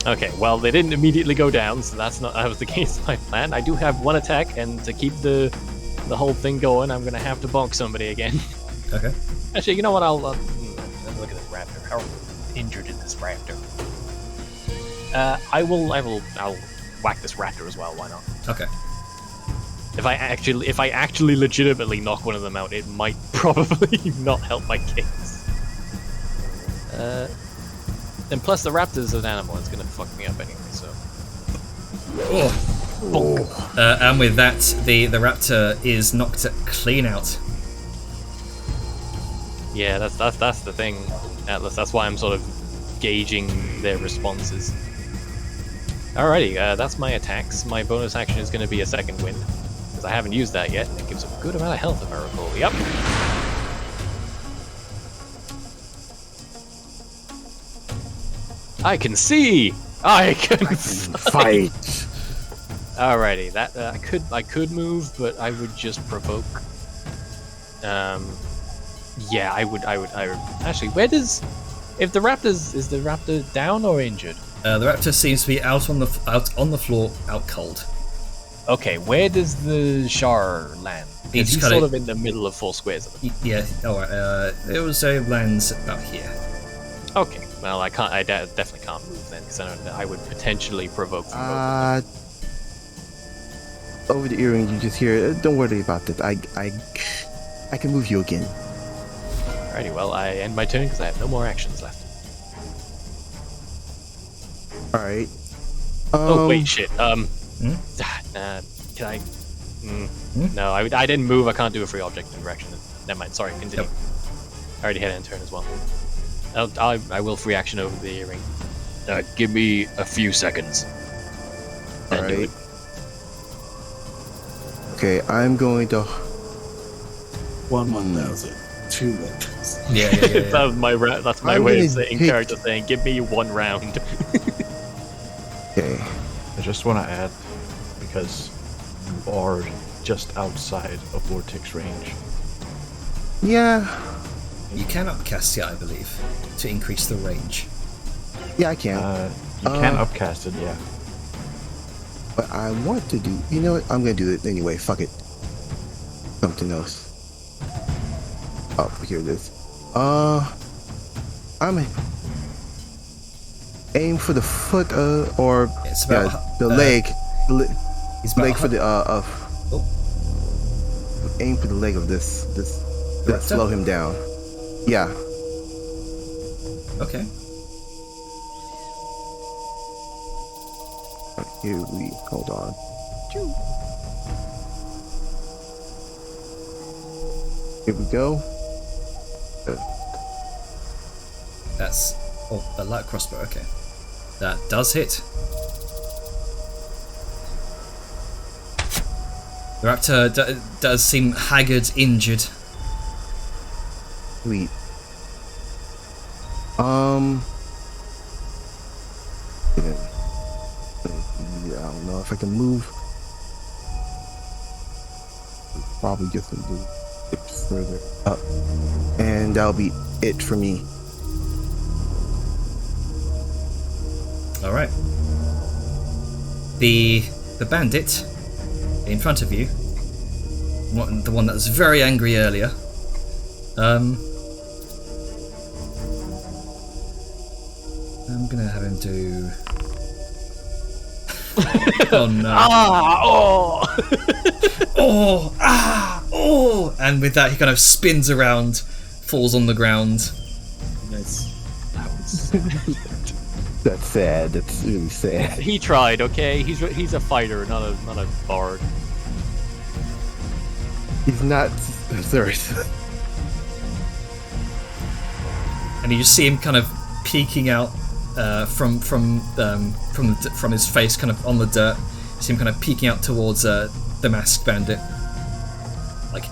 Okay, well, they didn't immediately go down, so that was against my plan. I do have one attack, and to keep the whole thing going, I'm gonna have to bonk somebody again. Okay. Actually, you know what? I'll look at this raptor. How injured is this raptor? I'll whack this raptor as well. Why not? Okay. If I actually legitimately knock one of them out, it might probably not help my case. And plus, the raptor's an animal. It's gonna fuck me up anyway. So. Oh. And with that, the raptor is knocked clean out. Yeah, that's the thing, Atlas. That's why I'm sort of gauging their responses. Alrighty, that's my attacks. My bonus action is going to be a second wind, because I haven't used that yet, and it gives a good amount of health if I recall. Yep. I can see! I can Fight! Alrighty, that I could move, but I would just provoke. Yeah, I would. Actually, where does? If the is the raptor down or injured? The raptor seems to be out on the floor, out cold. Okay, where does the Shar land? He's He's kinda- sort of in the middle of 4 squares of it. Yeah. All right. It was lands about here. Okay, well, I can't. I definitely can't move then, because I would potentially provoke from both. Over the earring, you just hear, don't worry about it. I can move you again. Alrighty, well, I end my turn because I have no more actions left. Alright. Oh wait, shit. Can I? No, I didn't move. I can't do a free object interaction. Never mind. Sorry. Continue. Yep. I already had an turn as well. I will free action over the earring. Give me a few seconds. Then do Alright. it. Okay, I'm going to... 1,000. 2,000. Yeah. That's my I'm way gonna of saying hit- character saying, "Give me 1 round." Okay. I just want to add, because you are just outside of vortex range. Yeah, You can upcast it, I believe, to increase the range. yeah, I can. You can upcast it, yeah. But I want to do. You know what? I'm gonna do it anyway. Fuck it. Something else. Oh, here it is. I'm aim for the foot, or It's about the leg. He's about Leg for the Oh. aim for the leg of this Raptor? slow him down. Yeah. Okay. Here we hold on. Here we go. That's a light crossbow. Okay, that does hit. The raptor does seem haggard, injured. Sweet. Yeah, I don't know if I can move. Probably just a little bit further up, and that'll be it for me. All right. The bandit in front of you, the one that was very angry earlier. I'm gonna have him do. Oh no! Oh! And with that, he kind of spins around, falls on the ground. Nice. That's sad. That's really sad. He tried, okay? He's a fighter, not a bard. He's not. Sorry. And you just see him kind of peeking out from his face, kind of on the dirt. You see him kind of peeking out towards the masked bandit. Like,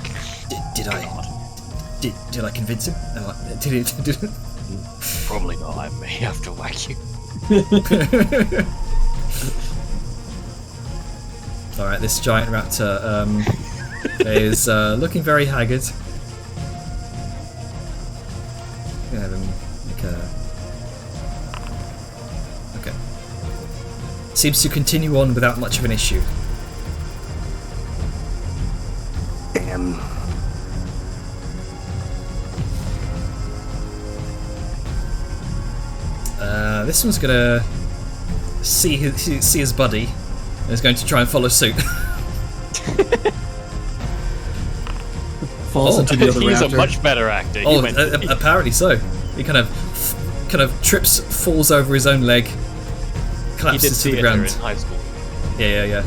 did I convince him? No, did it? Probably not. I may have to whack you. All right, this giant raptor is looking very haggard. I'm gonna have him make a. Okay. Seems to continue on without much of an issue. Damn. This one's gonna see his buddy and is going to try and follow suit. Falls into the other He's raptor. a much better actor. He Oh, went- apparently so. He kind of trips, falls over his own leg, he did collapses to the theater ground. in high school. Yeah.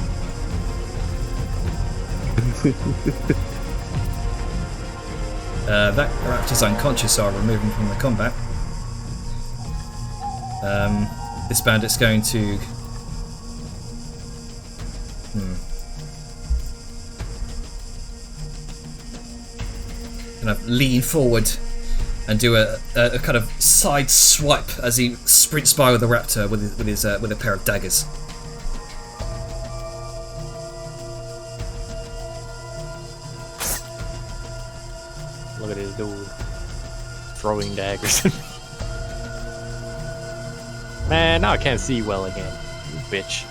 That raptor's unconscious, so I'll remove him from the combat. This bandit's going to. Kind of lean forward and do a kind of side swipe as he sprints by with the raptor with a pair of daggers. Look at this dude throwing daggers. Man, now I can't see well again. You bitch.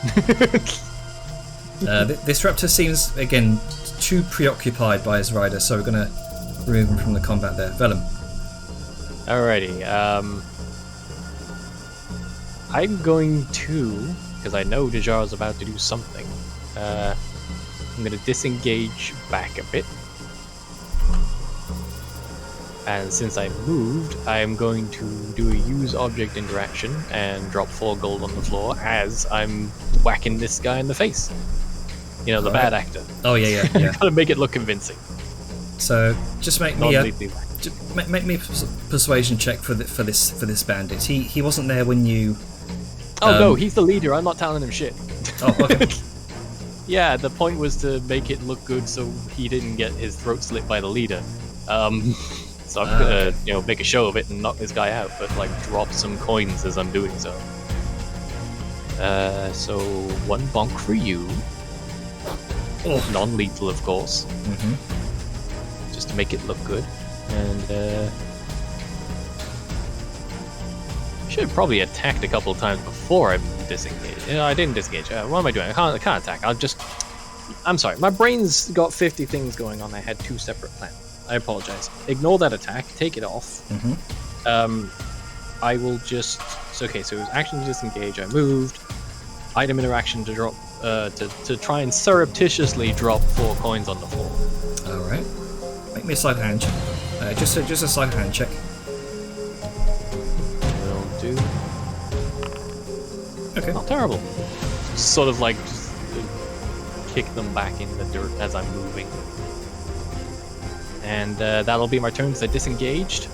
This raptor seems again too preoccupied by his rider, so we're gonna remove him from the combat there. Vellum. Alrighty, I'm going to, because I know Dejar's about to do something, I'm going to disengage back a bit. And since I moved, I'm going to do a use object interaction and drop 4 gold on the floor as I'm whacking this guy in the face. You know, the bad actor. Oh yeah. Gotta make it look convincing. So just make me Non-lethally whack. make me a persuasion check for this bandit. He wasn't there when you. Oh no, he's the leader. I'm not telling him shit. Oh, okay. Yeah, the point was to make it look good so he didn't get his throat slit by the leader. So I'm gonna, okay. make a show of it and knock this guy out, but like drop some coins as I'm doing so. So 1 bonk for you. Oh. Non-lethal, of course, Mm-hmm. just to make it look good. And should have probably attacked a couple of times before I disengaged. I didn't disengage. What am I doing? I can't attack. I'm sorry. My brain's got 50 things going on. I had 2 separate plans. I apologize. Ignore that attack. Take it off. Mm-hmm. I will just... Okay, so it was action to disengage. I moved. Item interaction to drop... to try and surreptitiously drop 4 coins on the floor. Alright. Make me a sleight of hand check. Just a sleight of hand check. Will do. Okay. Not terrible. Sort of like just kick them back in the dirt as I'm moving. And that'll be my turn because I disengaged.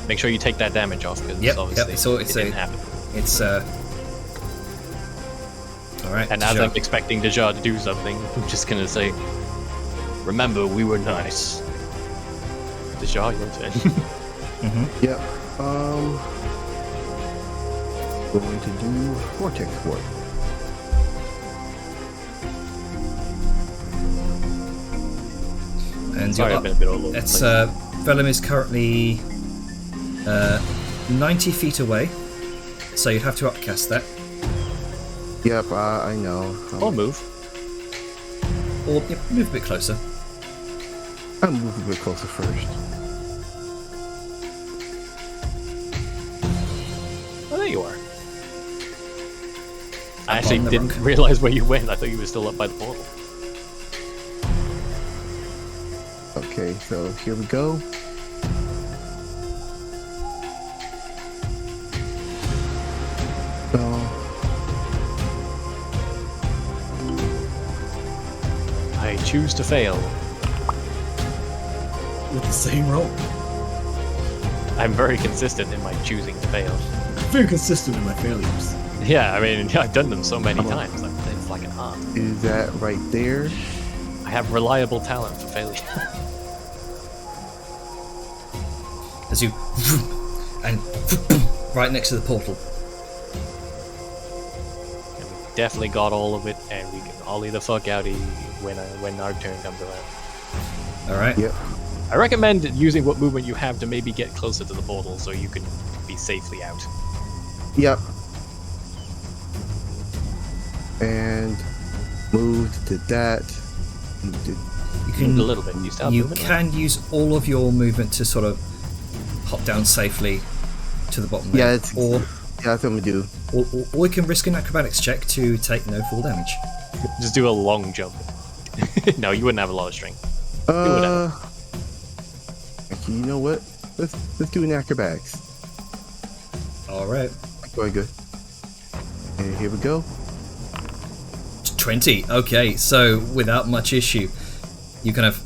Make sure you take that damage off because obviously So it didn't happen. It's alright. And as I'm expecting Deja to do something, I'm just gonna say, remember, we were nice. Deja, your turn. Mm-hmm. Yep. Going to do Vortex Warp. And Sorry, I've been a bit all over the it's place. Vellum is currently 90 feet away, so you'd have to upcast that. Yep, I know. Or move. Or move a bit closer. I'm moving a bit closer first. Oh, there you are. I Up actually on the didn't rock. realize where you went. I thought you were still up by the portal. Okay, so here we go. So, I choose to fail. With the same roll. I'm very consistent in my choosing to fail. Very consistent in my failures. Yeah, I mean, I've done them so many times. It's like an art. is that right there? I have reliable talent for failure. As you and right next to the portal. And we definitely got all of it, and we can ollie the fuck out when our turn comes around. Alright. Yep. I recommend using what movement you have to maybe get closer to the portal so you can be safely out. Yep. And moved to that. Moved to You A can little bit. You still have you movement, can use all of your movement to sort of hop down safely to the bottom Yeah, there. it's- Or that's what I'm gonna do. we can risk an acrobatics check to take no full damage. right? Just do a long jump. No, you wouldn't have a lot of strength. whatever. Actually, you know what? Let's do an acrobatics. Alright. Going good. And here we go. 20. Okay, so without much issue, you kind of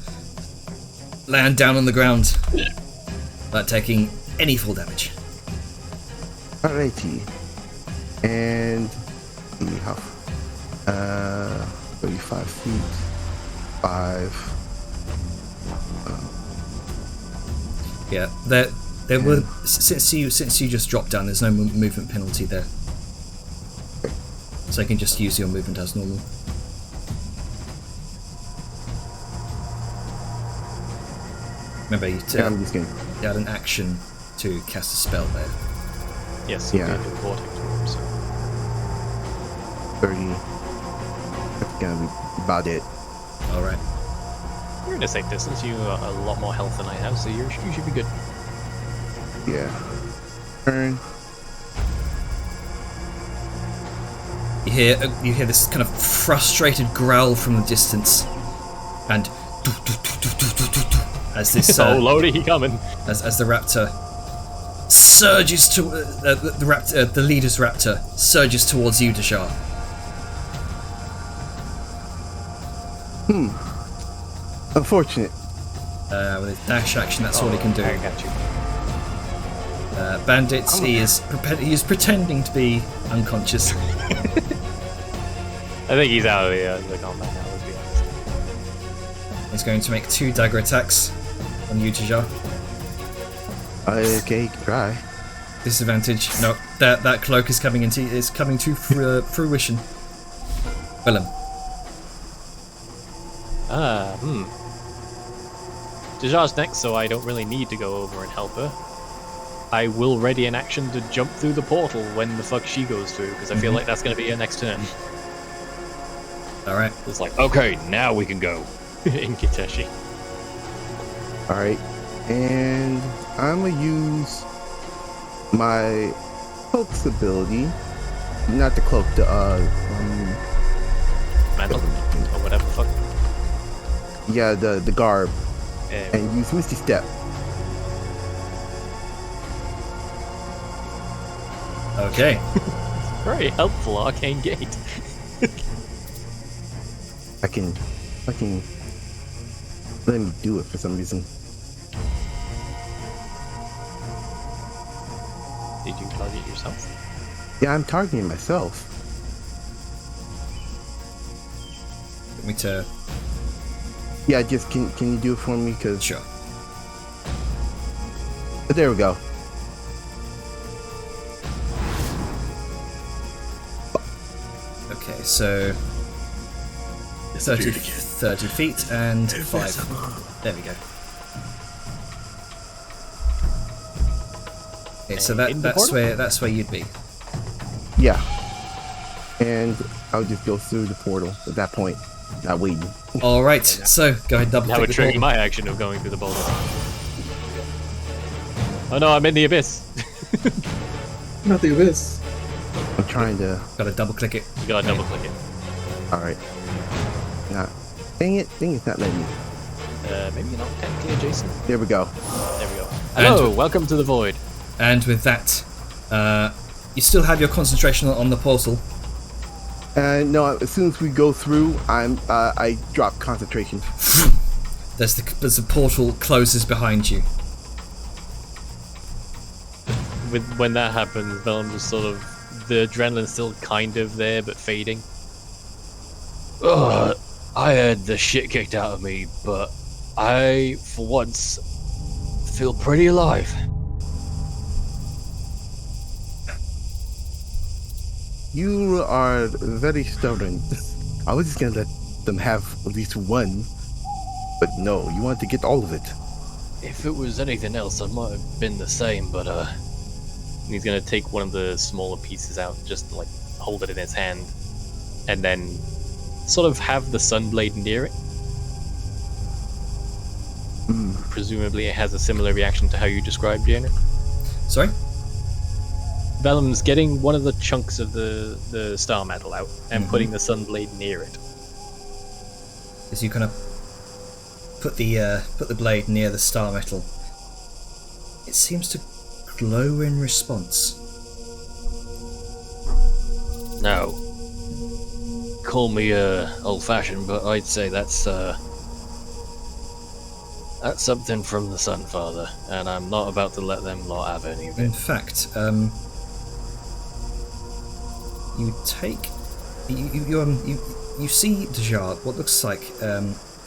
land down on the ground without taking any full damage. Alrighty. And see how 35 feet. 5. Yeah, there were since you just dropped down. There's no movement penalty there, so you can just use your movement as normal. Remember, you Yeah, I'm just gonna. had an action to cast a spell there. Yes, Yeah. you can do vortex warp, so. 30. That's gonna be about it. All right. You're in a safe distance. You got a lot more health than I have, so you should be good. Yeah. Turn. You hear this kind of frustrated growl from the distance, and as this Oh, Lodi, he coming. as the raptor surges to the leader's raptor surges towards you, Deja. Unfortunate. With his dash action, that's all he can do. I got you. Bandits, he is pretending to be unconscious. I think he's out of the combat now, let's be honest. He's going to make 2 dagger attacks on you, Deja. Okay, try. Disadvantage. No, that cloak is coming to fruition. Willem. Dajar's next, so I don't really need to go over and help her. I will ready an action to jump through the portal when the fuck she goes through, because I feel like that's going to be her next turn. Alright. It's like, Okay, now we can go. in Kiteshi. Alright, and I'm gonna use my cloak's ability. Not the cloak, the Mantle, or whatever the fuck. yeah, the garb, Yeah. and use Misty Step. Okay. Very helpful, Arcane Gate. I can let me do it for some reason. Did you target yourself? Yeah, I'm targeting myself. Want me to... Yeah, just can you do it for me? Cause Sure. but there we go. Okay, so... 30 feet and 5. There we go. Okay, so In the portal? that's where you'd be. Yeah, and I'll just go through the portal at that point, not waiting. All right, so go ahead, double That click would the trigger portal. my action of going through the boulder. Oh no, I'm in the abyss. Not the abyss. I'm trying to. Got to double click it. You gotta double click it. All right. Nah. Dang it's not letting me. Maybe you're not technically adjacent. There we go. There we go. Hello, And- welcome to the void. And with that, you still have your concentration on the portal. No, as soon as we go through, I drop concentration. There's the portal closes behind you. When that happens, Vellum just sort of, the adrenaline's still kind of there, but fading. Ugh, I had the shit kicked out of me, but I, for once, feel pretty alive. You are very stubborn. I was just gonna let them have at least one, but no, you want to get all of it. If it was anything else, I might have been the same, but And he's gonna take one of the smaller pieces out, just like hold it in his hand, and then sort of have the Sunblade near it. Presumably it has a similar reaction to how you described, Jaina. Sorry? Vellum's getting one of the chunks of the star metal out and putting the Sunblade near it. As you kind of put the blade near the star metal, it seems to glow in response. now, call me old-fashioned, but I'd say that's something from the Sun Father, and I'm not about to let them lot have any of In it. fact, you take you see Dajar, what looks like a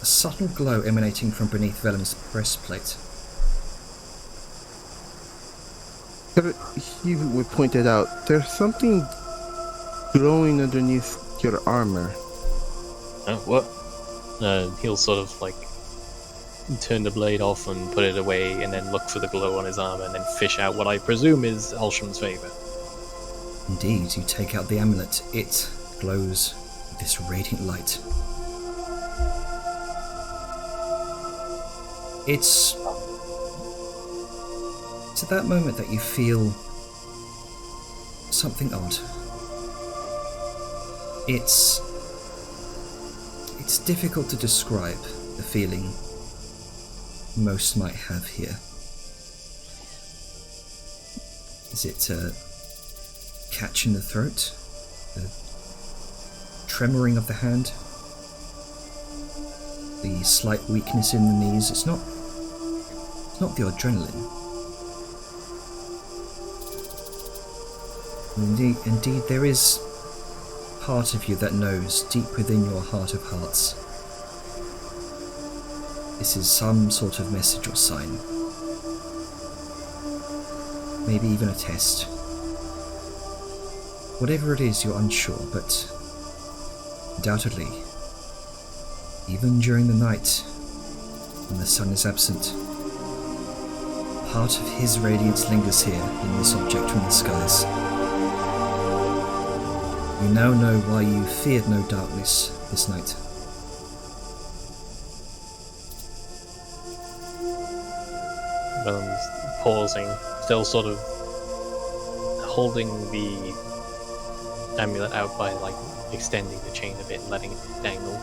subtle glow emanating from beneath Vellum's breastplate. He would point it out. There's something glowing underneath your armor. What? He'll sort of like turn the blade off and put it away, and then look for the glow on his armor, and then fish out what I presume is Alsham's favor. Indeed, you take out the amulet. It glows with this radiant light. It's at that moment that you feel something odd. It's difficult to describe the feeling most might have here. Is it a catch in the throat? The tremoring of the hand? The slight weakness in the knees? It's not the adrenaline. Indeed, there is part of you that knows, deep within your heart of hearts, this is some sort of message or sign. Maybe even a test. Whatever it is, you're unsure, but undoubtedly, Even during the night, when the sun is absent, part of his radiance lingers here in this object from the skies. You now know why you feared no darkness this night. Pausing, still sort of holding the amulet out by like extending the chain a bit and letting it dangle.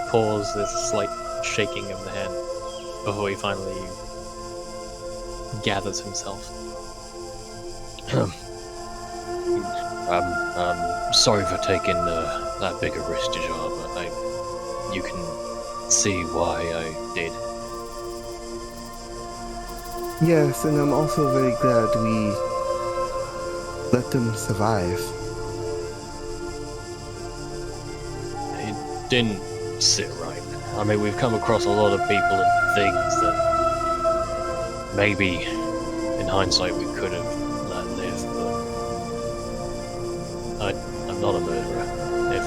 Pause, there's a slight shaking of the hand before he finally gathers himself. I'm sorry for taking that big a risk, Jajar, but you can see why I did. Yes, and I'm also very glad we let them survive. It didn't sit right. I mean, we've come across a lot of people and things that maybe, in hindsight, we could have let live, but I'm not a murderer. If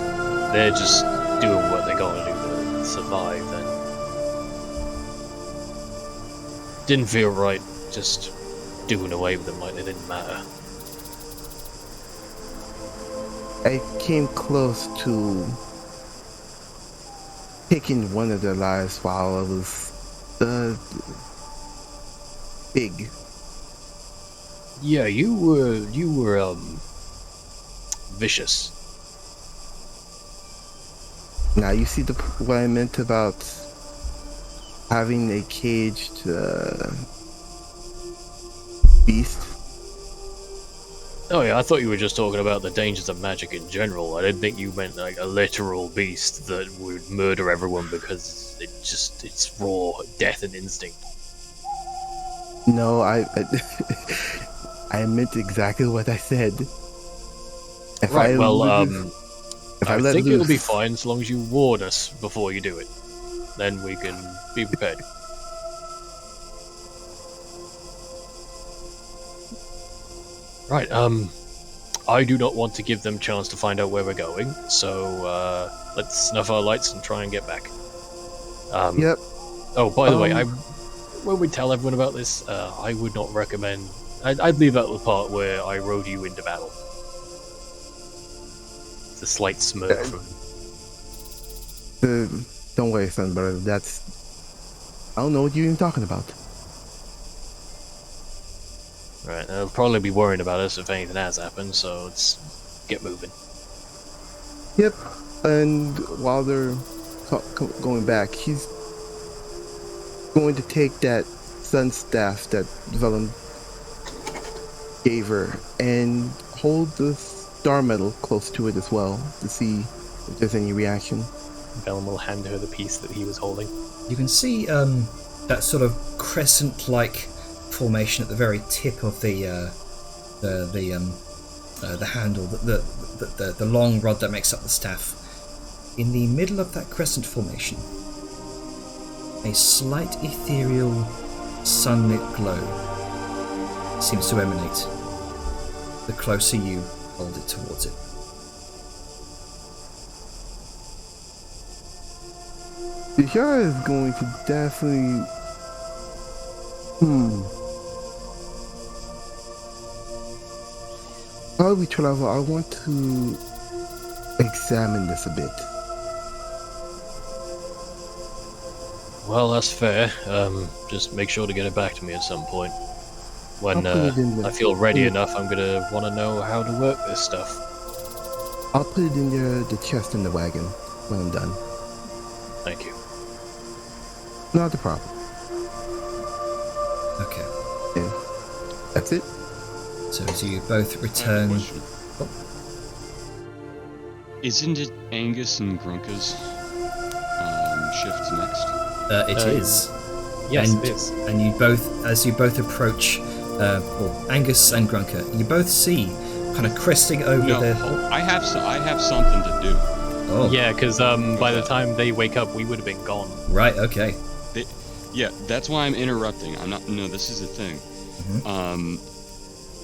they're just doing what they gotta do to survive, then didn't feel right just doing away with them like they didn't matter. I came close to taking one of their lives while I was big. Yeah, you were vicious. Now you see what I meant about having a caged beast. Oh yeah, I thought you were just talking about the dangers of magic in general. I didn't think you meant like a literal beast that would murder everyone because it's raw death and instinct. No, I I meant exactly what I said. If Right, I well, if I let think loose, it'll be fine as long as you warn us before you do it. Then we can be prepared. Right, I do not want to give them a chance to find out where we're going, so let's snuff our lights and try and get back. Yep. Oh, by the way, when we tell everyone about this, I would not recommend... I'd leave out the part where I rode you into battle. It's a slight smirk from... Don't worry, son, brother. That's... I don't know what you're even talking about. Right, they'll probably be worrying about us if anything has happened, so let's get moving. Yep. And while they're going back, he's going to take that sun staff that Vellum gave her and hold the star metal close to it as well to see if there's any reaction. Vellum will hand her the piece that he was holding. You can see that sort of crescent-like formation at the very tip of the handle, the long rod that makes up the staff. In the middle of that crescent formation, a slight ethereal sunlit glow seems to emanate the closer you hold it towards it. Jajar is going to definitely... While we travel, I want to examine this a bit. Well, that's fair. Just make sure to get it back to me at some point. When I feel ready enough, I'm gonna want to know how to work this stuff. I'll put it in the chest in the wagon when I'm done. Thank you. Not a problem. Okay. Yeah. That's it. So as you both I have a return... question. Isn't it Angus and Grunka's shift next? It is. Yes, and, it is. And you both, as you both approach, Angus and Grunker, you both see kind of cresting over No, the... I have something to do. Oh, Yeah, because by the time they wake up, we would have been gone. right, okay. Yeah, that's why I'm interrupting. I'm not. No, this is the thing.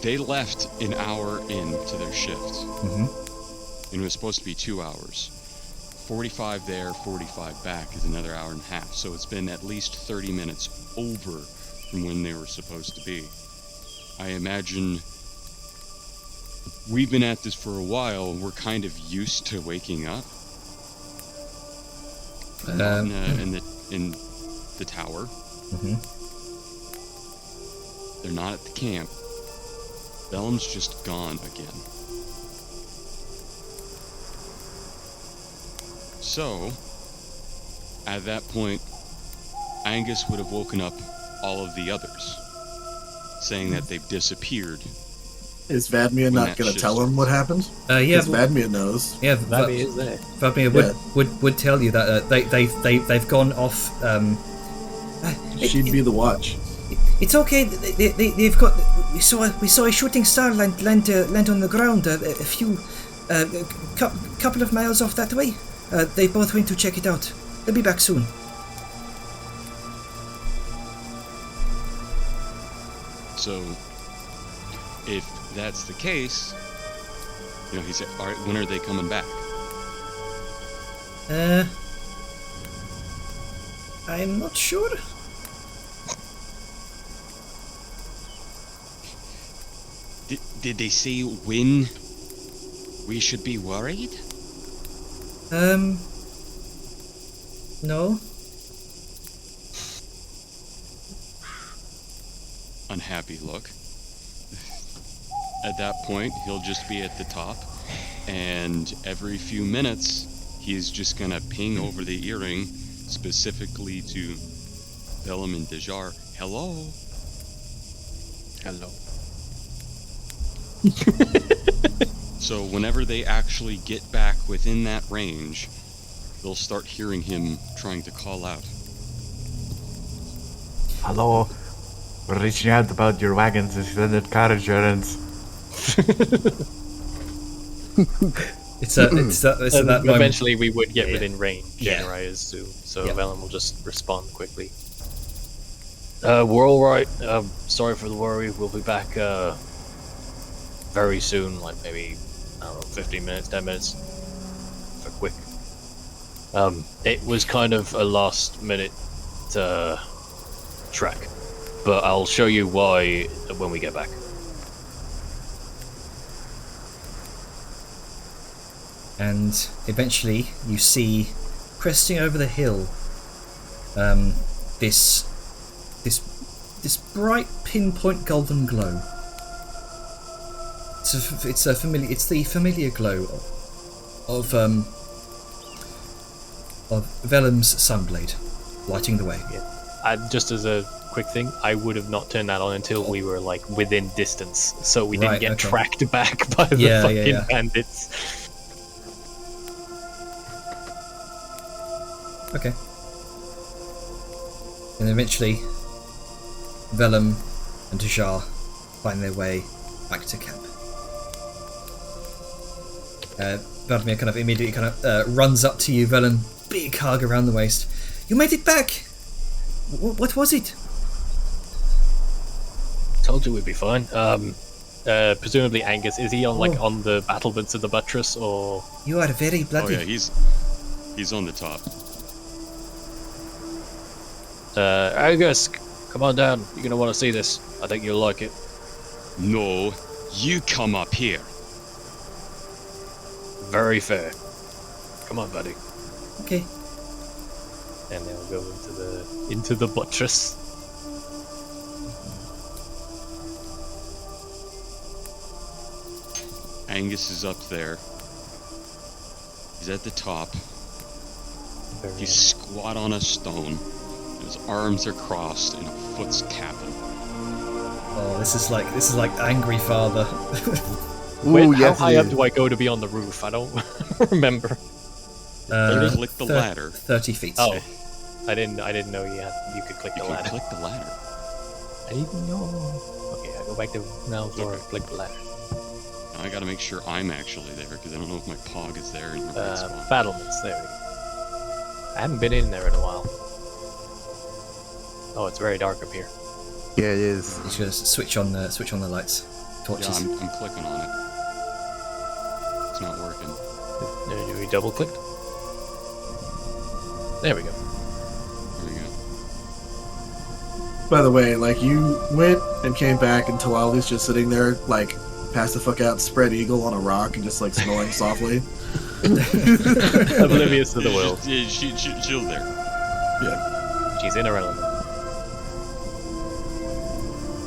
They left an hour into their shift, Mm-hmm. and it was supposed to be 2 hours. 45 there, 45 back is another hour and a half. So it's been at least 30 minutes over from when they were supposed to be. I imagine we've been at this for a while. We're kind of used to waking up in the tower. Mhm. They're not at the camp. Vellum's just gone again. So, at that point, Angus would have woken up all of the others, saying that they've disappeared. Is Vadmir When not that going to shit's tell him what happens? Yeah, Because Vadmir knows. yeah. Maybe is there. Vadmir would tell you that they've gone off. She'd be the watch. It's okay. They've got. We saw a shooting star land on the ground a few couple of miles off that way. They both went to check it out. They'll be back soon. So, if that's the case, you know, he said, all right, when are they coming back? I'm not sure. Did they say when we should be worried? No. Unhappy look. At that point, he'll just be at the top, and every few minutes, he's just gonna ping over the earring, specifically to Vellum and Dejar. Hello? Hello. So whenever they actually get back within that range, they'll start hearing him trying to call out. Hello, we're reaching out about your wagons, extended carriage errands. It's that moment. Eventually, we would get Yeah. within range, Yeah. Jedi, I assume. So Yeah. Vellum will just respond quickly. We're all right. Sorry for the worry. We'll be back very soon, like maybe, I don't know, 15 minutes, 10 minutes. For quick. It was kind of a last minute track, but I'll show you why when we get back. And eventually you see, cresting over the hill, this bright pinpoint golden glow. It's the familiar glow of Vellum's sunblade, lighting the way. And just as a quick thing, I would have not turned that on until we were like within distance, so we didn't Right, get okay. tracked back by the Yeah, fucking yeah. bandits. Okay. And eventually, Vellum and Dejar find their way back to camp. Vladimir kind of immediately runs up to you, Vellum, big hug around the waist. You made it back! What was it? Told you we'd be fine. Presumably Angus, is he on on the battlements of the buttress, or? You are very bloody. Oh yeah, he's on the top. Angus, come on down. You're gonna want to see this. I think you'll like it. No, you come up here. Very fair. Come on, buddy. Okay. And they'll go into the buttress. Angus is up there. He's at the top. He's squat on a stone. His arms are crossed and a foot's tapping. Oh, this is like angry father. Ooh, How yes, high it up is. do I go to be on the roof? I don't remember. Click the ladder. 30 feet. Oh, I didn't know you could click You the can ladder. click the ladder. I didn't know. Okay, I go back to now floor and click the ladder. Now I gotta make sure I'm actually there because I don't know if my pog is there in the right spot. Battlements. There we go. I haven't been in there in a while. Oh, it's very dark up here. Yeah, it is. You should switch on the lights, Yeah, torches. I'm clicking on it. It's not working. Do we double click? There we go. There we go. By the way, like, you went and came back and Talali's just sitting there, like, pass the fuck out, spread eagle on a rock and just, like, snoring softly. Oblivious to the world. Yeah, she'll there. She's in her element.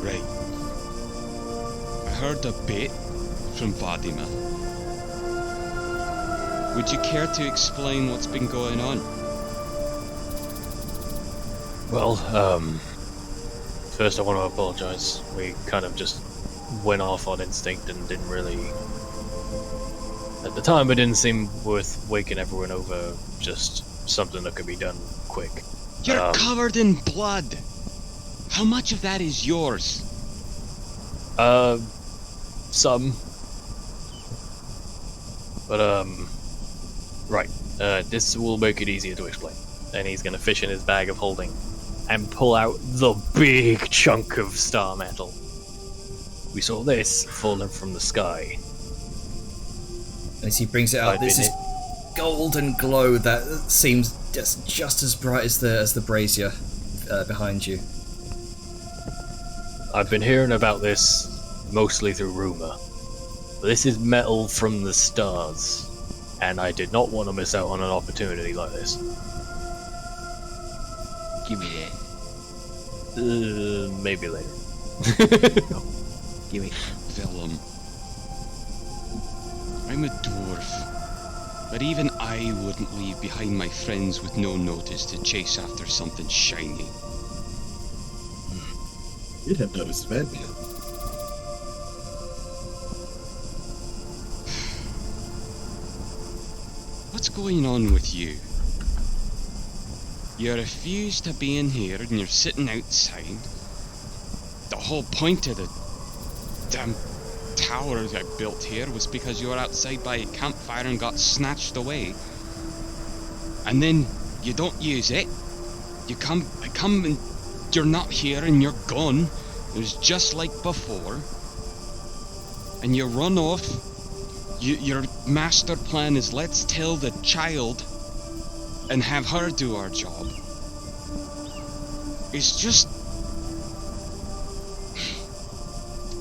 Right. I heard a bit from Vadima. Would you care to explain what's been going on? Well, first I want to apologize. We kind of just went off on instinct and didn't really... At the time, it didn't seem worth waking everyone over. Just something that could be done quick. You're covered in blood! How much of that is yours? Some. But, right. This will make it easier to explain. And he's gonna fish in his bag of holding and pull out the big chunk of star metal. We saw this falling from the sky. As he brings it out, this is golden glow that seems just as bright as the brazier behind you. I've been hearing about this mostly through rumor. But this is metal from the stars, and I did not want to miss out on an opportunity like this. Give me that. Maybe later. Give me. Vellum. I'm a dwarf, but even I wouldn't leave behind my friends with no notice to chase after something shiny. You'd have noticed Sven. What's going on with you? You refuse to be in here and you're sitting outside. The whole point of the damn tower I built here was because you were outside by a campfire and got snatched away. And then you don't use it. I come and you're not here and you're gone. It was just like before. And you run off. Your master plan is let's tell the child and have her do our job. It's just...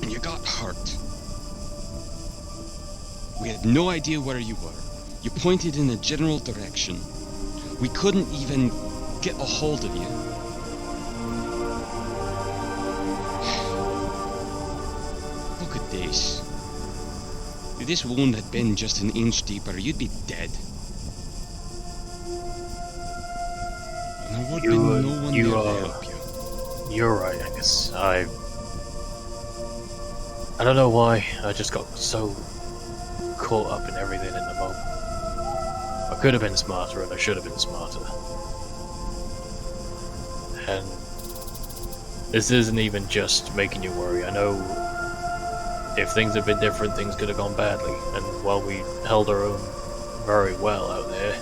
You got hurt. We had no idea where you were. You pointed in a general direction. We couldn't even get a hold of you. Look at this. If this wound had been just an inch deeper, you'd be dead. And there would be no one there to help you. You're right, Angus. I don't know why. I just got so caught up in everything in the moment. I could have been smarter and I should have been smarter. And this isn't even just making you worry. I know if things had been different, things could have gone badly. And while we held our own very well out there,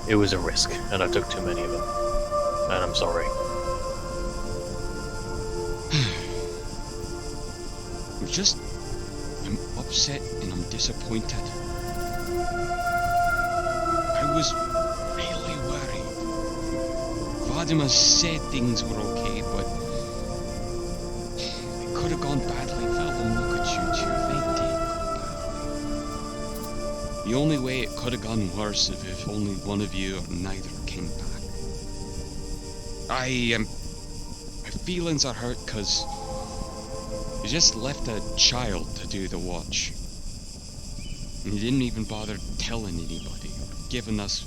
it was a risk, and I took too many of them. And I'm sorry. I'm upset and I'm disappointed. I was really worried. Vadima said things were okay, but it could have gone badly. Vellum, look at you two. They did go badly. The only way it could have gone worse if only one of you or neither came back. My feelings are hurt because you just left a child to do the watch. And you didn't even bother telling anybody, giving us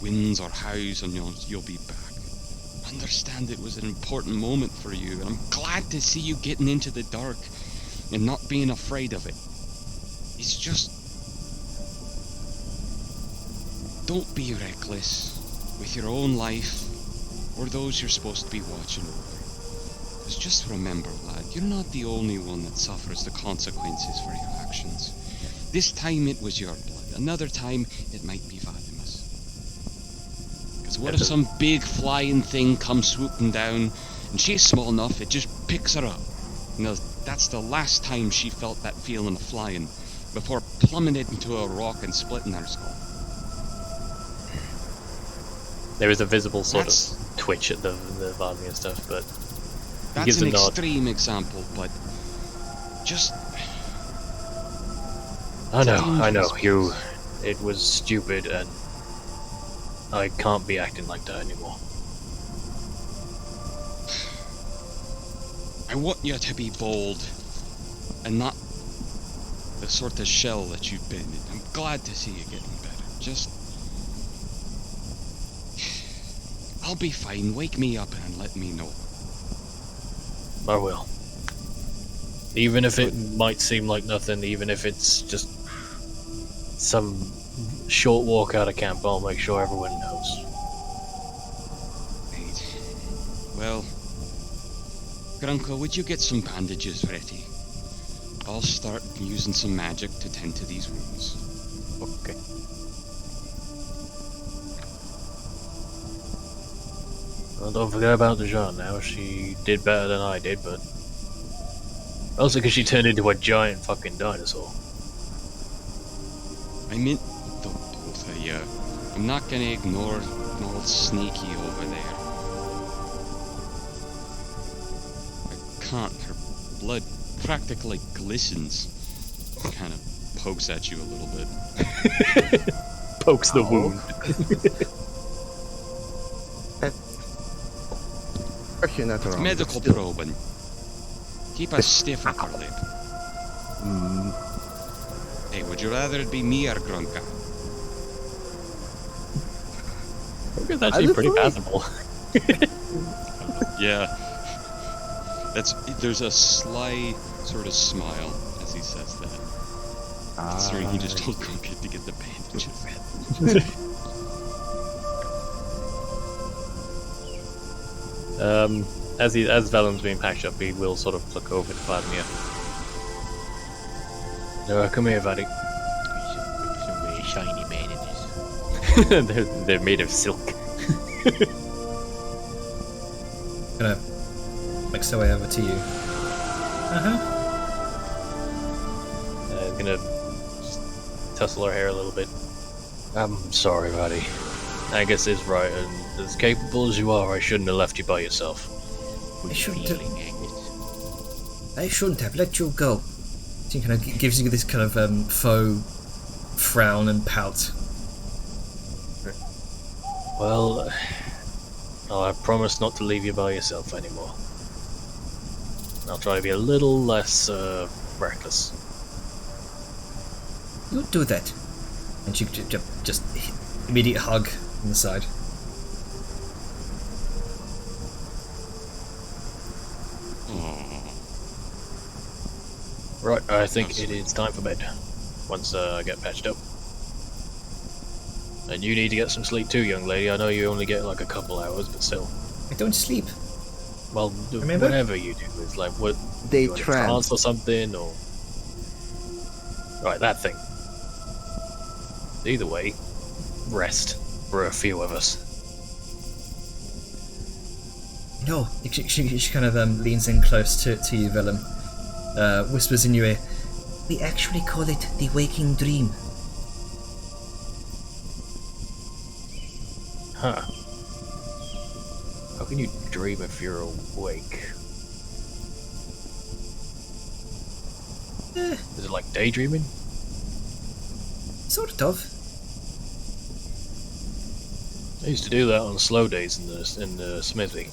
wins or hows and you'll be back. I understand it was an important moment for you, and I'm glad to see you getting into the dark and not being afraid of it. It's just... Don't be reckless with your own life or those you're supposed to be watching over. Because just remember, lad, you're not the only one that suffers the consequences for your actions. This time it was your blood. Another time it might be Vadima's. Because what if some big flying thing comes swooping down and she's small enough it just picks her up? That's the last time she felt that feeling of flying before plummeting into a rock and splitting her skull. There is a visible sort That's- of twitch at the Varney and stuff, but That's gives an a nod. extreme example, but just I know. dangerous. You, it was stupid, and I can't be acting like that anymore. I want you to be bold and not the sort of shell that you've been. I'm glad to see you getting better. Just I'll be fine. Wake me up and let me know. I will. Even if it might seem like nothing, even if it's just some short walk out of camp, I'll make sure everyone knows. Right. Well, Grunko, would you get some bandages ready? I'll start using some magic to tend to these wounds. Okay. Well, don't forget about Dejan now. She did better than I did, but also because she turned into a giant fucking dinosaur. I meant the both of you. I'm not gonna ignore an old Sneaky over there. I can't. Her blood practically glistens. Kind of pokes at you a little bit. Pokes the wound. Actually, not wrong. Medical Still- probing. Keep a stiff upper lip. Mm, Hey, would you rather it be me or Grunka? It's actually pretty Honestly? passable. Yeah. There's a sly sort of smile as he says that. Considering he just told Grunka to get the bandages. As Vellum's being patched up, he will sort of look over to Vladimir. No, come here, Vadik. Some really shiny bandages. they're made of silk. Gonna make their way over to you. Gonna just tussle her hair a little bit. I'm sorry, buddy. Angus is right, and as capable as you are, I shouldn't have left you by yourself. I shouldn't have. I shouldn't have let you go. She kind of gives you this kind of faux frown and pout. Well, I promise not to leave you by yourself anymore. I'll try to be a little less reckless. You do that. And she just immediate hug on the side. Right, I think it is time for bed. Once I get patched up. And you need to get some sleep too, young lady. I know you only get like a couple hours, but still. I don't sleep. Well, Remember? whatever you do, it's like what They you want a trance. trance or something, or right, that thing. Either way, rest for a few of us. No, she kind of leans in close to you, Vellum. Whispers in your ear. We actually call it the waking dream. Huh. How can you dream if you're awake? Is it like daydreaming? Sort of. I used to do that on slow days in the smithy.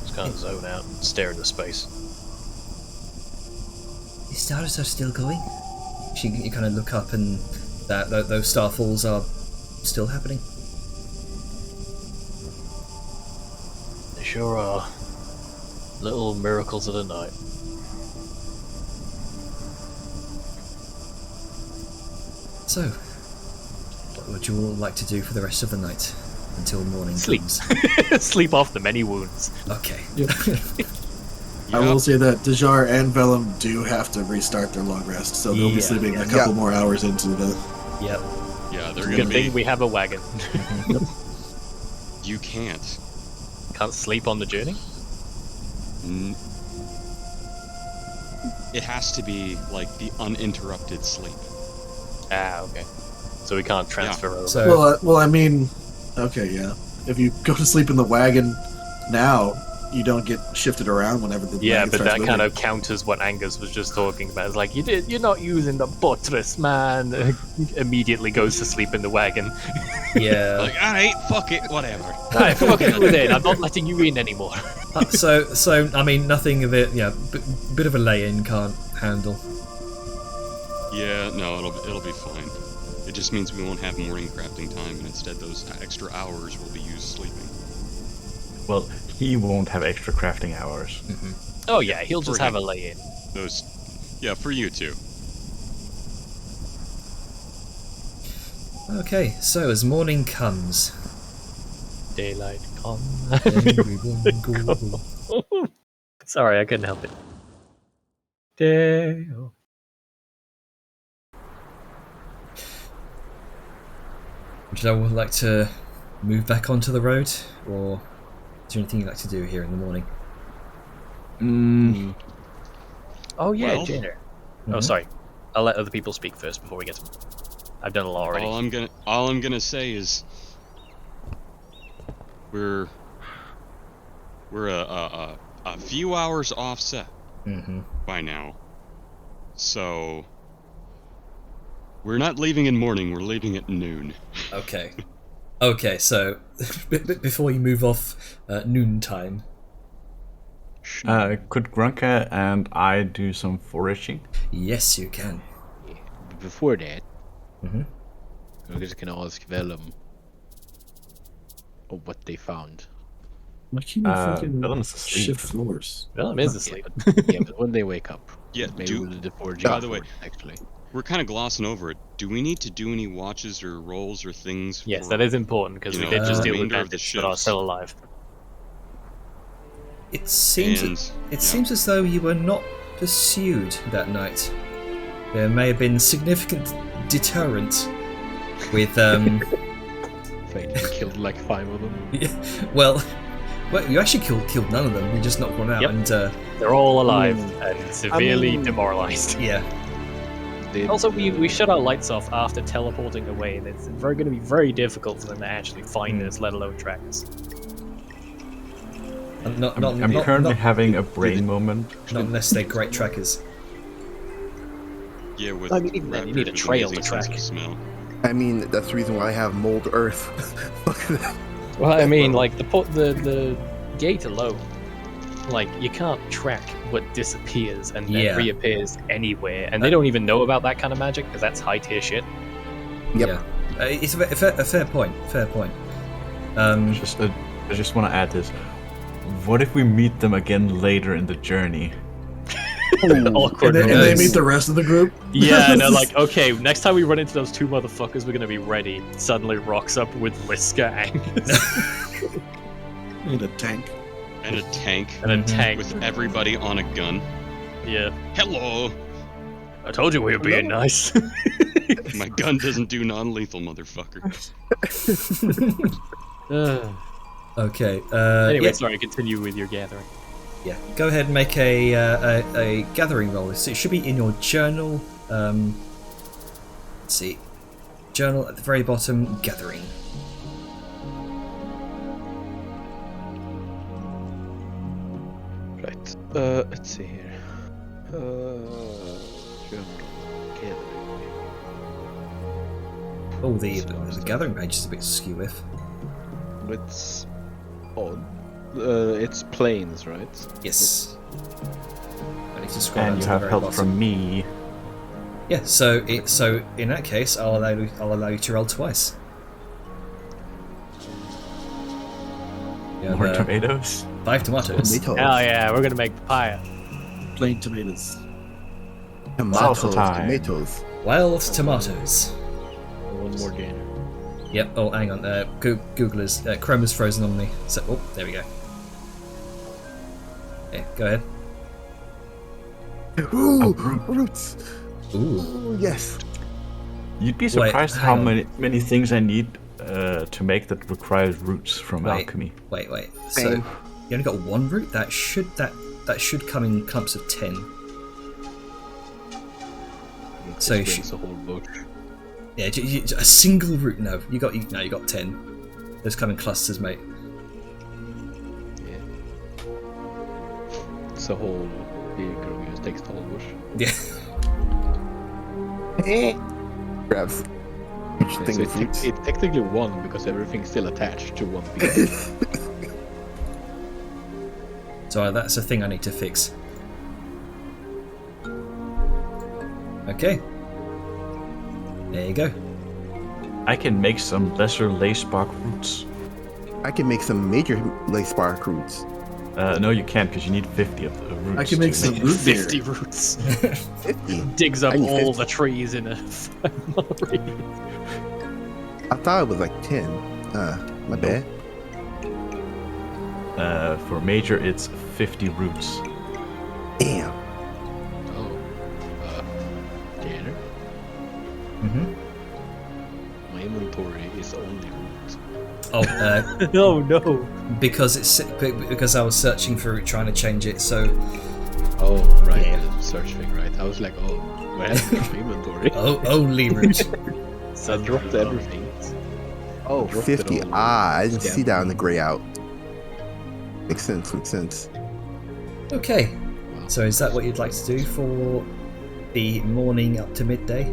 Just kind of zone out and stare into space. The stars are still going. You kind of look up and those starfalls are still happening. They sure are. Little miracles of the night. So, what would you all like to do for the rest of the night until morning Sleep. comes? Sleep off the many wounds. Okay. I will say that Dejar and Vellum do have to restart their long rest, so they'll be Yeah, sleeping yeah. a couple more hours into the. Yep. Yeah, they're gonna Good be. thing we have a wagon. You can't. Can't sleep on the journey? N- It has to be like the uninterrupted sleep. Ah, okay. So so we can't transfer over. So Well, I mean, okay, yeah. If you go to sleep in the wagon now, you don't get shifted around whenever the Yeah, wagon but starts that moving. kind of counters what Angus was just talking about. It's like, you're not using the buttress, man. Immediately goes to sleep in the wagon. yeah. Like, alright, fuck it, whatever. Alright, fuck it, you in. I'm not letting you in anymore. So I mean, nothing of it. Yeah, bit of a lay-in can't handle. Yeah, no, it'll be fine. It just means we won't have morning crafting time, and instead those extra hours will be used sleeping. Well, he won't have extra crafting hours. Oh yeah, he'll just For have a him. lay-in. Those, yeah, for you too. Okay, so as morning comes, Daylight come. everyone go. Sorry, I couldn't help it. Day. Would you all like to move back onto the road, or is there anything you'd like to do here in the morning? Oh yeah, Well- dinner. Oh, Mhm. sorry. I'll let other people speak first before we get to. I've done a lot already. All I'm gonna say is we're a few hours offset Mm-hmm. by now, so we're not leaving in morning. We're leaving at noon. Okay. Okay, so before you move off noontime. Could Grunka and I do some foraging? Yes, you can. Before that, Mhm. I'm just gonna ask Vellum what they found. Why can't you fucking Vellum's asleep. shift floors? Well, I'm asleep. Yeah, but when they wake up, Yeah. maybe we'll do the foraging. By the way- afterwards, actually. We're kind of glossing over it. Do we need to do any watches or rolls or things? Yes, for, that is important because you we know, did just the deal with remainder of the bandits that are shifts. still alive. It seems And, it yeah. seems as though you were not pursued that night. There may have been significant deterrent with Fine, I killed like 5 of them. well, you actually killed none of them. You just knocked one out, Yep. and They're all alive and severely mean- demoralized. yeah. They, Also, we shut our lights off after teleporting away, and it's going to be very difficult for them to actually find us, let alone track us. And not I'm not- currently not- having a brain moment. not unless they're great trackers. Yeah, with I mean, even then, you need a Raptors with trail amazing to sense track. of smell. I mean, that's the reason why I have mold earth. Well, I mean, like the gate alone, like you can't track what disappears and then Yeah. reappears anywhere, and they don't even know about that kind of magic because that's high tier shit. Yep. Yeah. It's a fair point. Fair point. I just want to add this. What if we meet them again later in the journey? Awkward. And they Yes. meet the rest of the group? Yeah, and they're like, okay, next time we run into those two motherfuckers, we're gonna be ready. Suddenly rocks up with Whisker Angus In a tank. And a tank and a tank. with everybody on a gun. Yeah, Hello! I told you we were being nice. My gun doesn't do non-lethal, motherfucker. Okay. Anyway, yeah, sorry, continue with your gathering. yeah. Go ahead and make a gathering roll. So it should be in your journal. Let's see. Journal at the very bottom. Gathering. Right. Let's see here. Journal. Gathering. Oh, the gathering page is a bit skew if. It's odd. It's planes, right? Yes. I need to scroll down And to you the have very help bottom. from me. Yeah. So in that case, I'll allow you to roll twice. Yeah, More tomatoes. 5 tomatoes. Tomatoes. Hell yeah, we're gonna make papaya. Plain tomatoes. Tomatoes. Salsa time. Tomatoes. Wild tomatoes. One more dinner. Yep. Oh, hang on. Google is Chrome is frozen on me. So, oh, there we go. Okay, go ahead. Ooh, roots. Ooh. Ooh, yes. You'd be surprised how hang on. many things I need to make that requires roots from alchemy. Wait. So Same. you only got one root. That should come in clumps of 10. So you This should. brings a whole bunch. Yeah, a single root. No, you got 10. Those come in clusters, mate. Yeah. It's a whole big Grogius takes the whole bush. Yeah. Grabs each Yeah, thing so of fruits. it's technically one because everything's still attached to one piece. So that's a thing I need to fix. Okay. There you go. I can make some lesser lace bark roots. I can make some major lace bark roots. No, you can't because you need 50 of the roots. I can make to some root beer. 50 roots. 50. Digs up I need all 50. the trees in a 5 mile radius. I thought it was like 10. My bad. For major, it's 50 roots. Damn. Oh. Tanner? Mhm. My inventory is only roots. Oh, Oh no. because I was searching for it, trying to change it. So, Oh, right, Yeah. the search thing, right. I was like, oh, where has my inventory? only root. I dropped everything. Oh, Dropped it 50. all. I didn't Yeah. see that on the gray out. Makes sense. Okay. Wow. So is that what you'd like to do for the morning up to midday?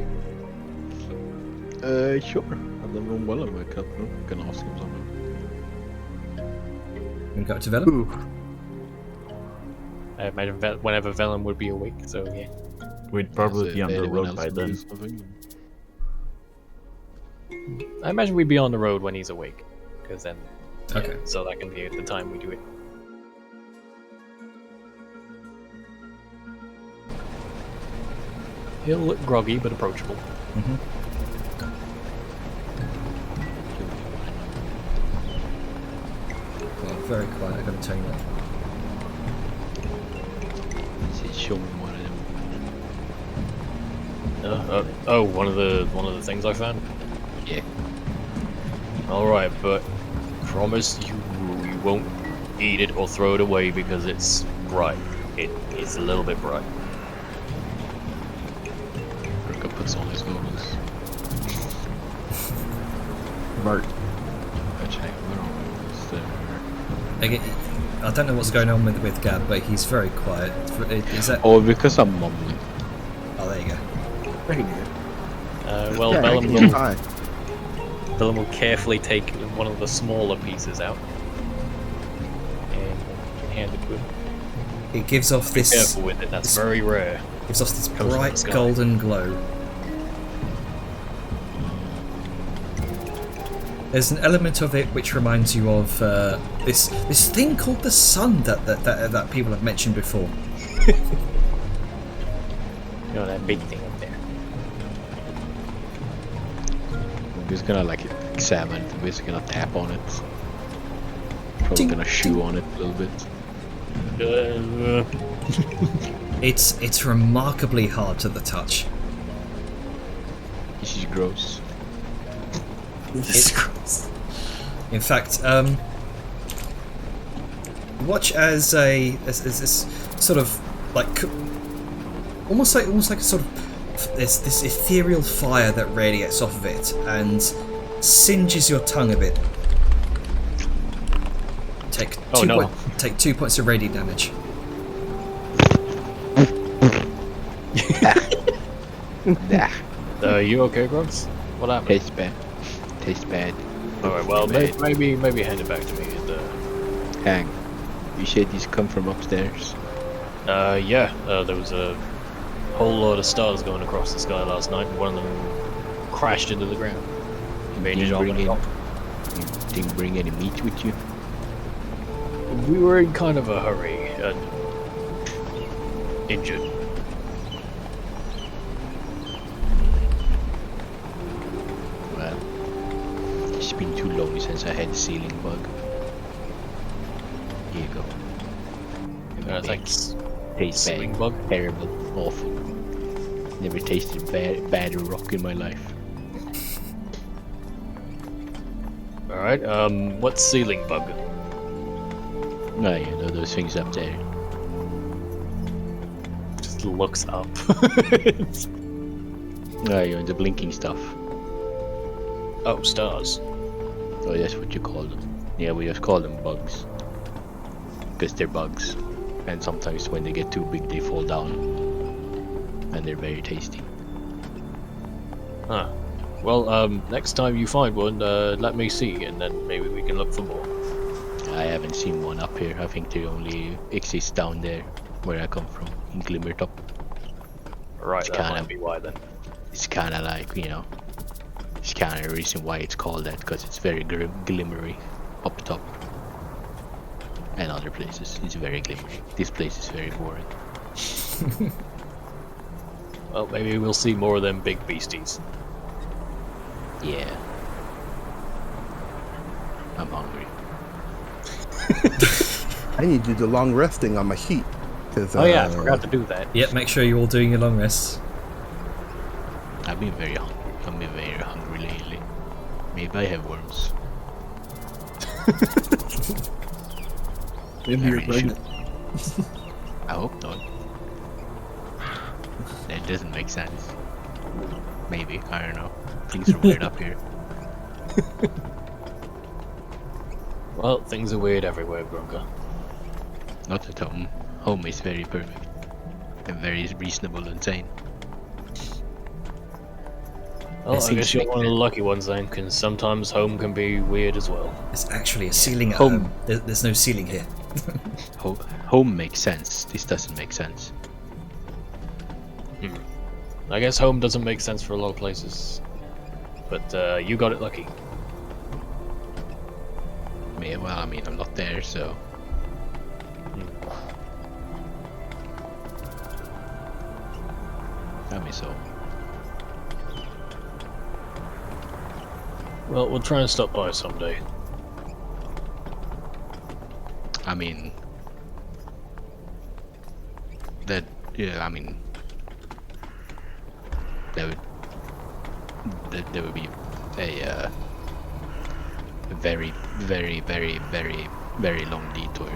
Sure. And then when Willem I can ask him something. And go to Vellum? Ooh. I imagine whenever Vellum would be awake, so yeah. We'd probably So be if on the anyone road else by will do then. something, I imagine we'd be on the road when he's awake, because then, Okay. so that can be at the time we do it. He'll look groggy but approachable. Well, very quiet, I gotta tell you that. He said, show me one of them. Oh, one of the things I found. Yeah. All right, but promise you won't eat it or throw it away because it's bright. It is a little bit bright. Rika puts on his goggles. Bart. Actually, where are we? It's there. I don't know what's going on with Gab, but he's very quiet. Is that? Oh, because I'm mumbling. Oh, there you go. Very good. Well, Yeah, I Vellum can hear will, fine. Vellum will carefully take one of the smaller pieces out and hand it to him. It gives off Be this careful with it. That's very rare. gives off this Comes from the bright sky. golden glow. There's an element of it which reminds you of this thing called the sun that people have mentioned before. You know, that big thing up there. I'm just gonna like examine it. I'm just gonna tap on it. Probably Ding, gonna chew on it a little bit. It's remarkably hard to the touch. This is gross. In fact, watch as this sort of like almost like a sort of there's this ethereal fire that radiates off of it and singes your tongue a bit. Take Oh, no. Take 2 points of radiant damage. Nah, You okay, Grugs? What happened? tastes bad. Tastes bad. Alright, well, Bad. maybe hand it back to me. And, Hang. You said these come from upstairs. yeah, there was a whole lot of stars going across the sky last night, and one of them crashed into the ground. You Made it didn't all bring went any, up. you didn't bring any meat with you? We were in kind of a hurry and injured. Well, it's been too long since I had a ceiling bug. Here you go. Thanks. Tastes Ceiling bad. bug? Terrible. Awful. Never tasted badder rock in my life. Alright, what's ceiling bug? No, you know those things up there. Just looks up. No, you know the blinking stuff. Oh, stars. Oh, that's what you call them. Yeah, we just call them bugs. Because they're bugs. And sometimes when they get too big, they fall down. And they're very tasty. Huh. Well, next time you find one, let me see, and then maybe we can look for more. I haven't seen one up here. I think they only exist down there, where I come from, in Glimmertop. Right, It's that kinda- might be why then. It's kind of like, you know, it's kind of the reason why it's called that, because it's very glimmery up top. And other places, it's very glimmery. This place is very boring. Well, maybe we'll see more of them big beasties. Yeah. I'm hungry. I need to do the long resting on my sheet. 'Cause, Oh yeah, I forgot to do that. Yep, make sure you're all doing your long rests. I've been very hungry. I've been very hungry lately. Maybe I have worms. Maybe you're I really pregnant. I hope not. That doesn't make sense. Maybe, I don't know. Things are weird up here. Well, things are weird everywhere, Grunka. Not at home. Home is very perfect. And very reasonable and sane. Well, It I seems guess to you're make one of the sense. lucky ones then, because sometimes home can be weird as well. There's actually a ceiling at Home. home. There's no ceiling here. Home makes sense. This doesn't make sense. I guess home doesn't make sense for a lot of places. But you got it lucky. Yeah, well, I mean, I'm not there, so. I mean, so. Well, we'll try and stop by someday. I mean. That, yeah, I mean. That would be a very, very, very, very, very long detour.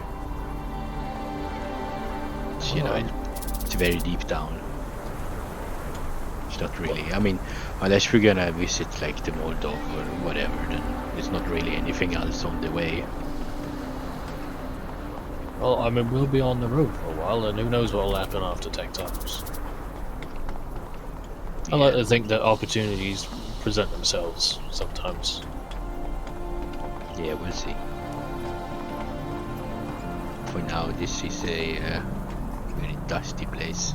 It's, you know, it's very deep down. It's not really. I mean, unless we're gonna visit like the Moldov or whatever, then there's not really anything else on the way. Well, I mean, we'll be on the road for a while, and who knows what'll happen after Tech Times. I like to think that opportunities present themselves sometimes. Yeah, we'll see. For now, this is a very dusty place.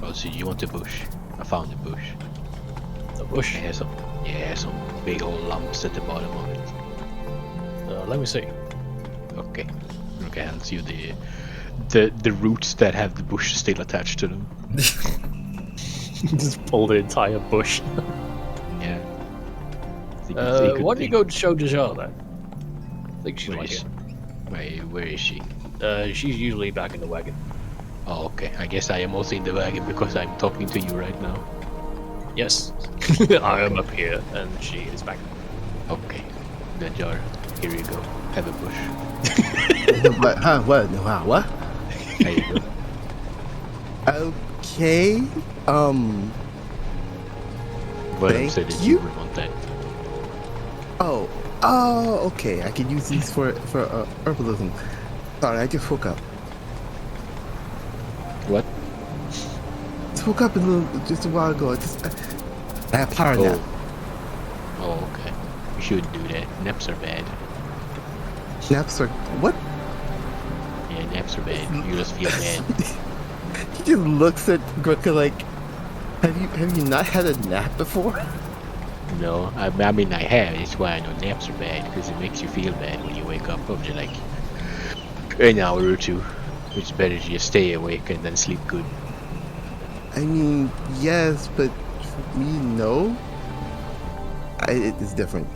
Also, you want a bush? I found a bush. The bush. It has some big old lumps at the bottom of it. Let me see. Okay. Okay, hands you the roots that have the bush still attached to them. Just pull the entire bush. Yeah. Why don't you go show Dejar then? I think she'd Where like is, where is she? it. She's usually back in the wagon. Oh, okay. I guess I am also in the wagon because I'm talking to you right now. Yes, I am up here, and she is back. Okay. The jar. Here you go. Have a bush. What? Huh? What? Wow, what? There you go. Okay. But Thank said that you. would want that. Oh. Okay. I can use these for herbalism. Sorry, I just woke up. What? Just woke up just a while ago. I have power nap. Oh, okay. You shouldn't do that. Naps are bad. Naps are what? Yeah, naps are bad. You just feel bad. He just looks at Grunka like, have you not had a nap before? No, I mean I have. That's why I know naps are bad, because it makes you feel bad when you wake up after like an hour or two. It's better to just stay awake and then sleep good. I mean, yes, but for me, no. It is different.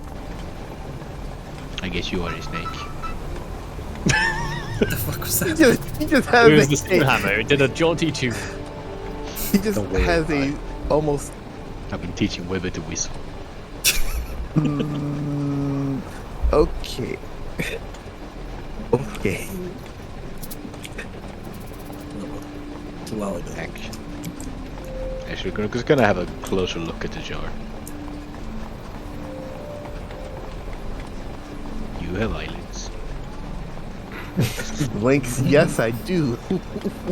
I guess you are a snake. What the fuck was that? He just has It was a, the steam hammer. It did a jaunty tune. he just Don't worry has about a it. almost I've been teaching Weber to whistle. okay. Okay. It's a while ago. Actually, we're gonna have a closer look at the jar. you have eyelids? Blinks, yes, I do.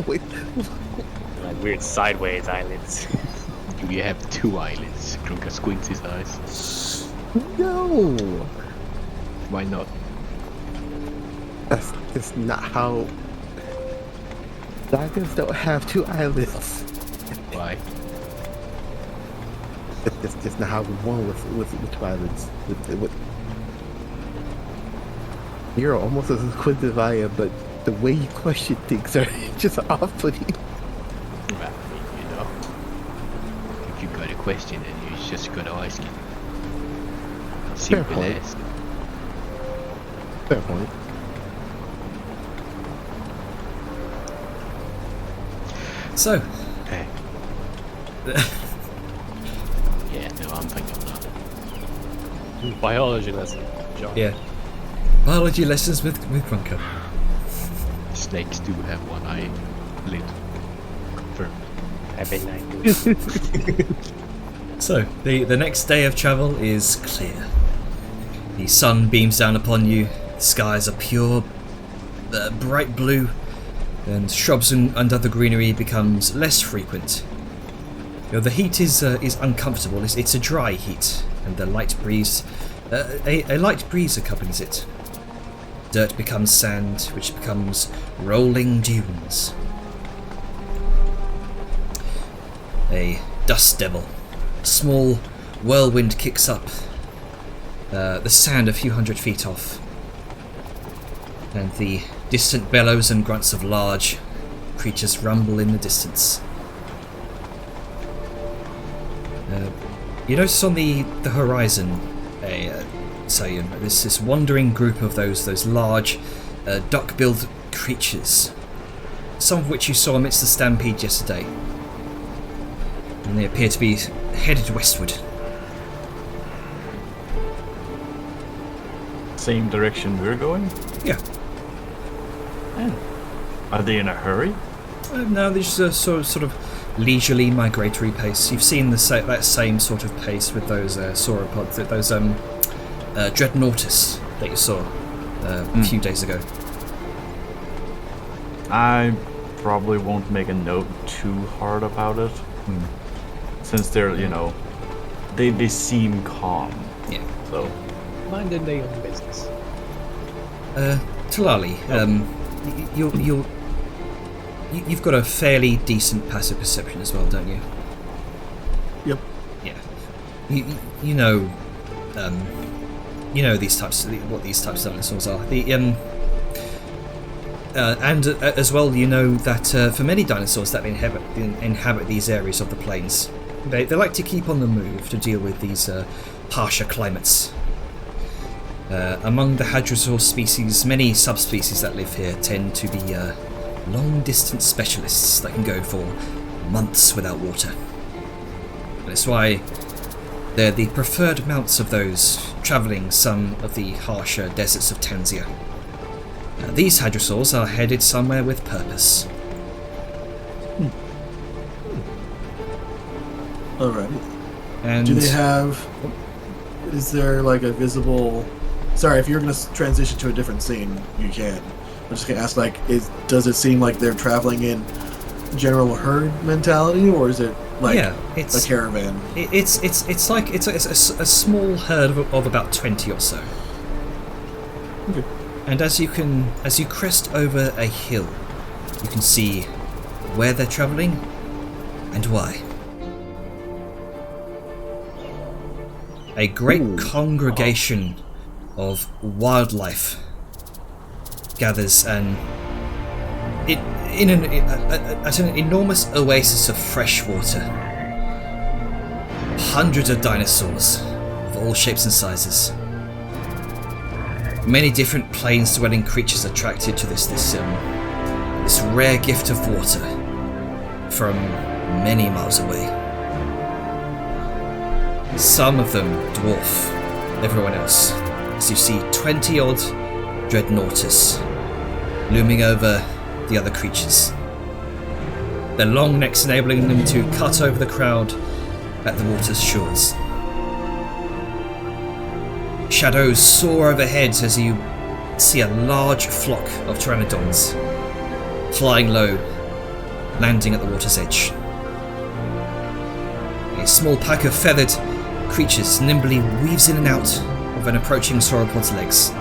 Wait, Like weird sideways eyelids. Do you have 2 eyelids? Krunka squints his eyes. no! Why not? That's just not how... Dragons don't have 2 eyelids. Why? It's just not how we're born with 2 eyelids. You're almost as inquisitive as I am, but the way you question things are just off-putting. Well, you know. If you got a question, then you just gotta ask it. Simple point. as. Fair point. So, Hey. Yeah, no, I'm thinking of that. Biology lesson, John. yeah. Biology lessons with Krunka. Snakes do have 1 eyelid. Confirmed. Every night. So, the next day of travel is clear. The sun beams down upon you, the skies are pure, bright blue, and shrubs and other greenery becomes less frequent. You know, the heat is uncomfortable. It's a dry heat, and the light breeze, a light breeze accompanies it. Dirt becomes sand, which becomes rolling dunes. A dust devil, a small whirlwind kicks up the sand a few hundred feet off, and the distant bellows and grunts of large creatures rumble in the distance. You notice on the horizon this wandering group of those large duck-billed creatures, some of which you saw amidst the stampede yesterday, and they appear to be headed westward. Same direction we're going? Yeah. Are they in a hurry? No, there's a sort of leisurely migratory pace. You've seen that same sort of pace with those sauropods, those Dreadnoughtus that you saw a few days ago. I probably won't make a note too hard about it, since they're, they seem calm. Yeah. So, Minding their own business. Talali, you've got a fairly decent passive perception as well, don't you? Yep. Yeah. You know these types, what these types of dinosaurs are. And as well, you know that for many dinosaurs that inhabit these areas of the plains, they like to keep on the move to deal with these harsher climates. Among the hadrosaur species, many subspecies that live here tend to be long-distance specialists that can go for months without water. That's why they're the preferred mounts of those travelling some of the harsher deserts of Tanzia. These hadrosaurs are headed somewhere with purpose. Alright. And Do they have... Is there like a visible... Sorry, if you're going to transition to a different scene, you can. I'm just going to ask, does it seem like they're traveling in general herd mentality, or is it like a caravan? It's a small herd of about 20 or so. Okay. And as you crest over a hill, you can see where they're travelling and why. A great congregation of wildlife gathers at an enormous oasis of fresh water. Hundreds of dinosaurs of all shapes and sizes. Many different plains-dwelling creatures attracted to this rare gift of water from many miles away. Some of them dwarf everyone else, as you see 20-odd Dreadnoughtus looming over the other creatures. Their long necks enabling them to cut over the crowd at the water's shores. Shadows soar overhead as you see a large flock of pteranodons flying low, landing at the water's edge. A small pack of feathered creatures nimbly weaves in and out of an approaching sauropod's legs.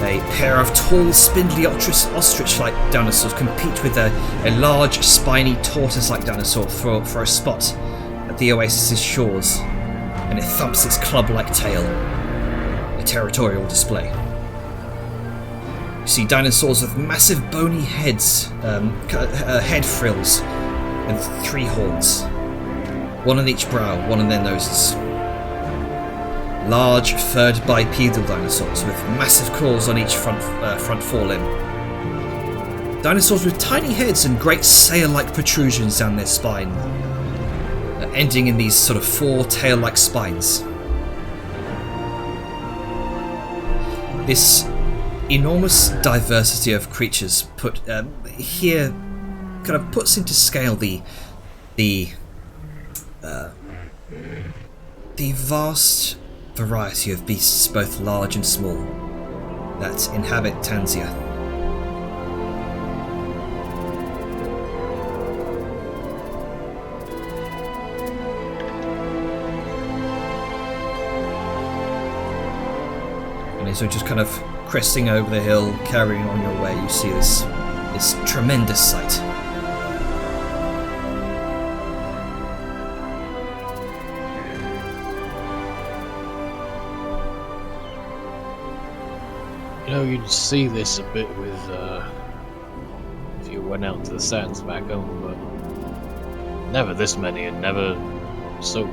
A pair of tall, spindly ostrich-like dinosaurs compete with a large, spiny, tortoise-like dinosaur for a spot at the oasis's shores, and it thumps its club-like tail, a territorial display. You see dinosaurs with massive bony heads, head frills, and 3 horns, one on each brow, one on their noses. Large, furred bipedal dinosaurs with massive claws on each front forelimb. Dinosaurs with tiny heads and great sail-like protrusions down their spine, ending in these sort of 4 tail-like spines. This enormous diversity of creatures here kind of puts into scale the vast variety of beasts, both large and small, that inhabit Tanzia. And as you're just kind of cresting over the hill, carrying on your way, you see this tremendous sight. You know, you'd see this a bit with, if you went out to the sands back home, but never this many and never so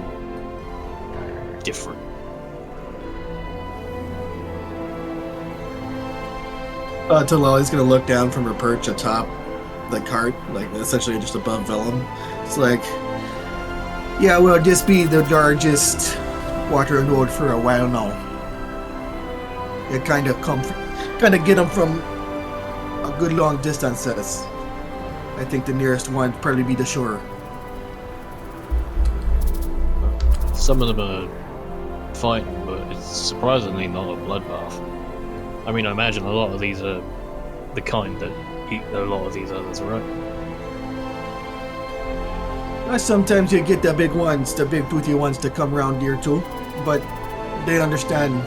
different. Talali's gonna look down from her perch atop the cart, like essentially just above Vellum. It's like, yeah, well, this be the largest water road for a while now. It kind of get them from a good long distances. I think the nearest one would probably be the shore. Some of them are fighting, but it's surprisingly not a bloodbath. I mean, I imagine a lot of these are the kind that eat a lot of these others, right? Sometimes you get the big ones, the big toothy ones to come around here too, but they understand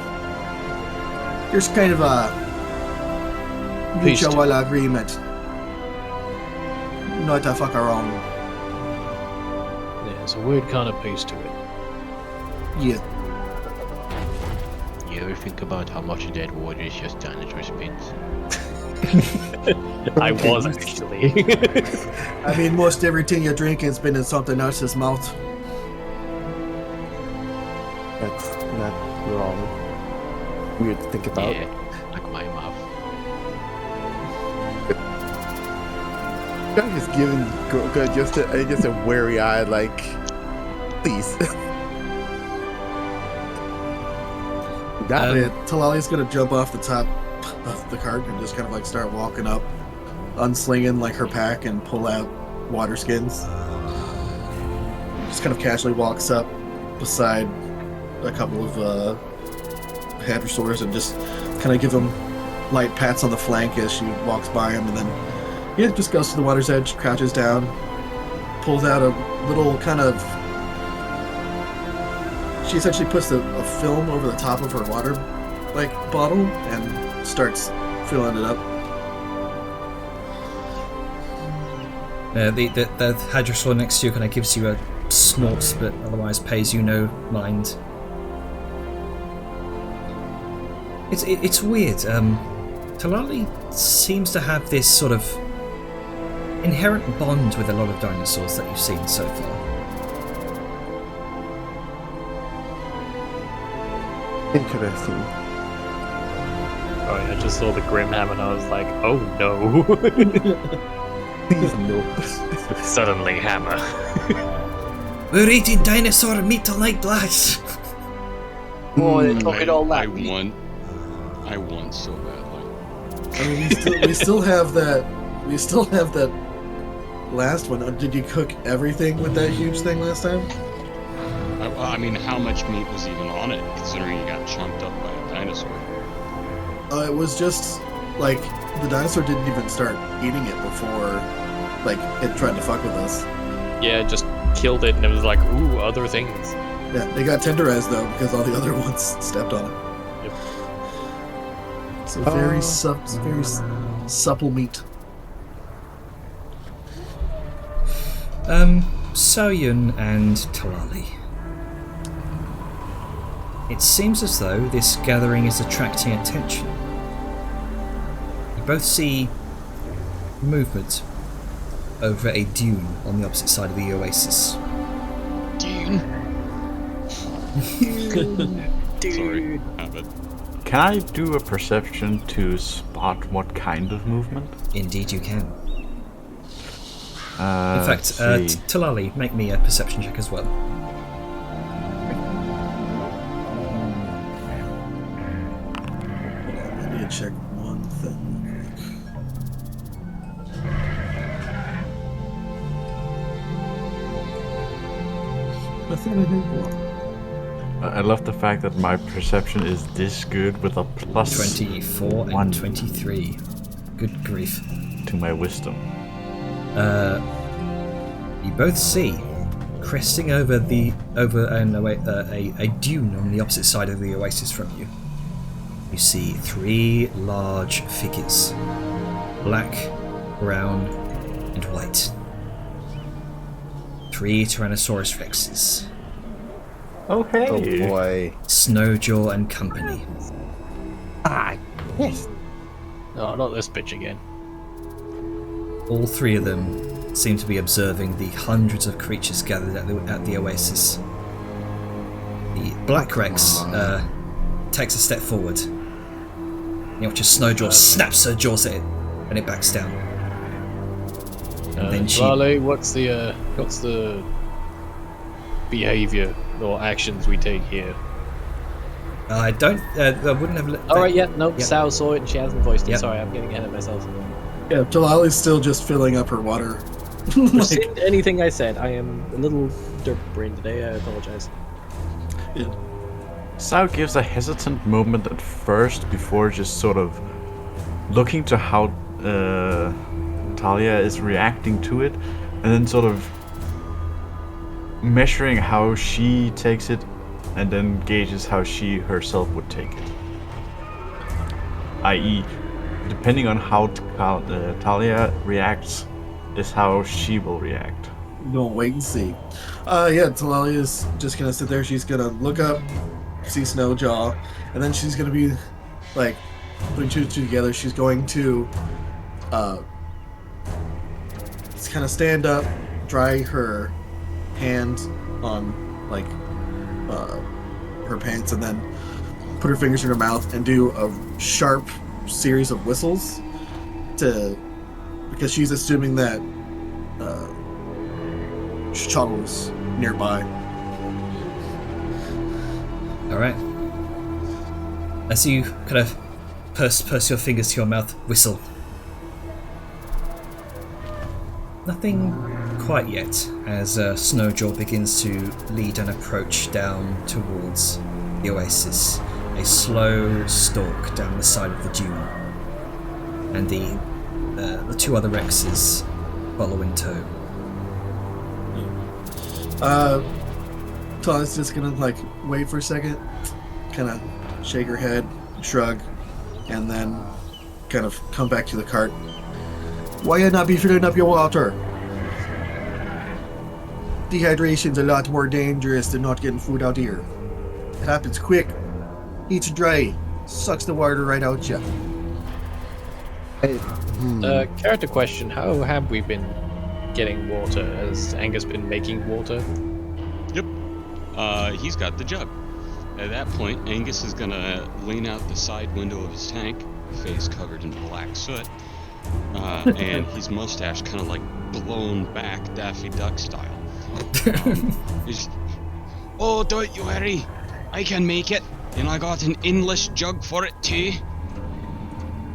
there's kind of a mutual agreement not to fuck around. Yeah, it's a weird kind of peace to it. Yeah. You ever think about how much of that water is just dinosaur spins? I was actually. I mean, most everything you drink has been in something else's mouth. That's not wrong. Weird to think about. Yeah, like my mouth. I'm just giving Gorga just a wary eye, like, please. Talali's gonna jump off the top of the cart and just kind of like start walking up, unslinging like her pack and pull out water skins. Just kind of casually walks up beside a couple of hadrosaurs and just kind of give them light pats on the flank as she walks by him, and then just goes to the water's edge, crouches down, pulls out a little kind of. She essentially puts a film over the top of her water bottle and starts filling it up. The hadrosaur next to you kind of gives you a snort, but otherwise pays you no mind. It's weird. Talali seems to have this sort of inherent bond with a lot of dinosaurs that you've seen so far. Interesting. Oh, yeah, I just saw the Grimham and I was like, oh no. Please no. Suddenly hammer. We're eating dinosaur meat tonight, lads. Oh, they took it all I that. won so badly. I mean, we still have that. We still have that last one. Did you cook everything with that huge thing last time? I mean, how much meat was even on on it, considering he got chomped up by a dinosaur? It was just like the dinosaur didn't even start eating it before, like it tried to fuck with us. Yeah, just killed it, and it was like, ooh, other things. Yeah, they got tenderized though because all the other ones stepped on it. Yep. So very supple meat. Soyun and Talali. It seems as though this gathering is attracting attention. You both see movement over a dune on the opposite side of the oasis. Dune. Sorry, habit. Can I do a perception to spot what kind of movement? Indeed you can. In In fact, Talali, make me a perception check as well. I need to check one thing. Nothing I think wrong. I love the fact that my perception is this good with a plus 24 1 and 23. Good grief. to my wisdom. You both see, cresting over a dune on the opposite side of the oasis from you. You see 3 large figures, black, brown, and white. 3 Tyrannosaurus Rexes, Oh boy. Snowjaw and company. Ah, yes. No, not this bitch again. All 3 of them seem to be observing the hundreds of creatures gathered at the oasis. The Black Rex takes a step forward. You watch as Snowjaw snaps her jaws at it, and it backs down. And then she... Raleigh, what's the behavior or actions we take here? I wouldn't have... Alright, yeah, no, Yep. Sal saw it and she hasn't voiced it. Yep. Sorry, I'm getting ahead of myself. Yeah, Talali's still just filling up her water. Rescind anything I said. I am a little dirt brain today, I apologize. Sao gives a hesitant movement at first before just sort of looking to how Talia is reacting to it, and then sort of measuring how she takes it, and then gauges how she herself would take it. I.e., depending on how Talia reacts, is how she will react. We'll wait and see. Yeah, Talali is just gonna sit there. She's gonna look up, see Snowjaw, and then she's gonna be like putting 2 and 2 together. She's going to just kind of stand up, dry her hand on like her pants, and then put her fingers in her mouth and do a sharp series of whistles because she's assuming that Chuggles nearby. Alright. As you kind of purse your fingers to your mouth, whistle. Nothing quite yet, as Snowjaw begins to lead an approach down towards the oasis. A slow stalk down the side of the dune. And the 2 other Rexes follow in tow. Talia's just gonna like wait for a second, kind of shake her head, shrug, and then kind of come back to the cart. Why you not be filling up your water? Dehydration's a lot more dangerous than not getting food out here. It happens quick, eats dry, sucks the water right out ya. Character question, how have we been getting water? Has Angus been making water? Yep. He's got the jug. At that point, Angus is gonna lean out the side window of his tank, face covered in black soot, and his mustache kind of like blown back Daffy Duck style. Oh, don't you worry, I can make it, and I got an endless jug for it too.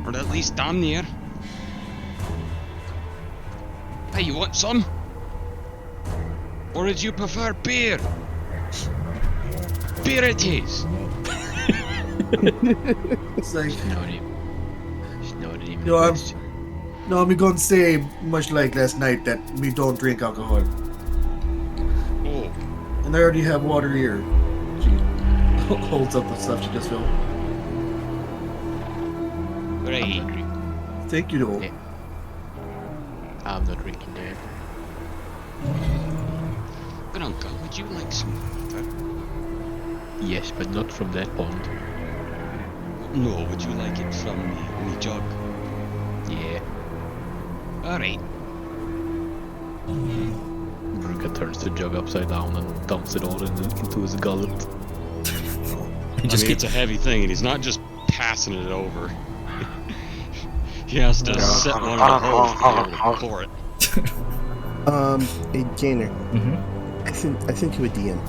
Or at least damn near. Hey, you want some? Or would you prefer beer? beer it is. It's like, It's not even. It's not even No, a I'm- question. no, me gonna say much like last night that me don't drink alcohol, Oh, and I already have water here. She holds up the stuff she just filled. right. Thank you, though. Yeah. I'm not drinking that. Grunka, would you like some water? Yes, but not from that pond. No, would you like it from me jug? Yeah. Alright. Brunka turns the jug upside down and dumps it all into his gullet. He just It's a heavy thing, and he's not just passing it over. He has to set one of the holes to be able to pour it. Hey, Janer, Mhm. I sent you a DM.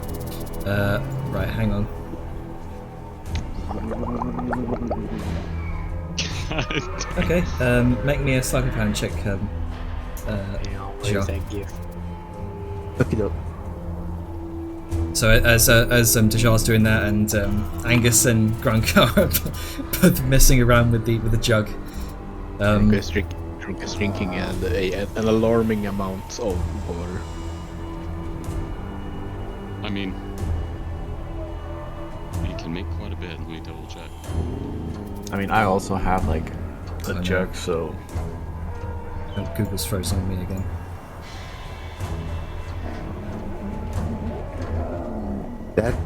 Right, hang on. Okay, make me a sleight of hand check, Jar. Thank you. Look it up. So as Dejar's doing that, and Angus and Grunka are both messing around with the jug. Drunk is drinking an alarming amount of water. I mean, you can make quite a bit. Let me double check. I mean, I also have like I know. a jug, so Oh, Google's frozen on me again.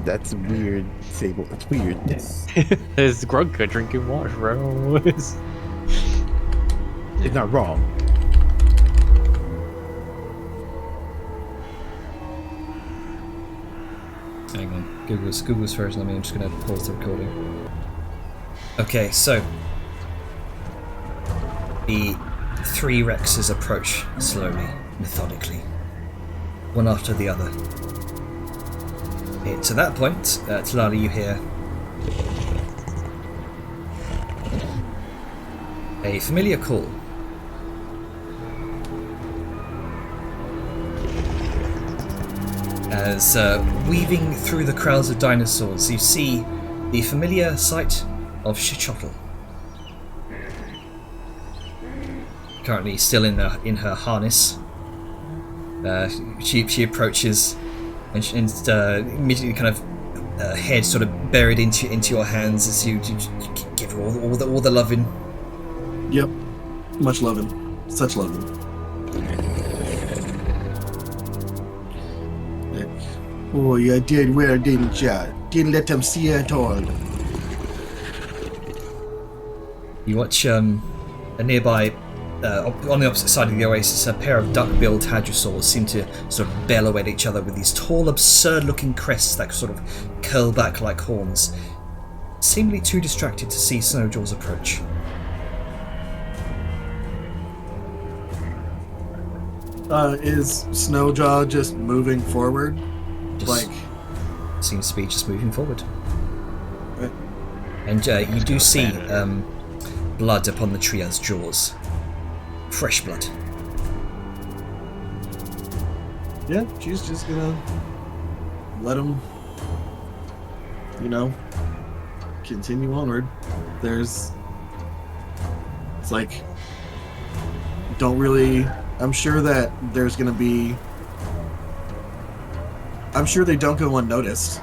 That's weird, Sable. It's weird. It's Grunka drinking water, bro. It's not wrong. Hang on, Google's frozen on me. I'm just gonna pause the recording. Okay, so the three Rexes approach slowly, methodically, one after the other. To that point, Talali, you hear a familiar call. As weaving through the crowds of dinosaurs, you see the familiar sight of Shichotl. Currently still in her harness. She approaches and immediately kind of head sort of buried into your hands as you give her all the loving. Yep. Much loving. Such loving. Oh, you did well, didn't ya? Didn't let them see you at all. You watch a nearby, on the opposite side of the oasis, a pair of duck-billed hadrosaurs seem to sort of bellow at each other with these tall, absurd-looking crests that sort of curl back like horns, seemingly too distracted to see Snowjaw's approach. Is Snowjaw just moving forward? Just Like, seems to be just moving forward. Right. And you do see blood upon the trio's jaws. Fresh blood. yeah, she's just gonna let him, continue onward. It's like, I'm sure that there's gonna be, I'm sure they don't go unnoticed,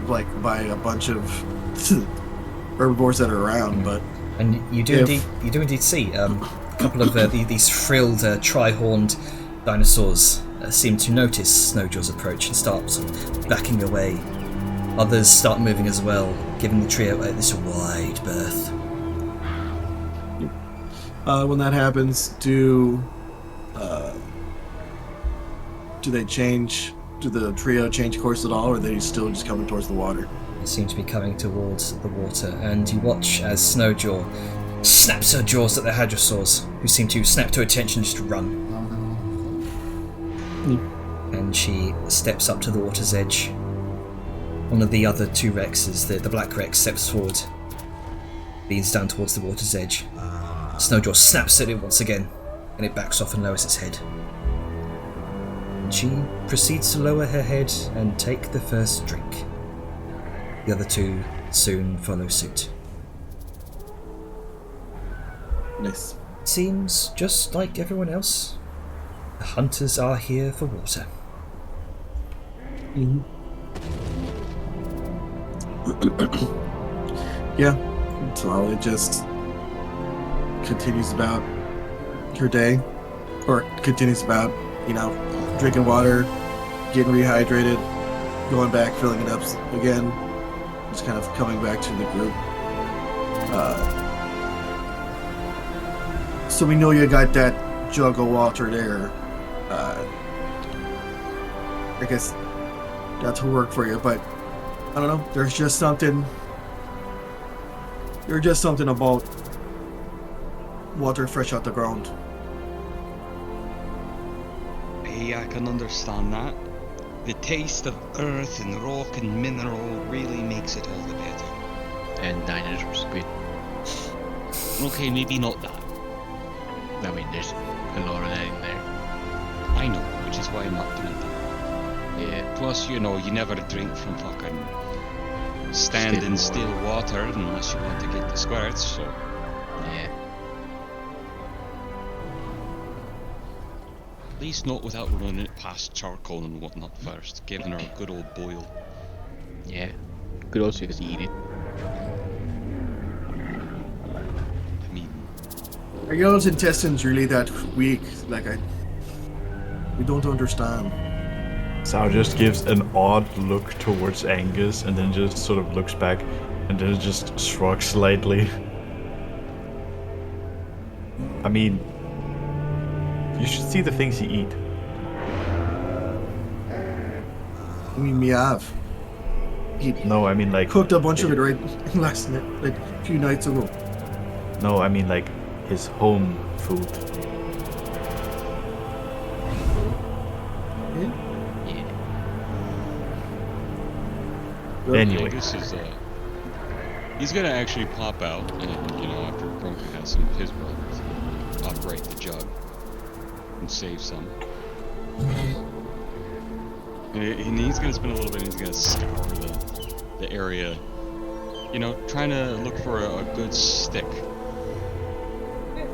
like, by a bunch of herbivores that are around, but And you do If- indeed see a couple of these frilled, tri-horned dinosaurs seem to notice Snowjaw's approach and start sort of backing away. Others start moving as well, giving the trio this wide berth. when that happens, do they change? Do the trio change course at all, or are they still just coming towards the water? They seem to be coming towards the water, and you watch as Snowjaw snaps her jaws at the hadrosaurs, who seem to snap to attention just to run. And she steps up to the water's edge. One of the other two Rexes, the black Rex, steps forward, leans down towards the water's edge. Snowjaw snaps at it once again, and it backs off and lowers its head. And she proceeds to lower her head and take the first drink. The other two soon follow suit. Nice. Seems just like everyone else. The hunters are here for water. Yeah. So it just continues about her day, or continues about, drinking water, getting rehydrated, going back, filling it up again, just kind of coming back to the group. So we know you got that jug of water there. I guess that's will work for you, but I don't know. There's just something about water fresh out the ground. Hey, I can understand that. The taste of earth and rock and mineral really makes it all the better. And dinosaurs, but Okay, maybe not that. I mean, there's a lot of that in there. I know, which is why I'm not doing that. Yeah. Plus, you never drink from fucking standing still water unless you want to get the squirts, so... Yeah. At least not without running it past charcoal and whatnot first, giving her a good old boil. Yeah. Could also just eat it. I mean... Are y'all's intestines really that weak? We don't understand. Sal just gives an odd look towards Angus and then just sort of looks back and then just shrugs slightly. I mean, you should see the things you eat. I mean, me have. He No, I mean like... cooked a bunch of it right last night, like a few nights ago. No, I mean like his home food. Anyway. Angus is, he's gonna actually pop out, and, after Grunker has some of his brothers, operate the jug and save some. And he's gonna spend a little bit, and he's gonna scour the area, trying to look for a good stick.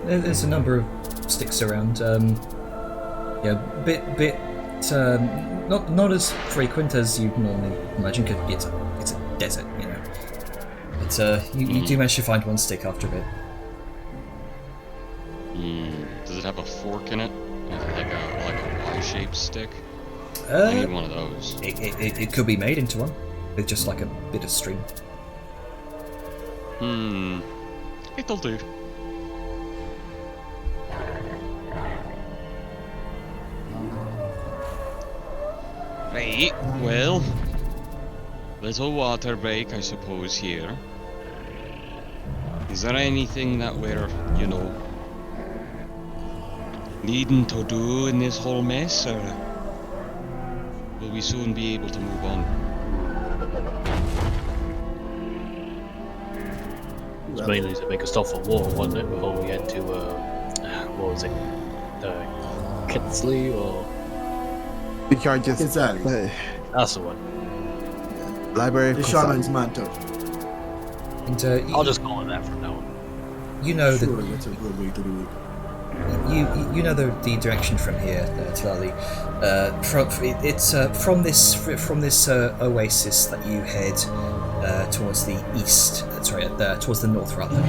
There's a number of sticks around. Not as frequent as you'd normally imagine, because it's a desert, But you do manage to find one stick after a bit. Does it have a fork in it? Is it like a Y-shaped stick? I need one of those. It could be made into one, with just like a bit of string. It'll do. Right, well, little water break, I suppose, here. Is there anything that we're, needing to do in this whole mess, or will we soon be able to move on? It was mainly to make a stop for war, wasn't it? Before we had to, what was it? Kinsley or... We can't just... Exactly. That's the one. Library of The Kassan. Shaman's Mantle. And I'll just call it that from now on. Know Sure, that that's a good way to do it. you know the direction from here, Tilali. From this oasis that you head towards the east. Towards the north rather.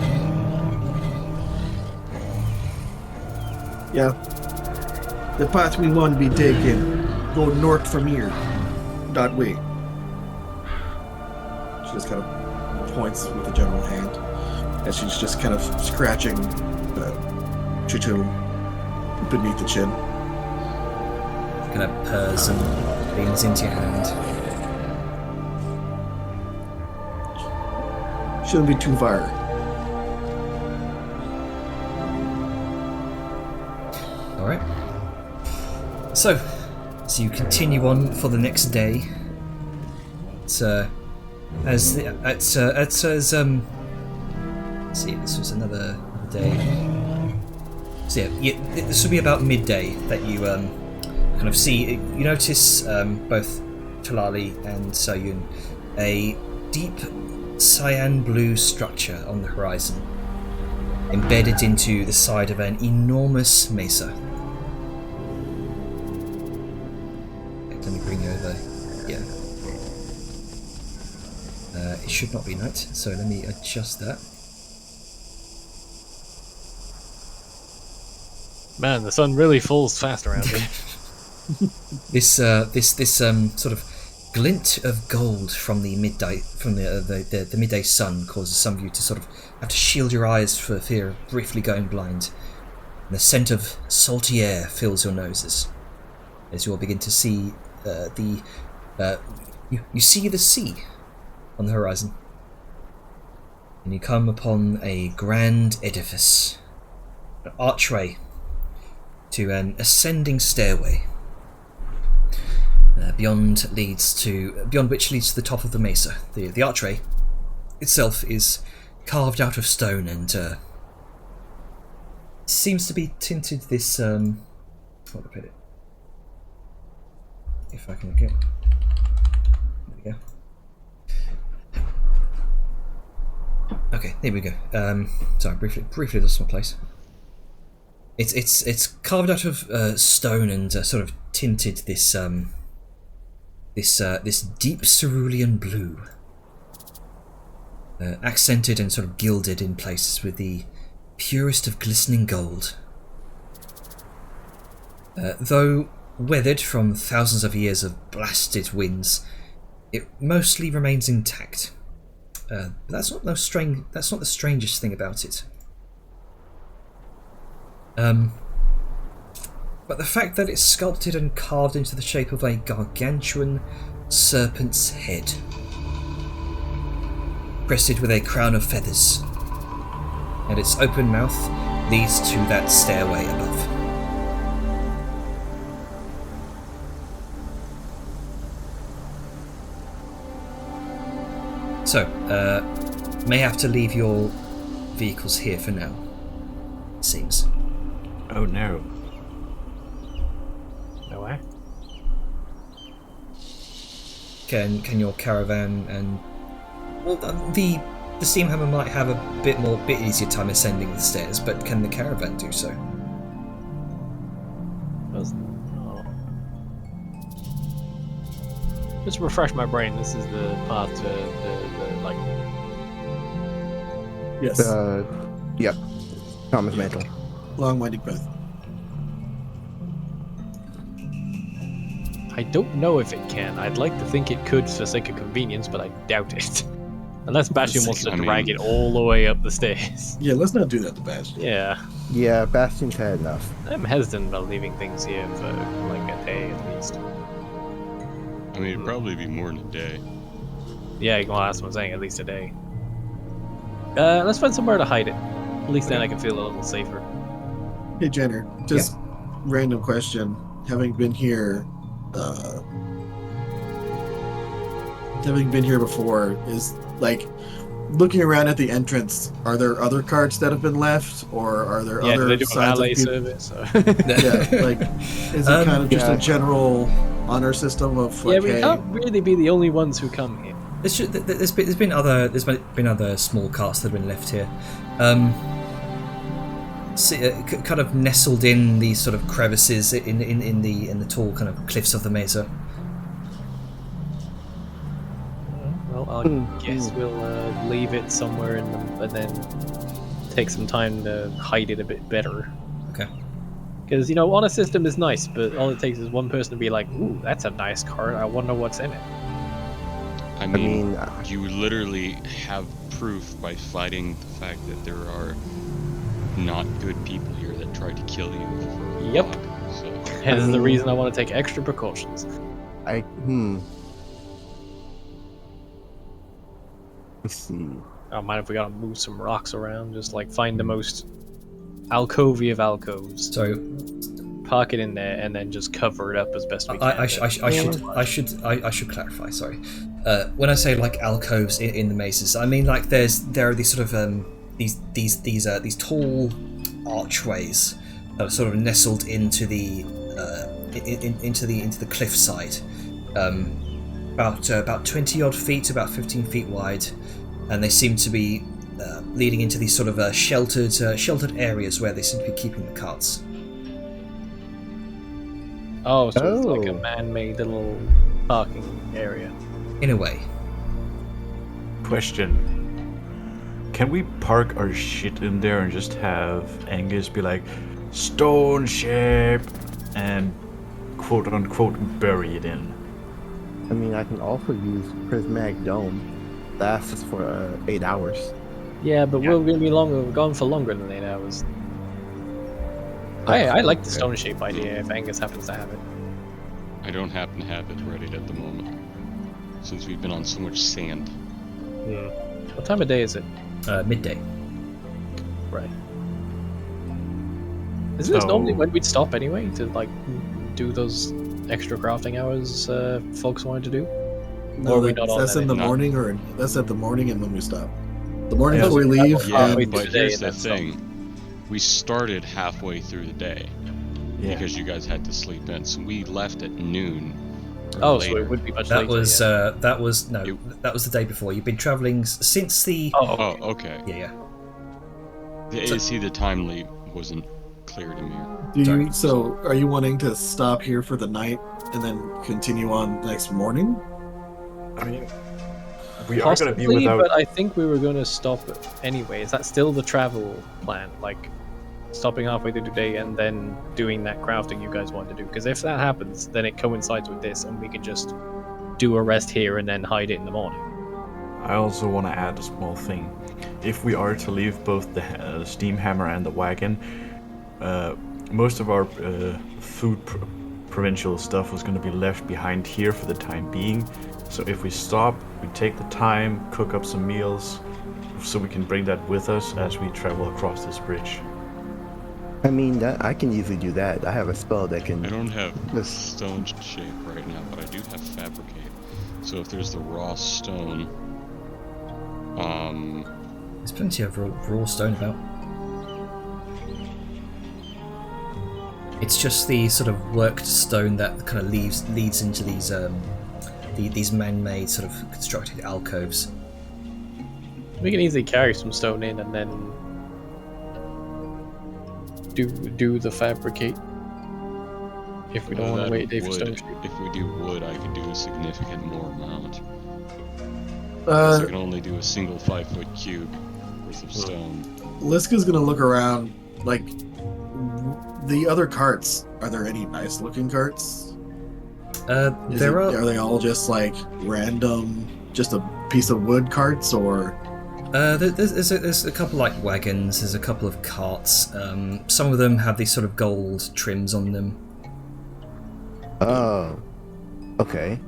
Yeah. The path we want to be taking, go north from here. That way. She just kind of points with a general hand. And she's just kind of scratching Chuchu beneath the chin. Kind of purrs and leans into your hand. Shouldn't be too far. Alright. So you continue on for the next day. Let's see, this was another day. So yeah, this will be about midday that you kind of see. You notice both Tilali and Soyun a deep cyan blue structure on the horizon, embedded into the side of an enormous mesa. Let me bring you over. Yeah. It should not be night, so let me adjust that. Man, the sun really falls fast around here. This sort of glint of gold from the midday the midday sun causes some of you to sort of have to shield your eyes for fear of briefly going blind. And the scent of salty air fills your noses as you all begin to see you see the sea on the horizon, and you come upon a grand edifice, an archway to an ascending stairway. Beyond which leads to the top of the mesa. The archway itself is carved out of stone and seems to be tinted this how to put it. If I can get there we go. Okay, there we go. Sorry, briefly lost my place. It's carved out of stone and sort of tinted this this deep cerulean blue, accented and sort of gilded in places with the purest of glistening gold. Though weathered from thousands of years of blasted winds, it mostly remains intact. But that's not the strangest thing about it. But the fact that it's sculpted and carved into the shape of a gargantuan serpent's head, crested with a crown of feathers, and its open mouth leads to that stairway above. So, may have to leave your vehicles here for now, it seems. Oh no. No way. Can your caravan and the Steamhammer might have a bit easier time ascending the stairs, but can the caravan do so? Just to refresh my brain, this is the path to the like. Yes. Yep. Thomas Mantle. Long winding path. I don't know if it can. I'd like to think it could for sake of convenience, but I doubt it. Unless Bastion wants to drag it all the way up the stairs. Yeah, let's not do that to Bastion. Yeah. Yeah, Bastion's had enough. I'm hesitant about leaving things here for like a day at least. I mean, it'd probably be more than a day. Yeah, well, that's what I'm saying, at least a day. Let's find somewhere to hide it. At least then I can feel a little safer. Hey, Jenner, just random question. Having been here before, is like looking around at the entrance, are there other carts that have been left, or are there other they do a signs valet of people? service. So. Yeah, like is it kind of just a general honor system of like, we can't really be the only ones who come here. There's been other small carts that have been left here, kind of nestled in these sort of crevices in the tall kind of cliffs of the mesa. Well, I guess we'll leave it somewhere in them, and then take some time to hide it a bit better. Okay. Because honor system is nice, but all it takes is one person to be like, "Ooh, that's a nice card. I wonder what's in it." I mean, you literally have proof by fighting the fact that there are not good people here that tried to kill you. Yep. So. And this is the reason I want to take extra precautions. Let's see. I don't mind if we gotta move some rocks around, just like find the most alcovey of alcoves. So park it in there and then just cover it up as best we can. I should clarify. Sorry, when I say like alcoves in the mesas, I mean like there are these sort of these tall archways that are sort of nestled into the into the cliffside, about 20 odd feet, about 15 feet wide, and they seem to be leading into these sort of sheltered areas where they seem to be keeping the carts. Oh, so it's like a man-made little parking area. In a way. Question. Can we park our shit in there and just have Angus be like, stone shape, and quote unquote bury it in? I mean, I can also use prismatic dome. Lasts for 8 hours. Yeah, but we're going to be gone for longer than 8 hours. I like the stone shape idea if Angus happens to have it. I don't happen to have it ready at the moment, since we've been on so much sand. Yeah. What time of day is it? Midday. Right. Isn't this normally when we'd stop anyway to like do those extra crafting hours folks wanted to do? No, Or are we not on that's that in the anymore? morning, or that's at the morning and when we stop. The morning Yeah, before we leave. Yeah, halfway and through but the day here's and the then thing. We started halfway through the day because you guys had to sleep in. So we left at noon. or Oh, so later. it would be much That later. was yeah. that was the day before. You've been travelling since the. Oh, Oh, okay. Yeah. See, the time leap wasn't clear to me. so are you wanting to stop here for the night and then continue on next morning? I mean, we are going to be possibly, without. but I think we were going to stop anyway. Is that still the travel plan? Like, stopping halfway through the day and then doing that crafting you guys want to do? Because if that happens, then it coincides with this, and we can just do a rest here and then hide it in the morning. I also want to add a small thing. If we are to leave both the steam hammer and the wagon, most of our provincial stuff was going to be left behind here for the time being. So if we stop, we take the time, cook up some meals, so we can bring that with us as we travel across this bridge. I mean, I can easily do that. I have a spell that can. I don't have This- stone shape right now, but I do have fabricate. So if there's the raw stone, There's plenty of raw stone about. It's just the sort of worked stone that kind of leads into these man-made sort of constructed alcoves. We can easily carry some stone in and then do the fabricate. If we don't want to wait a day for stone shape. If we do wood, I could do a significant more amount. I Uh, can only do a single 5-foot cube worth of stone. Liska's gonna look around. Like the other carts. Are there any nice looking carts? Are they all just like random, just a piece of wood carts, or? There's a couple like wagons. There's a couple of carts. Some of them have these sort of gold trims on them. Oh. Okay.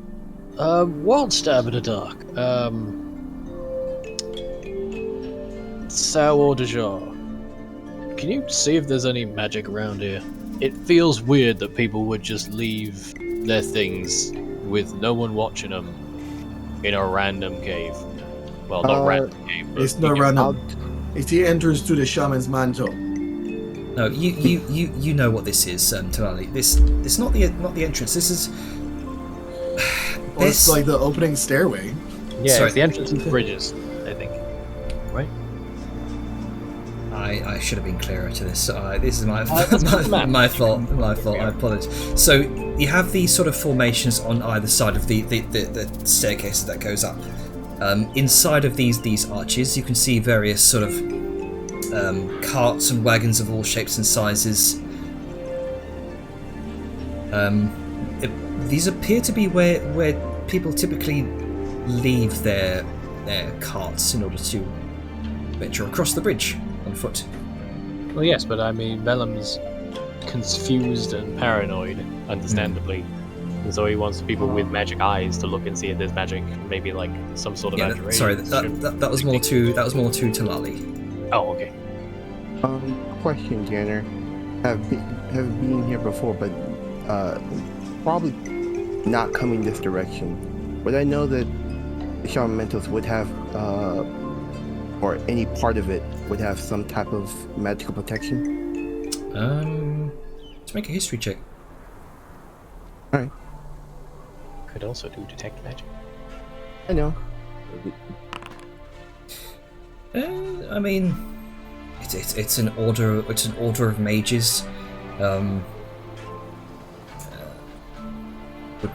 Wild stab in the dark. Sour de jour. Can you see if there's any magic around here? It feels weird that people would just leave their things with no one watching them in a random cave. Well, not random cave, but It's not random. It's the entrance to the shaman's mantle. No, you know what this is, Talali. This not the entrance. This is. Well, it's like the opening stairway. Yeah, Sorry. it's the entrance to the bridges, I think. Right? I should have been clearer to this. This is my that's the map. my fault. My fault. I apologize. So you have these sort of formations on either side of the staircase that goes up. Inside of these arches, you can see various sort of carts and wagons of all shapes and sizes. These appear to be where people typically leave their carts in order to venture across the bridge on foot. Well, yes, but I mean, Vellum's confused and paranoid, understandably. And so he wants people with magic eyes to look and see if there's magic, maybe like some sort of magic. Sorry, that was more to Talali. Oh, okay. Question, Jenner. Have been here before, but probably not coming this direction. Would I know that the Shaman Mentals would have, or any part of it would have some type of magical protection? Let's make a history check. Alright. could also do detect magic. I know. I mean, it's an order. It's an order of mages. Would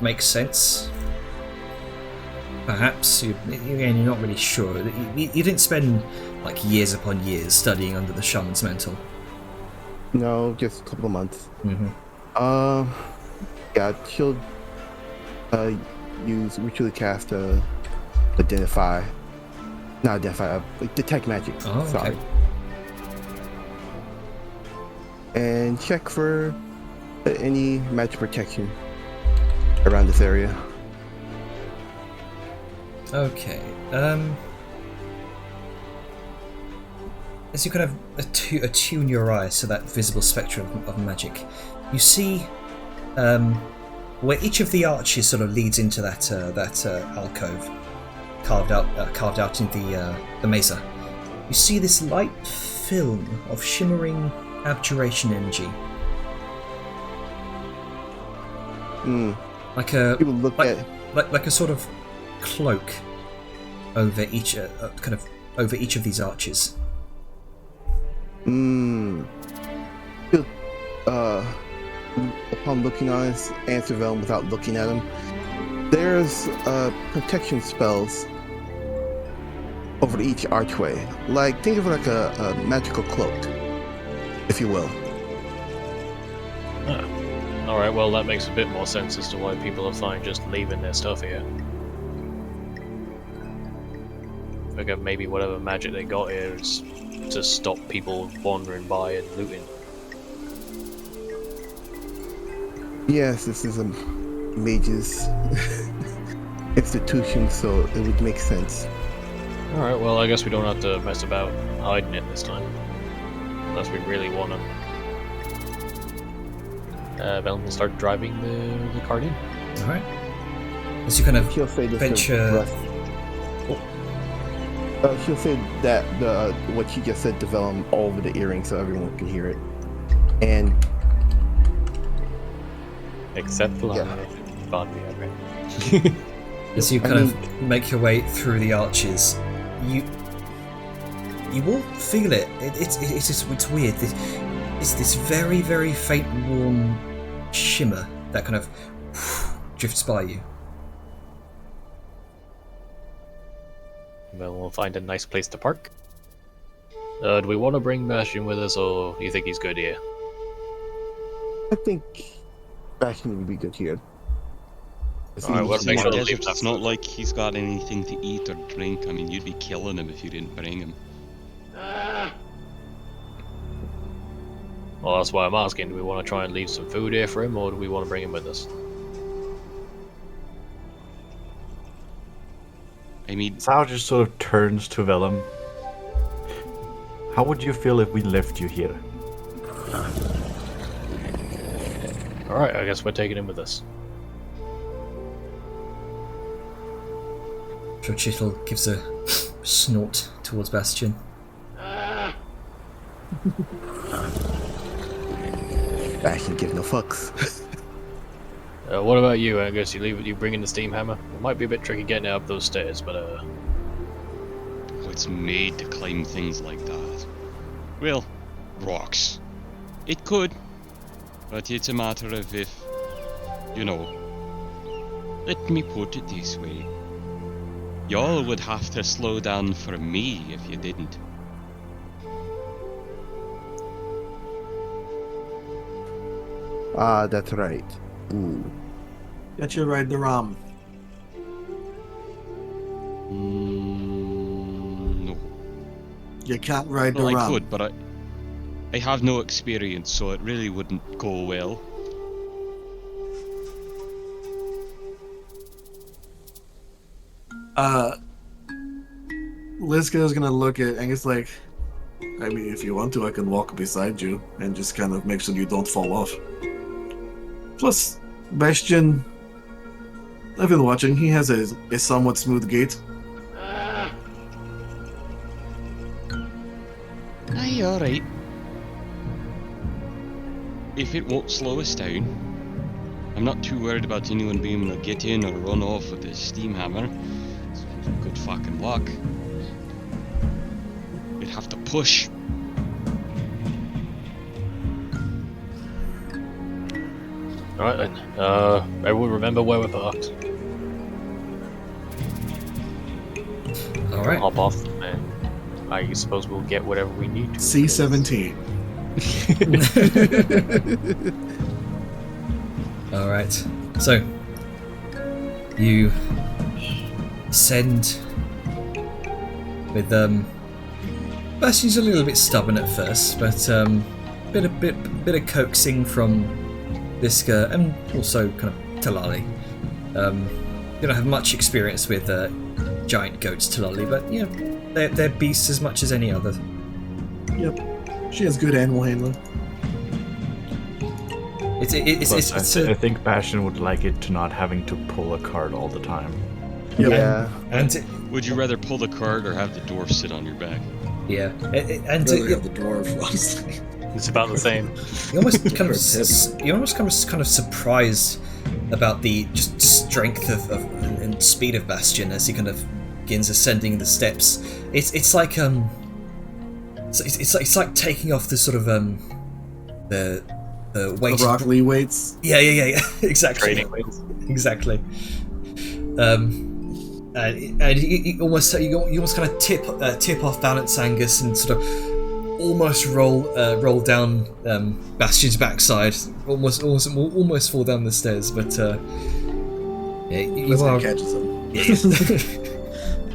make sense. Perhaps again, you're not really sure. You didn't spend like years upon years studying under the shaman's mantle. No, just a couple of months. Mm-hmm. Yeah, she'll use ritually cast detect magic. Oh, sorry. okay. And check for any magic protection around this area. Okay. As you kind of attune your eyes to that visible spectrum of magic, you see where each of the arches sort of leads into that alcove carved out in the mesa. You see this light film of shimmering abjuration energy, like a People look at like a sort of cloak over each over each of these arches. Upon looking on his answer Vellum without looking at him, there's protection spells over each archway. Like, think of it like a magical cloak, if you will. Alright, well that makes a bit more sense as to why people are fine just leaving their stuff here. I figure maybe whatever magic they got here is to stop people wandering by and looting. Yes, this is a mage's institution, so it would make sense. Alright, well I guess we don't have to mess about hiding it this time. Unless we really wanna. Vellum will start driving the cart in. Alright. As you kind of She'll say this venture. she'll say that what she just said to Vellum over the earring so everyone can hear it. And Except for As you kind of make your way through the arches, you will feel it. It's weird. It's this very, very faint, warm shimmer that kind of drifts by you. Well, we'll find a nice place to park. Do we want to bring Bastion with us, or you think he's good here? I think Bastion would be good here. Alright, we'll make sure to leave It's not like he's got anything to eat or drink. I mean, you'd be killing him if you didn't bring him. Well, that's why I'm asking. Do we want to try and leave some food here for him, or do we want to bring him with us? I mean, Sao just sort of turns to Vellum. How would you feel if we left you here? Alright, I guess we're taking him with us. Chittle gives a snort towards Bastion. Bastion give no fucks. What about you, Angus? You bring in the steam hammer? It might be a bit tricky getting it up those stairs, but it's made to climb things like that. Well, rocks. It could, but it's a matter of if, you know. Let me put it this way. Y'all would have to slow down for me if you didn't. Ah, that's right. Ooh. Get you ride the Ram. No. You can't ride the Well, I Ram. could, but I have no experience, so it really wouldn't go well. Liska's gonna look at Angus like, I mean, if you want to, I can walk beside you and just kind of make sure you don't fall off. Plus, Bastion, I've been watching, he has a somewhat smooth gait. Aye, alright. If it won't slow us down, I'm not too worried about anyone being able to get in or run off with this steam hammer. It's good fucking luck. You'd have to push. Alright then. Everyone remember where we're parked. All right. Hop off and I suppose we'll get whatever we need to. C-17. All right. So you send with Bastion's a little bit stubborn at first, but bit of coaxing from Visca and also kind of Talali. You don't have much experience with giant goats, Talali, but you know they're beasts as much as any other. Yep. She has good animal handling. I think Bastion would like it to not having to pull a cart all the time. Yep. Yeah. And Would you rather pull the cart or have the dwarf sit on your back? yeah, and I'd rather have the dwarf, honestly. It's about the same. you're almost kind of surprised about the just strength of and speed of Bastion as he kind of begins ascending the steps. It's like it's like taking off the sort of the weight. The Rock Lee weights. Yeah, exactly. Training wheels. Exactly. And you almost kind of tip off balance, Angus, and sort of almost roll down Bastion's backside, almost fall down the stairs, but yeah, you Let's are. catches him.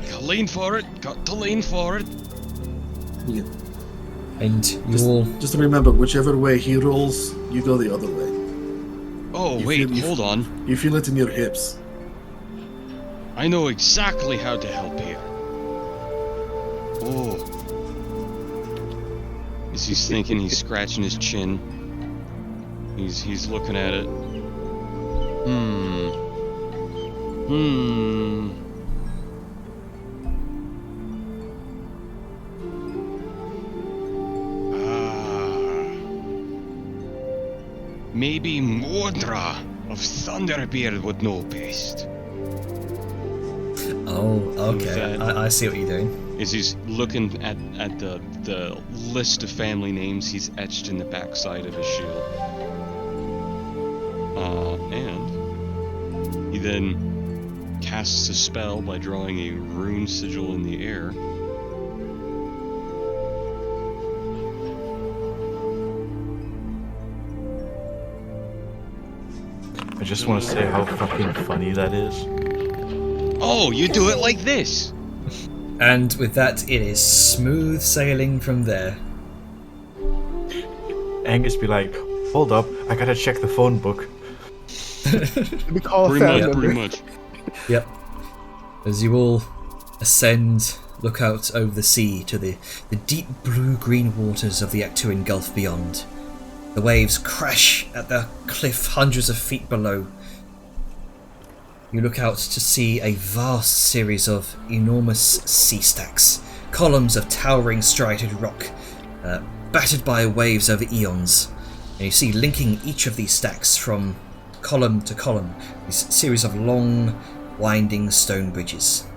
Got to lean for it. Got to lean for it. Yeah. And you all. Just to remember, whichever way he rolls, you go the other way. Oh, You wait, feel- hold on. You feel it in your hips. I know exactly how to help here. Oh. As he's thinking, he's scratching his chin. He's looking at it. Maybe Mordra of Thunderbeard would know best. Oh, okay. that- I see what you're doing. As he's looking at the list of family names he's etched in the backside of his shield. And he then casts a spell by drawing a rune sigil in the air. I just want to say how fucking funny that is. Oh, you do it like this! And with that, it is smooth sailing from there. Angus be like, hold up, I gotta check the phone book. We call a Pretty family much, member. pretty much. Yep. As you all ascend, look out over the sea to the deep blue-green waters of the Actuin Gulf beyond. The waves crash at the cliff hundreds of feet below. You look out to see a vast series of enormous sea stacks, columns of towering striated rock, battered by waves over eons. And you see linking each of these stacks from column to column, this series of long, winding stone bridges,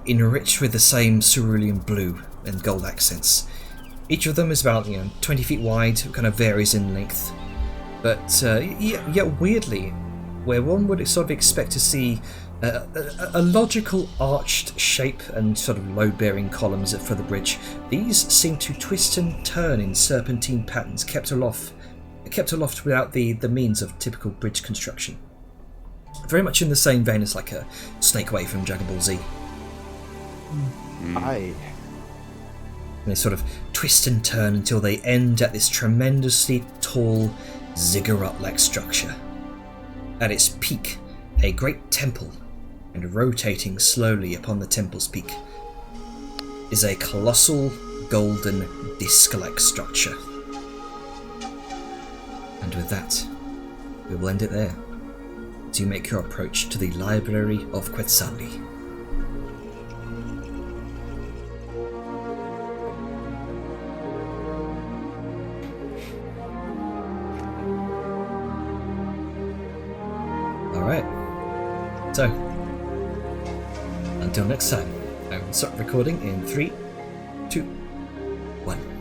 enriched with the same cerulean blue and gold accents. Each of them is about 20 feet wide, kind of varies in length, but yet weirdly, where one would sort of expect to see a logical arched shape and sort of load-bearing columns for the bridge, these seem to twist and turn in serpentine patterns, kept aloft without the means of typical bridge construction. Very much in the same vein as like a Snake Way from Dragon Ball Z. Aye. And they sort of twist and turn until they end at this tremendously tall ziggurat-like structure. At its peak, a great temple, and rotating slowly upon the temple's peak, is a colossal golden disc-like structure. And with that, we will end it there, as you make your approach to the Library of Quetzali. Alright. So, until next time, I will start recording in 3, 2, 1.